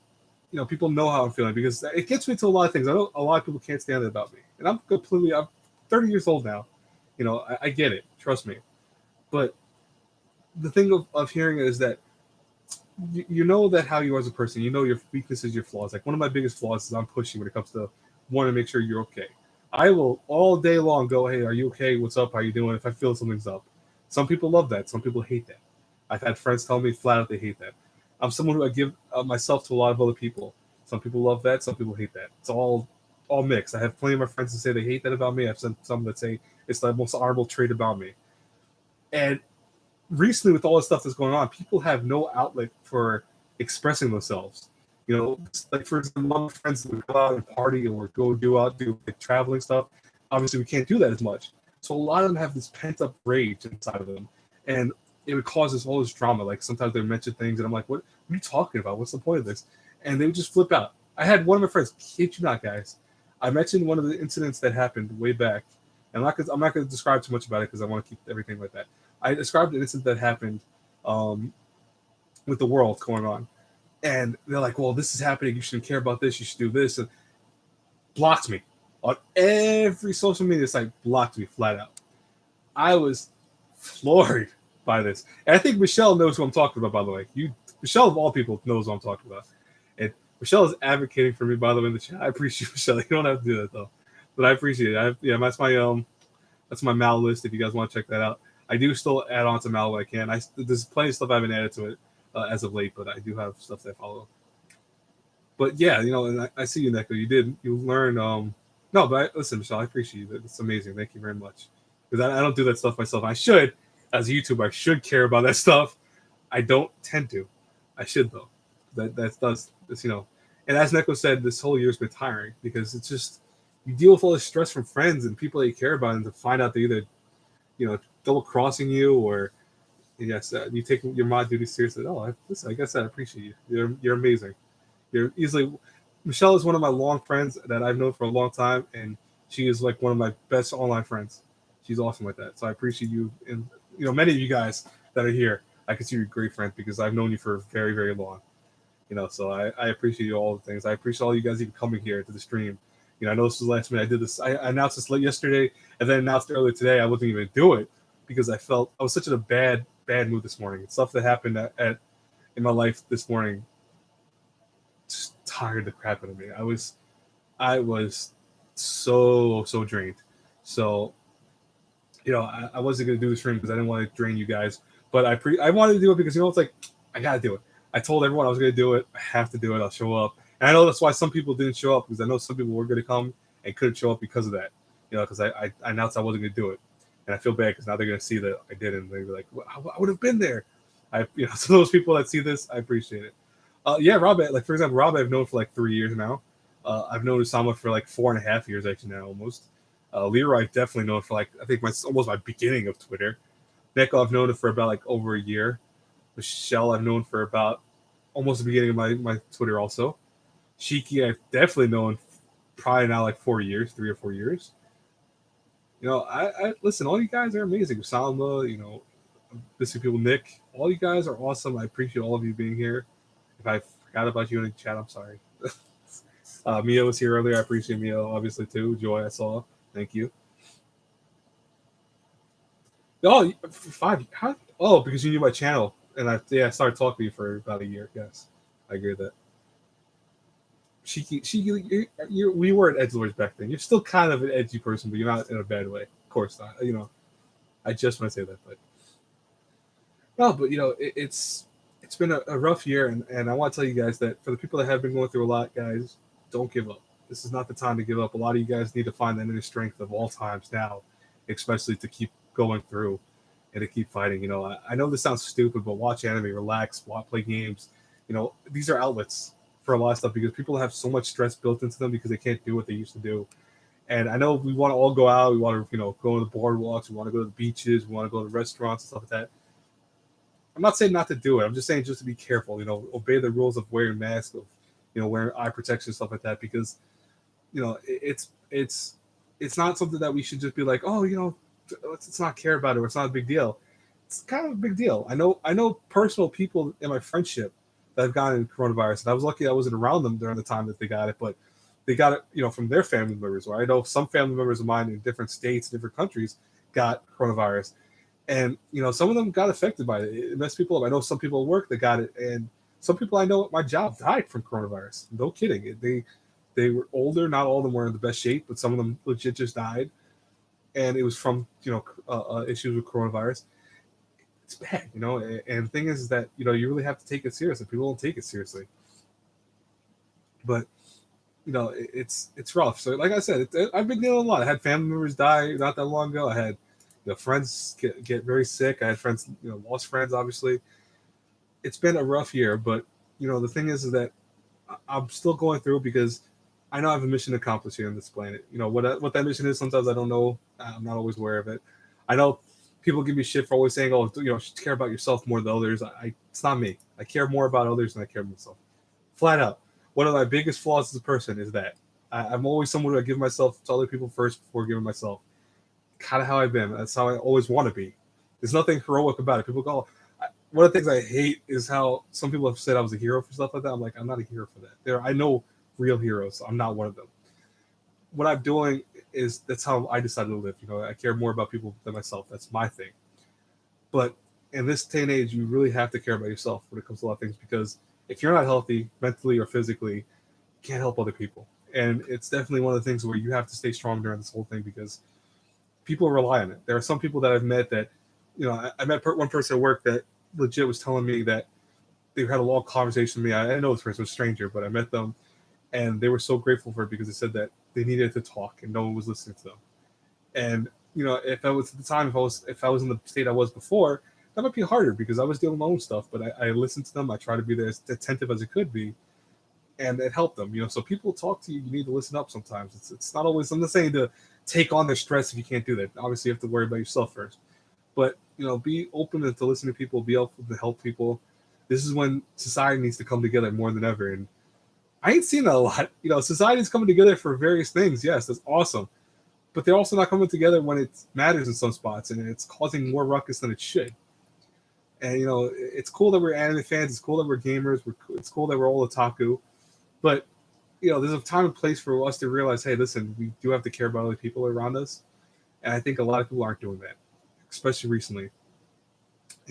people know how I'm feeling because it gets me to a lot of things. I know a lot of people can't stand it about me, and I'm 30 years old now. I get it, trust me, but the thing of hearing it is that you know that how you are as a person, your weaknesses, your flaws. Like one of my biggest flaws is I'm pushy when it comes to wanting to make sure you're okay. I will all day long go, hey, are you okay? What's up? How you doing? If I feel something's up. Some people love that. Some people hate that. I've had friends tell me flat out they hate that. I'm someone who I give myself to a lot of other people. Some people love that. Some people hate that. It's all mixed. I have plenty of my friends that say they hate that about me. I've some that say it's the most honorable trait about me. And recently, with all the stuff that's going on, people have no outlet for expressing themselves. Like for example, my friends that would go out and party or do like traveling stuff. Obviously, we can't do that as much. So a lot of them have this pent up rage inside of them, and it would cause all this drama. Like sometimes they mention things, and I'm like, "What are you talking about? What's the point of this?" And they would just flip out. I had one of my friends, kid you not, guys. I mentioned one of the incidents that happened way back, and I'm not going to describe too much about it because I want to keep everything like that. I described an incident that happened um, with the world going on, and they're like, "Well, this is happening. You shouldn't care about this. You should do this." And blocked me on every social media site. Blocked me flat out. I was floored by this, and I think Michelle knows who I'm talking about. By the way, Michelle of all people knows what I'm talking about, and Michelle is advocating for me. By the way, in the chat, I appreciate Michelle. You don't have to do that though, but I appreciate it. That's my Mal list. If you guys want to check that out. I do still add on to Mal when I can. There's plenty of stuff I haven't added to it as of late, but I do have stuff that I follow. But yeah, and I see you, Neko. You learn. No, but listen, Michelle, I appreciate you. It's amazing. Thank you very much. Because I don't do that stuff myself. I should, as a YouTuber, I should care about that stuff. I don't tend to. I should though. That's. And as Neko said, this whole year's been tiring because it's just you deal with all this stress from friends and people that you care about, and to find out they either double crossing you, or yes, you take your mod duty seriously. Oh, listen, I guess I appreciate you. You're amazing. You're easily Michelle is one of my long friends that I've known for a long time, and She is like one of my best online friends. She's awesome like that. So I appreciate you, and many of you guys that are here. I consider you great friends because I've known you for very, very long. So I appreciate you all the things. I appreciate all you guys even coming here to the stream. I know this was last minute. I did this. I announced this late yesterday, and then announced earlier today. I wasn't even do it because I felt I was such in a bad mood this morning. Stuff that happened in my life this morning just tired the crap out of me. I was so drained. So I wasn't gonna do the stream because I didn't want to drain you guys. But I wanted to do it because it's like I gotta do it. I told everyone I was gonna do it. I have to do it. I'll show up. And I know that's why some people didn't show up because I know some people were gonna come and couldn't show up because of that. Because I announced I wasn't gonna do it, and I feel bad because now they're gonna see that I did, and they're like, well, I would have been there. So those people that see this, I appreciate it. Yeah, Rob. Like for example, Rob I've known for like 3 years now. I've known Usama for like 4.5 years actually now almost. Leroy I've definitely known for like I think almost my beginning of Twitter. Nick I've known it for about like over a year. Michelle I've known for about almost the beginning of my Twitter also. Shiki I've definitely known probably now like 4 years, 3 or 4 years. I listen, all you guys are amazing. Salma, missing people, Nick, all you guys are awesome. I appreciate all of you being here. If I forgot about you in the chat, I'm sorry. Mia was here earlier. I appreciate Mia obviously too. Joy I saw. Thank you. Oh, 5. How? Oh, because you knew my channel, and I started talking to you for about a year. Yes, I agree with that. We were at edgelords back then. You're still kind of an edgy person, but you're not in a bad way. Of course not. I just want to say that, but no, but it's been a rough year, and I want to tell you guys that for the people that have been going through a lot, guys, don't give up. This is not the time to give up. A lot of you guys need to find that inner strength of all times now, especially to keep going through and to keep fighting. I know this sounds stupid, but watch anime, relax, play games. These are outlets for a lot of stuff because people have so much stress built into them because they can't do what they used to do. And I know we want to all go out. We want to, go to the boardwalks. We want to go to the beaches. We want to go to restaurants and stuff like that. I'm not saying not to do it. I'm just saying just to be careful. Obey the rules of wearing masks, of wearing eye protection, stuff like that. Because it's not something that we should just be like, oh, let's not care about it. Or it's not a big deal. It's kind of a big deal. I know personal people in my friendship that have gotten coronavirus, and I was lucky I wasn't around them during the time that they got it, but they got it, from their family members. Or I know some family members of mine in different states, different countries, got coronavirus, and some of them got affected by it. It messed people up. I know some people at work that got it, and some people I know at my job died from coronavirus. No kidding. They were older. Not all of them were in the best shape, but some of them legit just died, and it was from issues with coronavirus. It's bad, and the thing is that you really have to take it seriously. People don't take it seriously, but it's rough. So like I said, I've been dealing a lot. I had family members die not that long ago. I had friends get very sick. I had friends, lost friends. Obviously, it's been a rough year, but the thing is that I'm still going through because I know I have a mission to accomplish here on this planet. What that mission is. Sometimes I don't know. I'm not always aware of it. I know people give me shit for always saying, "Oh, care about yourself more than others." It's not me. I care more about others than I care about myself. Flat out. One of my biggest flaws as a person is that I'm always someone who I give myself to other people first before giving myself. Kind of how I've been. That's how I always want to be. There's nothing heroic about it. People go. One of the things I hate is how some people have said I was a hero for stuff like that. I'm like, I'm not a hero for that. I know real heroes. I'm not one of them. What I'm doing is that's how I decided to live. I care more about people than myself. That's my thing. But in this day and age, you really have to care about yourself when it comes to a lot of things because if you're not healthy mentally or physically, you can't help other people. And it's definitely one of the things where you have to stay strong during this whole thing because people rely on it. There are some people that I've met that, I met one person at work that legit was telling me that they had a long conversation with me. I know this person was a stranger, but I met them and they were so grateful for it because they said that they needed to talk and no one was listening to them. And if I was at the time, if I was in the state I was before, that might be harder because I was dealing with my own stuff. But I listened to them. I tried to be there as attentive as it could be, and it helped them. So people talk to you. You need to listen up sometimes. It's not always. I'm not saying to take on their stress if you can't do that. Obviously, you have to worry about yourself first. But be open to listen to people. Be open to help people. This is when society needs to come together more than ever. And I ain't seen that a lot. Society's coming together for various things. Yes, that's awesome. but they're also not coming together when it matters in some spots, and it's causing more ruckus than it should. And it's cool that we're anime fans. It's cool that we're gamers. It's cool that we're all otaku. But there's a time and place for us to realize, hey, listen, we do have to care about other people around us. And I think a lot of people aren't doing that, especially recently.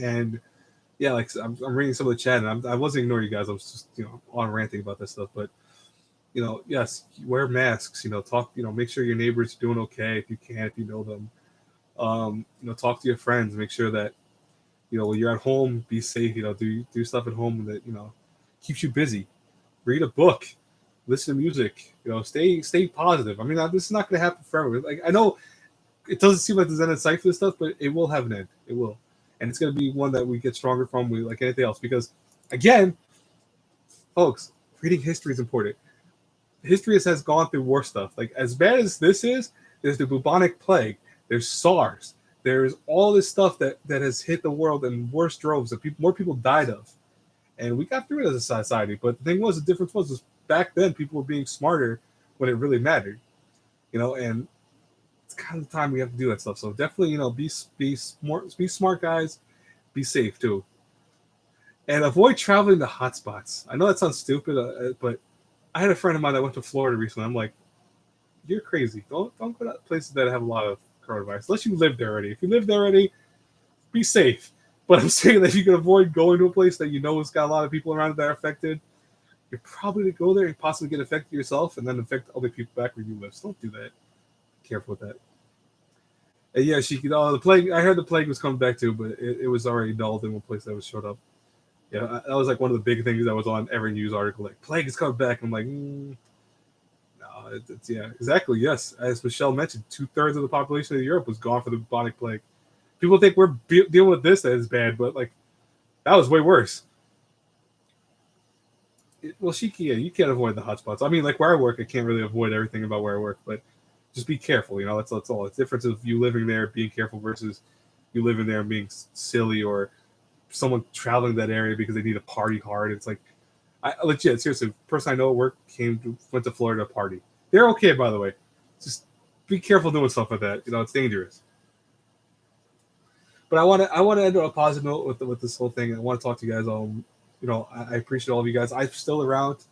And yeah, like I'm reading some of the chat, and I wasn't ignoring you guys. I was just on ranting about this stuff. But yes, wear masks. Talk. Make sure your neighbors are doing okay if you can, if you know them. Talk to your friends. Make sure that when you're at home, be safe. Do stuff at home that keeps you busy. Read a book, listen to music. Stay positive. I mean, this is not going to happen forever. Like I know it doesn't seem like there's an end in sight for this stuff, but it will have an end. It will, and it's going to be one that we get stronger from. Like anything else, because again, folks, reading history is important. History has gone through war stuff. Like as bad as this is, there's the bubonic plague. There's SARS. There's all this stuff that has hit the world in worse droves that more people died of. And we got through it as a society. But the thing was, the difference was back then people were being smarter when it really mattered. And it's kind of the time we have to do that stuff. So definitely, be smart, guys. Be safe too. And avoid traveling to hotspots. I know that sounds stupid, but I had a friend of mine that went to Florida recently. I'm like, you're crazy. Don't go to places that have a lot of coronavirus. Unless you live there already. If you live there already, be safe. But I'm saying that you can avoid going to a place that has got a lot of people around it that are affected. You're probably to go there and possibly get affected yourself and then affect other people back where you live. So don't do that. Be careful with that. And yeah, the plague. I heard the plague was coming back too, but it was already dulled in one place that was showed up. Yeah, that was like one of the big things that was on every news article. Like, plague is coming back. I'm like, no, it's yeah, exactly. Yes, as Michelle mentioned, 2/3 of the population of Europe was gone for the bubonic plague. People think we're dealing with this that is bad, but like that was way worse. Shiki, you can't avoid the hotspots. I mean, like where I work, I can't really avoid everything about where I work, but just be careful. That's all. It's the difference of you living there, being careful versus you living there and being silly, or someone traveling that area because they need to party hard. It's like, I legit, seriously, person I know at work went to Florida to party. They're okay, by the way. Just be careful doing stuff like that. It's dangerous. But I want to end on a positive note with this whole thing. I want to talk to you guys. I appreciate all of you guys. I'm still around.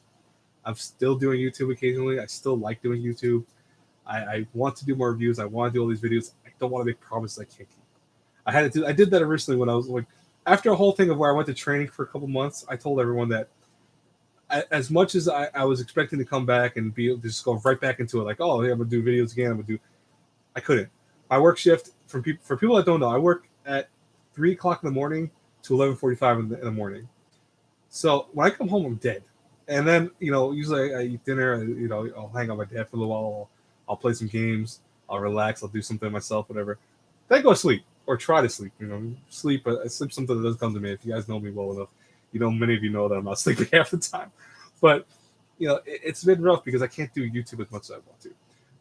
I'm still doing YouTube occasionally. I still like doing YouTube. I want to do more reviews. I want to do all these videos. I don't want to make promises I can't keep. I did that originally when I was like, after a whole thing of where I went to training for a couple months, I told everyone that as much as I was expecting to come back and just go right back into it, like, oh, yeah, I'm gonna do videos again. I couldn't. My work shift for people that don't know, I work at 3 o'clock in the morning to 11:45 in the morning. So when I come home, I'm dead. And then usually I eat dinner. I'll hang out with my dad for a little while. I'll play some games. I'll relax. I'll do something myself, whatever. Then I go to sleep or try to sleep. Sleep. But sleep something that doesn't come to me. If you guys know me well enough, many of you know that I'm not sleeping half the time. But it's been rough because I can't do YouTube as much as I want to.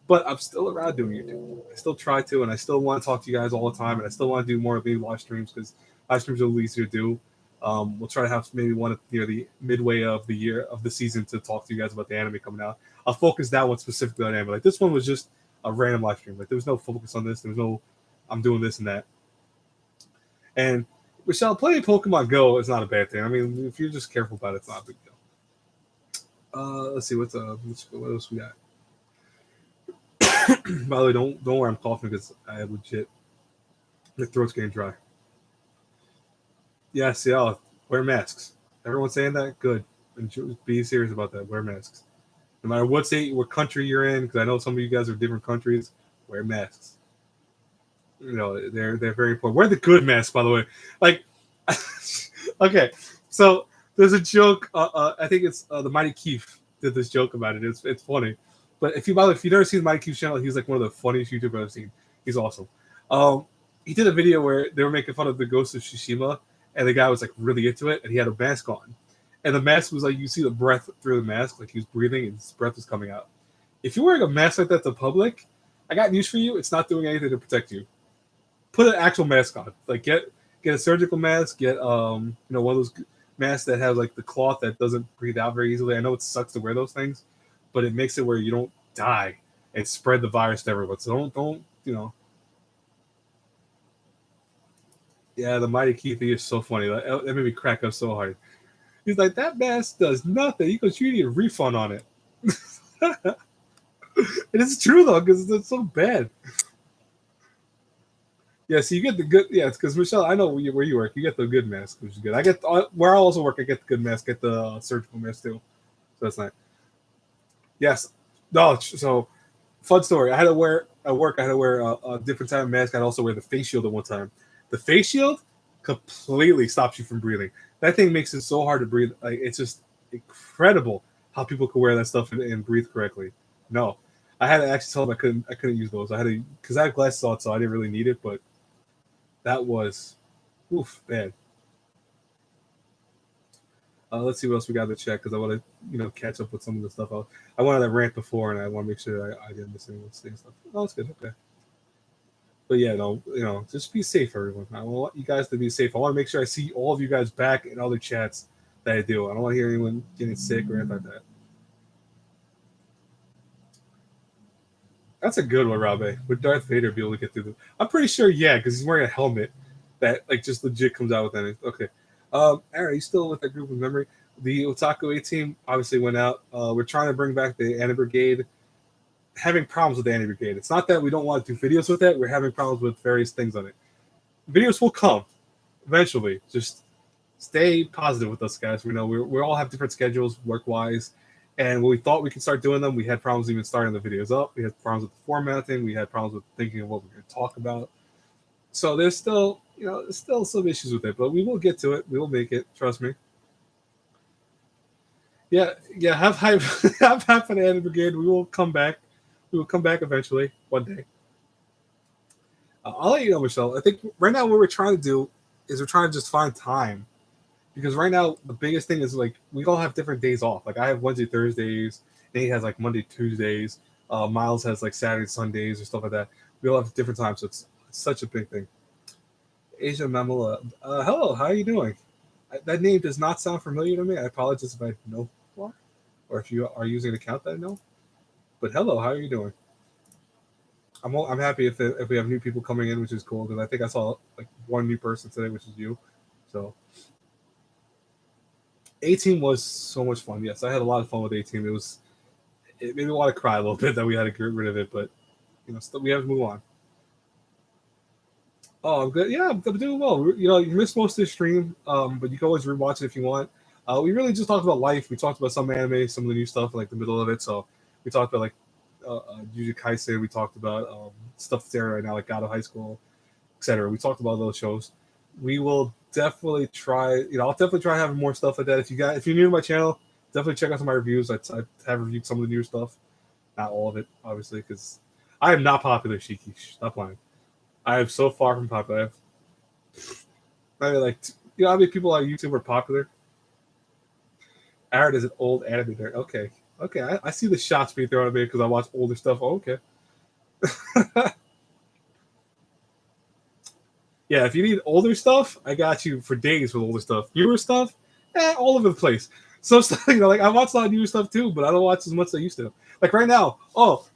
But I'm still around doing YouTube. I still try to, and I still want to talk to you guys all the time, and I still want to do more of these live streams because live streams are a little easier to do. We'll try to have maybe one near the midway of the year of the season to talk to you guys about the anime coming out. I'll focus that one specifically on anime. Like this one was just a random live stream. Like there was no focus on this. There was no I'm doing this and that. And Michelle, playing Pokemon Go is not a bad thing. I mean, if you're just careful about it, it's not a big deal. Let's see what else we got. By the way, don't worry, I'm coughing because I legit my throat's getting dry. Yes, yeah, wear masks. Everyone's saying that. Good. And be serious about that. Wear masks. No matter what state, what country you're in, because I know some of you guys are different countries. Wear masks. They're very important. Wear the good mask, by the way. Like, okay, so there's a joke. I think it's the Mighty Keith did this joke about it. It's funny. But if you've never seen Mighty Keith's channel, he's like one of the funniest YouTubers I've seen. He's awesome. He did a video where they were making fun of the Ghost of Tsushima, and the guy was like really into it, and he had a mask on, and the mask was like you see the breath through the mask, like he was breathing, and his breath was coming out. If you're wearing a mask like that to public, I got news for you. It's not doing anything to protect you. Put an actual mask on. Like get a surgical mask. Get one of those masks that has like the cloth that doesn't breathe out very easily. I know it sucks to wear those things, but it makes it where you don't die. and spread the virus to everyone. So don't Yeah, the mighty Keith is so funny. That made me crack up so hard. He's like, that mask does nothing. He goes, you need a refund on it. And it's true though, because it's so bad. Yeah, so you get the good. Yeah, it's because Michelle, I know where you work. You get the good mask, which is good. I get where I also work. I get the good mask. Get the surgical mask too. So that's nice. Yes. No. So fun story. I had to wear at work. I had to wear a different type of mask. I'd also wear the face shield at one time. The face shield completely stops you from breathing. That thing makes it so hard to breathe. Like it's just incredible how people can wear that stuff and breathe correctly. No, I had to actually tell them I couldn't use those. I had to because I have glasses on, so I didn't really need it. But that was oof bad. Let's see what else we got to check because I want to catch up with some of the stuff. I wanted to rant before, and I want to make sure I didn't miss any stuff. Oh, that's good. Okay. But yeah, no, just be safe, everyone. I want you guys to be safe. I want to make sure I see all of you guys back in other chats that I do. I don't want to hear anyone getting sick or anything like that. That's a good one, Rob. Would Darth Vader be able to get through the? I'm pretty sure, yeah, because he's wearing a helmet that like just legit comes out with anything. Okay. Aaron, are you still with that group of memory? The Otaku A team obviously went out. We're trying to bring back the Anti Brigade. Having problems with the Anti Brigade. It's not that we don't want to do videos with it. We're having problems with various things on it. Videos will come eventually. Just stay positive with us, guys. We know we all have different schedules, work wise, and when we thought we could start doing them, we had problems even starting the videos up. We had problems with the formatting. We had problems with thinking of what we're going to talk about. So there's still, there's still some issues with it, but we will get to it. We will make it. Trust me. Yeah, yeah. Have hype, have hype for the Anti Brigade. We will come back. We will come back eventually, one day. I'll let you know, Michelle. I think right now what we're trying to do is we're trying to just find time because right now the biggest thing is like we all have different days off. Like I have Wednesday, Thursdays. Nate has like Monday, Tuesdays. Miles has like Saturday, Sundays, or stuff like that. We all have different times, so it's such a big thing. Asia Mamula, hello, how are you doing? That name does not sound familiar to me. I apologize if I know who you are, or if you are using an account that I know. But hello, how are you doing? I'm happy if we have new people coming in, which is cool because I think I saw like one new person today, which is you. So 18 was so much fun. Yes, I had a lot of fun with 18. It made me want to cry a little bit that we had to get rid of it, but still, we have to move on. Oh, I'm good. Yeah, I'm doing well. You missed most of the stream, but you can always rewatch it if you want. We really just talked about life. We talked about some anime, some of the new stuff, like the middle of it. So we talked about like Jujutsu Kaisen. We talked about stuff that's there right now, like God of High School, etc. We talked about those shows. We will definitely try. I'll definitely try having more stuff like that. If you're new to my channel, definitely check out some of my reviews. I have reviewed some of the new stuff, not all of it, obviously, because I am not popular. Shiki, stop lying. I am so far from popular. I mean, like, how many people on YouTube are popular? Aaron is an old anime nerd. Okay, okay, I see the shots being thrown at me because I watch older stuff. Oh, okay. Yeah, if you need older stuff, I got you for days with older stuff. Newer stuff, all over the place. So like I watch a lot of newer stuff too, but I don't watch as much as I used to. Like right now,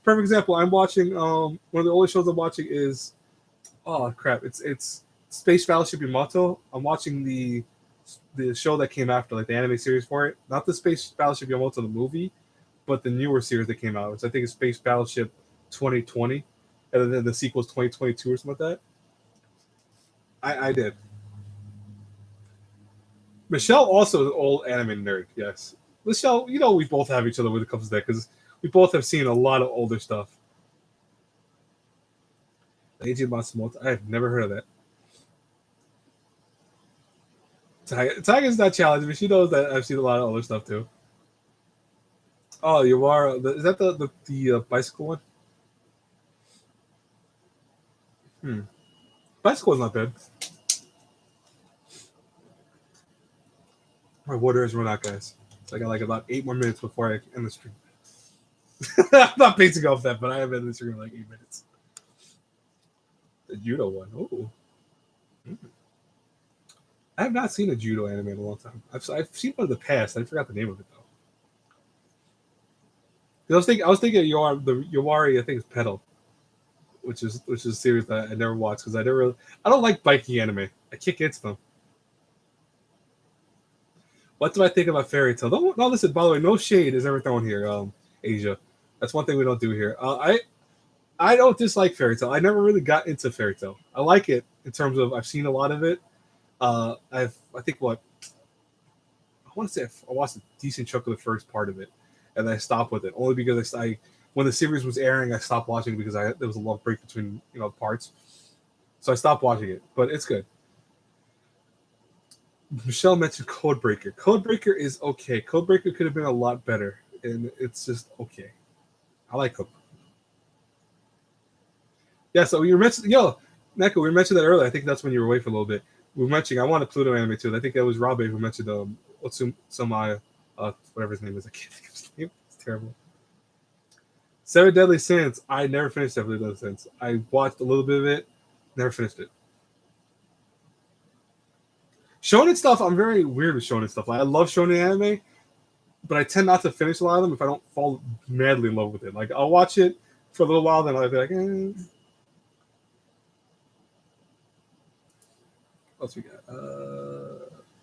perfect example. I'm watching one of the oldest shows I'm watching is crap. It's Space Battleship Yamato. I'm watching the show that came after, like the anime series for it. Not the Space Battleship Yamato the movie, but the newer series that came out, which I think is Space Battleship 2020, and then the sequel's 2022 or something like that. I did. Michelle also is an old anime nerd. Yes, Michelle. We both have each other when it comes to that because we both have seen a lot of older stuff. Eiji Matsumoto. I have never heard of that. Tiger's not challenging, but she knows that I've seen a lot of older stuff too. Oh, you are. Is that the bicycle one? Hmm. Bicycle is not bad. My water is run out, guys. So I got like about 8 more minutes before I end the stream. I'm not basing off that, but I have been in the stream like 8 minutes. The judo one. Oh. I have not seen a judo anime in a long time. I've seen one in the past. I forgot the name of it though. I was thinking Yawari, I think it's Pedal, which is a series that I never watched because I don't like biking anime. I kick against them. What do I think about Fairy Tale? Don't no listen. By the way, no shade is ever thrown here. Asia, that's one thing we don't do here. I don't dislike Fairy Tale. I never really got into Fairy Tale. I like it in terms of I've seen a lot of it. I think what I want to say I watched a decent chunk of the first part of it, and then I stopped with it only because when the series was airing, I stopped watching it because there was a long break between parts, so I stopped watching it. But it's good. Michelle mentioned Codebreaker. Codebreaker is okay. Codebreaker could have been a lot better, and it's just okay. I like Code. Yeah, so you mentioned Neko. We mentioned that earlier. I think that's when you were away for a little bit. We were mentioning I wanted Pluto anime too. I think that was Robe who mentioned Otsumaya, whatever his name is. I can't think of his name. It's terrible. Seven Deadly Sins. I never finished Seven Deadly Sins. I watched a little bit of it, never finished it. Shonen stuff. I'm very weird with shonen stuff. Like, I love shonen anime, but I tend not to finish a lot of them if I don't fall madly in love with it. Like I'll watch it for a little while, then I'll be like, what else we got?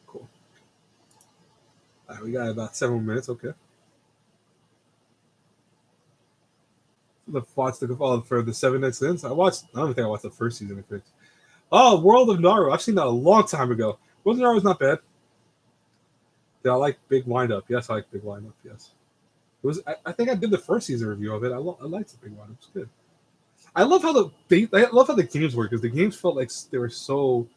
Cool. All right, we got about 7 minutes. Okay. Watch the for the 7 minutes in. I don't think I watched the first season of it. Oh, World of Naru. I've seen that a long time ago. World of Naru is not bad. Yeah, I like Big Wind Up. Yes, I like Big Wind Up. Yes. It was. I think I did the first season review of it. I liked the Big Wind Up. It's good. I love how I love how the games work because the games felt like they were so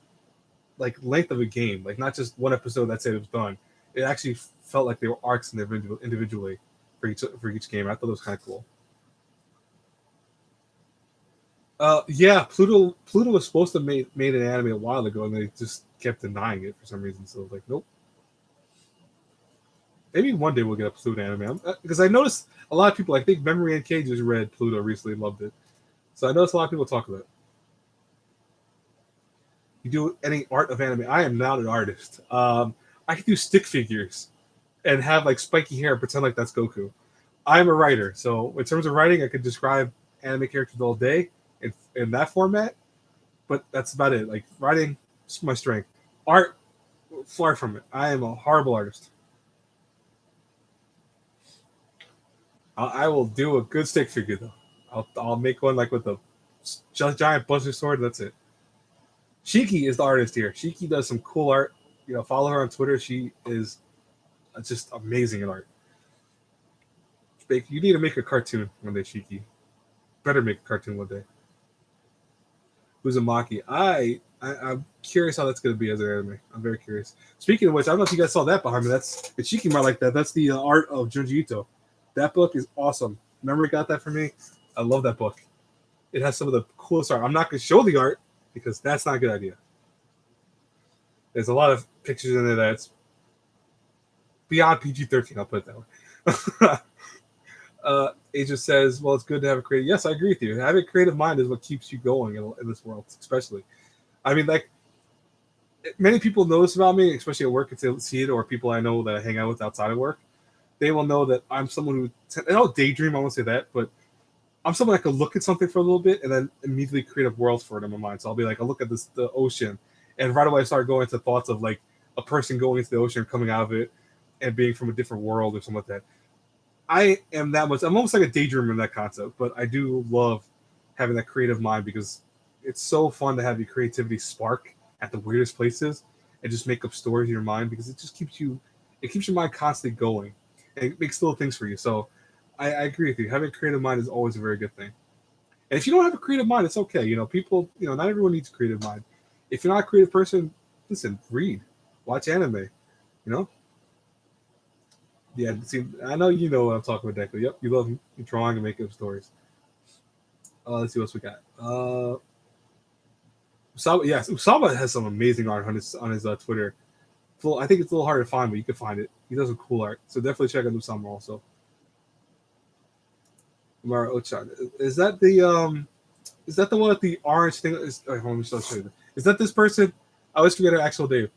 like length of a game, like not just one episode that said it was done. It actually felt like they were arcs individually for each game. I thought it was kind of cool. Yeah, Pluto was supposed to made an anime a while ago, and they just kept denying it for some reason. So I was like, nope. Maybe one day we'll get a Pluto anime because I noticed a lot of people. I think Memory and K just read Pluto recently and loved it. So I noticed a lot of people talk about it. You do any art of anime? I am not an artist. I can do stick figures and have like spiky hair, and pretend like that's Goku. I'm a writer, so in terms of writing, I could describe anime characters all day in that format. But that's about it. Like writing is my strength. Art, far from it. I am a horrible artist. I will do a good stick figure though. I'll make one like with a just giant buster sword. That's it. Shiki is the artist here. Shiki does some cool art. Follow her on Twitter. She is just amazing at art. You need to make a cartoon one day, Shiki. Better make a cartoon one day. Uzumaki. I'm curious how that's going to be as an anime. I'm very curious. Speaking of which, I don't know if you guys saw that behind me. It's Shiki might like that. That's the art of Junji Ito. That book is awesome. Memory got that for me. I love that book. It has some of the coolest art. I'm not going to show the art because that's not a good idea. There's a lot of pictures in there that's beyond PG-13. I'll put it that way. Asia says, "Well, it's good to have a creative." Yes, I agree with you. Having a creative mind is what keeps you going in this world, especially. I mean, like many people know this about me, especially at work. If they see it, or people I know that I hang out with outside of work, they will know that I'm someone who I don't daydream. I won't say that, but I'm someone that can look at something for a little bit and then immediately create a world for it in my mind. So I'll be like, I look at the ocean, and right away I start going to thoughts of like a person going into the ocean, coming out of it, and being from a different world or something like that. I am that much. I'm almost like a daydreamer in that concept, but I do love having that creative mind because it's so fun to have your creativity spark at the weirdest places and just make up stories in your mind because it just keeps your mind constantly going and it makes little things for you. So I agree with you. Having a creative mind is always a very good thing. And if you don't have a creative mind, it's okay. People, not everyone needs a creative mind. If you're not a creative person, listen, read, watch anime, you know. Yeah, see, I know you know what I'm talking about, Deku. Yep, you love drawing and making up stories. Let's see what else we got. Usama, yes, Usama has some amazing art on his Twitter. I think it's a little hard to find, but you can find it. He does some cool art, so definitely check out Usama also. Mara Ochan, is that the one with the orange thing? Wait, hold on, let me show you. Is that this person? I always forget her actual name.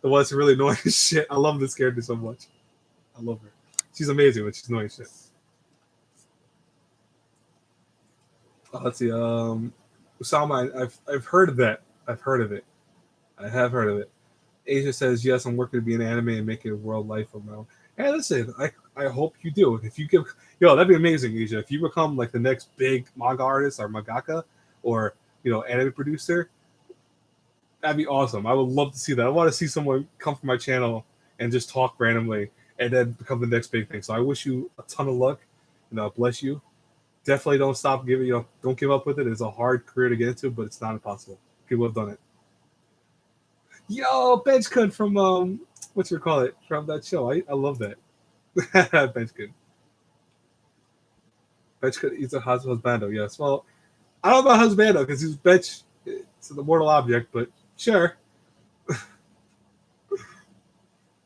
The one that's really annoying as shit. I love this character so much. I love her. She's amazing, but she's annoying as shit. Let's see. Usama, I've heard of that. I've heard of it. I have heard of it. Asia says, yes, I'm working to be an anime and make it a world life of my own. Hey, listen, I hope you do. If you give, that'd be amazing, Asia. If you become like the next big manga artist or mangaka or, anime producer, that'd be awesome. I would love to see that. I want to see someone come from my channel and just talk randomly and then become the next big thing. So I wish you a ton of luck and bless you. Definitely don't stop giving, don't give up with it. It's a hard career to get into, but it's not impossible. People have done it. Yo, Benchkun from what you call it from that show. I love that. Benchkun. Benchkun is a husbando. Yes. Well, I don't know about husbando because he's bench. It's an immortal object, but sure.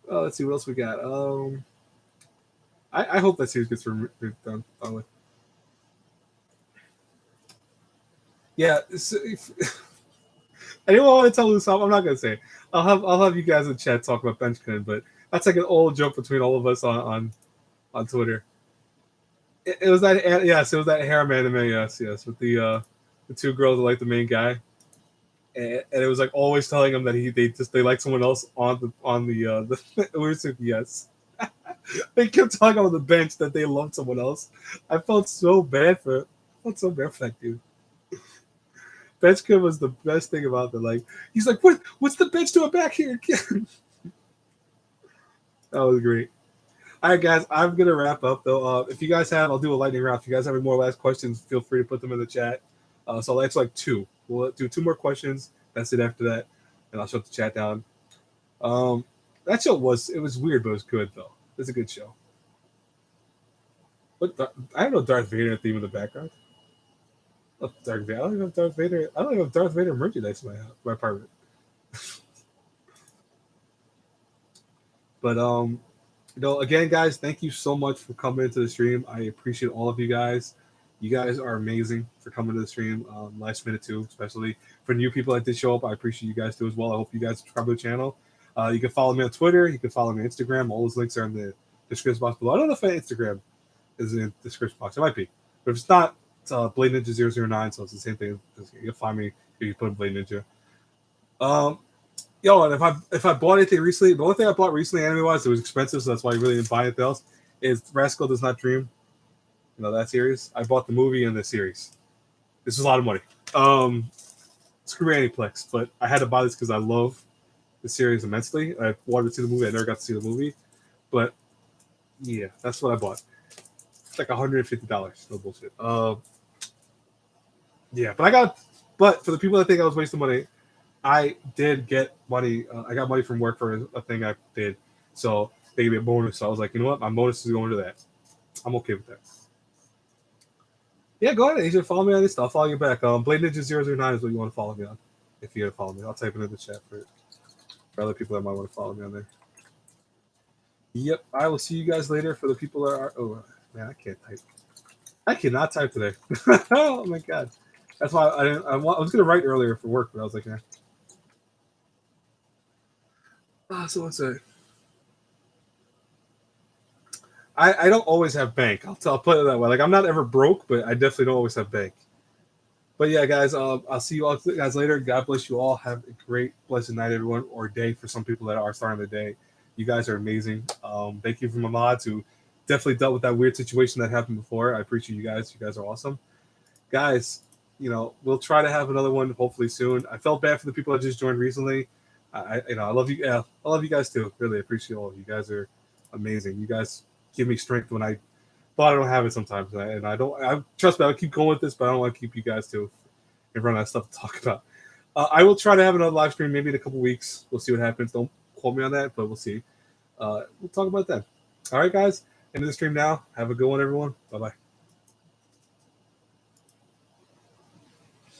Let's see what else we got. I hope that series gets done with. Yeah. Anyone want to tell Usama? I'm not gonna say. I'll have you guys in chat talk about Benchkun, but that's like an old joke between all of us on Twitter. It was that yes, it was that harem anime. Yes, with the two girls that like the main guy, and it was like always telling him that they like someone else on the Ursuki. Yes, they kept talking on the bench that they loved someone else. I felt so bad for that dude. Benchkun was the best thing about it. Like he's like, what's the bench doing back here? That was great. All right, guys, I'm gonna wrap up though. If you guys have, I'll do a lightning round. If you guys have any more last questions, feel free to put them in the chat. So I'll answer like two. We'll do two more questions. That's it after that, and I'll shut the chat down. That show was weird, but it was good though. It's a good show. But I have no Darth Vader theme in the background. Darth Vader. I don't even have Darth Vader. I don't even have Darth Vader merchandise in my apartment. But again, guys, thank you so much for coming into the stream. I appreciate all of you guys. You guys are amazing for coming to the stream. Last minute too, especially for new people that did show up. I appreciate you guys too as well. I hope you guys subscribe to the channel. You can follow me on Twitter. You can follow me on Instagram. All those links are in the description box below. I don't know if my Instagram is in the description box. It might be, but if it's not, it's Blade Ninja 009. So it's the same thing. You'll find me if you put Blade Ninja. And if I bought anything recently, the only thing I bought recently anime wise, it was expensive, so that's why I really didn't buy anything else. Is Rascal Does Not Dream. That series. I bought the movie and the series. This is a lot of money. Screw Aniplex, but I had to buy this because I love the series immensely. I wanted to see the movie. I never got to see the movie, but yeah, that's what I bought. It's like $150. No bullshit. Yeah, but for the people that think I was wasting money, I did get money. I got money from work for a thing I did, so they gave me a bonus. So I was like, you know what, my bonus is going to that. I'm okay with that. Yeah, go ahead, Asia. Follow me on this. I'll follow you back. Blade Ninja 009 is what you want to follow me on. If you want to follow me, I'll type it in the chat for other people that might want to follow me on there. Yep, I will see you guys later. For the people that are, oh man, I can't type. I cannot type today. Oh my god, that's why I was gonna write earlier for work, but I was like, so what's that? I don't always have bank. I'll put it that way. Like I'm not ever broke, but I definitely don't always have bank. But yeah, guys, I'll see you all guys later. God bless you all. Have a great, blessed night, everyone, or day for some people that are starting the day. You guys are amazing. Thank you for my mods who definitely dealt with that weird situation that happened before. I appreciate you guys. You guys are awesome. Guys, we'll try to have another one hopefully soon. I felt bad for the people that just joined recently. I love you. Yeah, I love you guys too. Really appreciate all of you. You guys are amazing. You guys give me strength when I thought I don't have it sometimes, and I don't. I trust me. I'll keep going with this, but I don't want to keep you guys too and run out of stuff to talk about. I will try to have another live stream maybe in a couple weeks. We'll see what happens. Don't quote me on that, but we'll see. We'll talk about that. All right, guys. End of the stream now. Have a good one, everyone. Bye bye.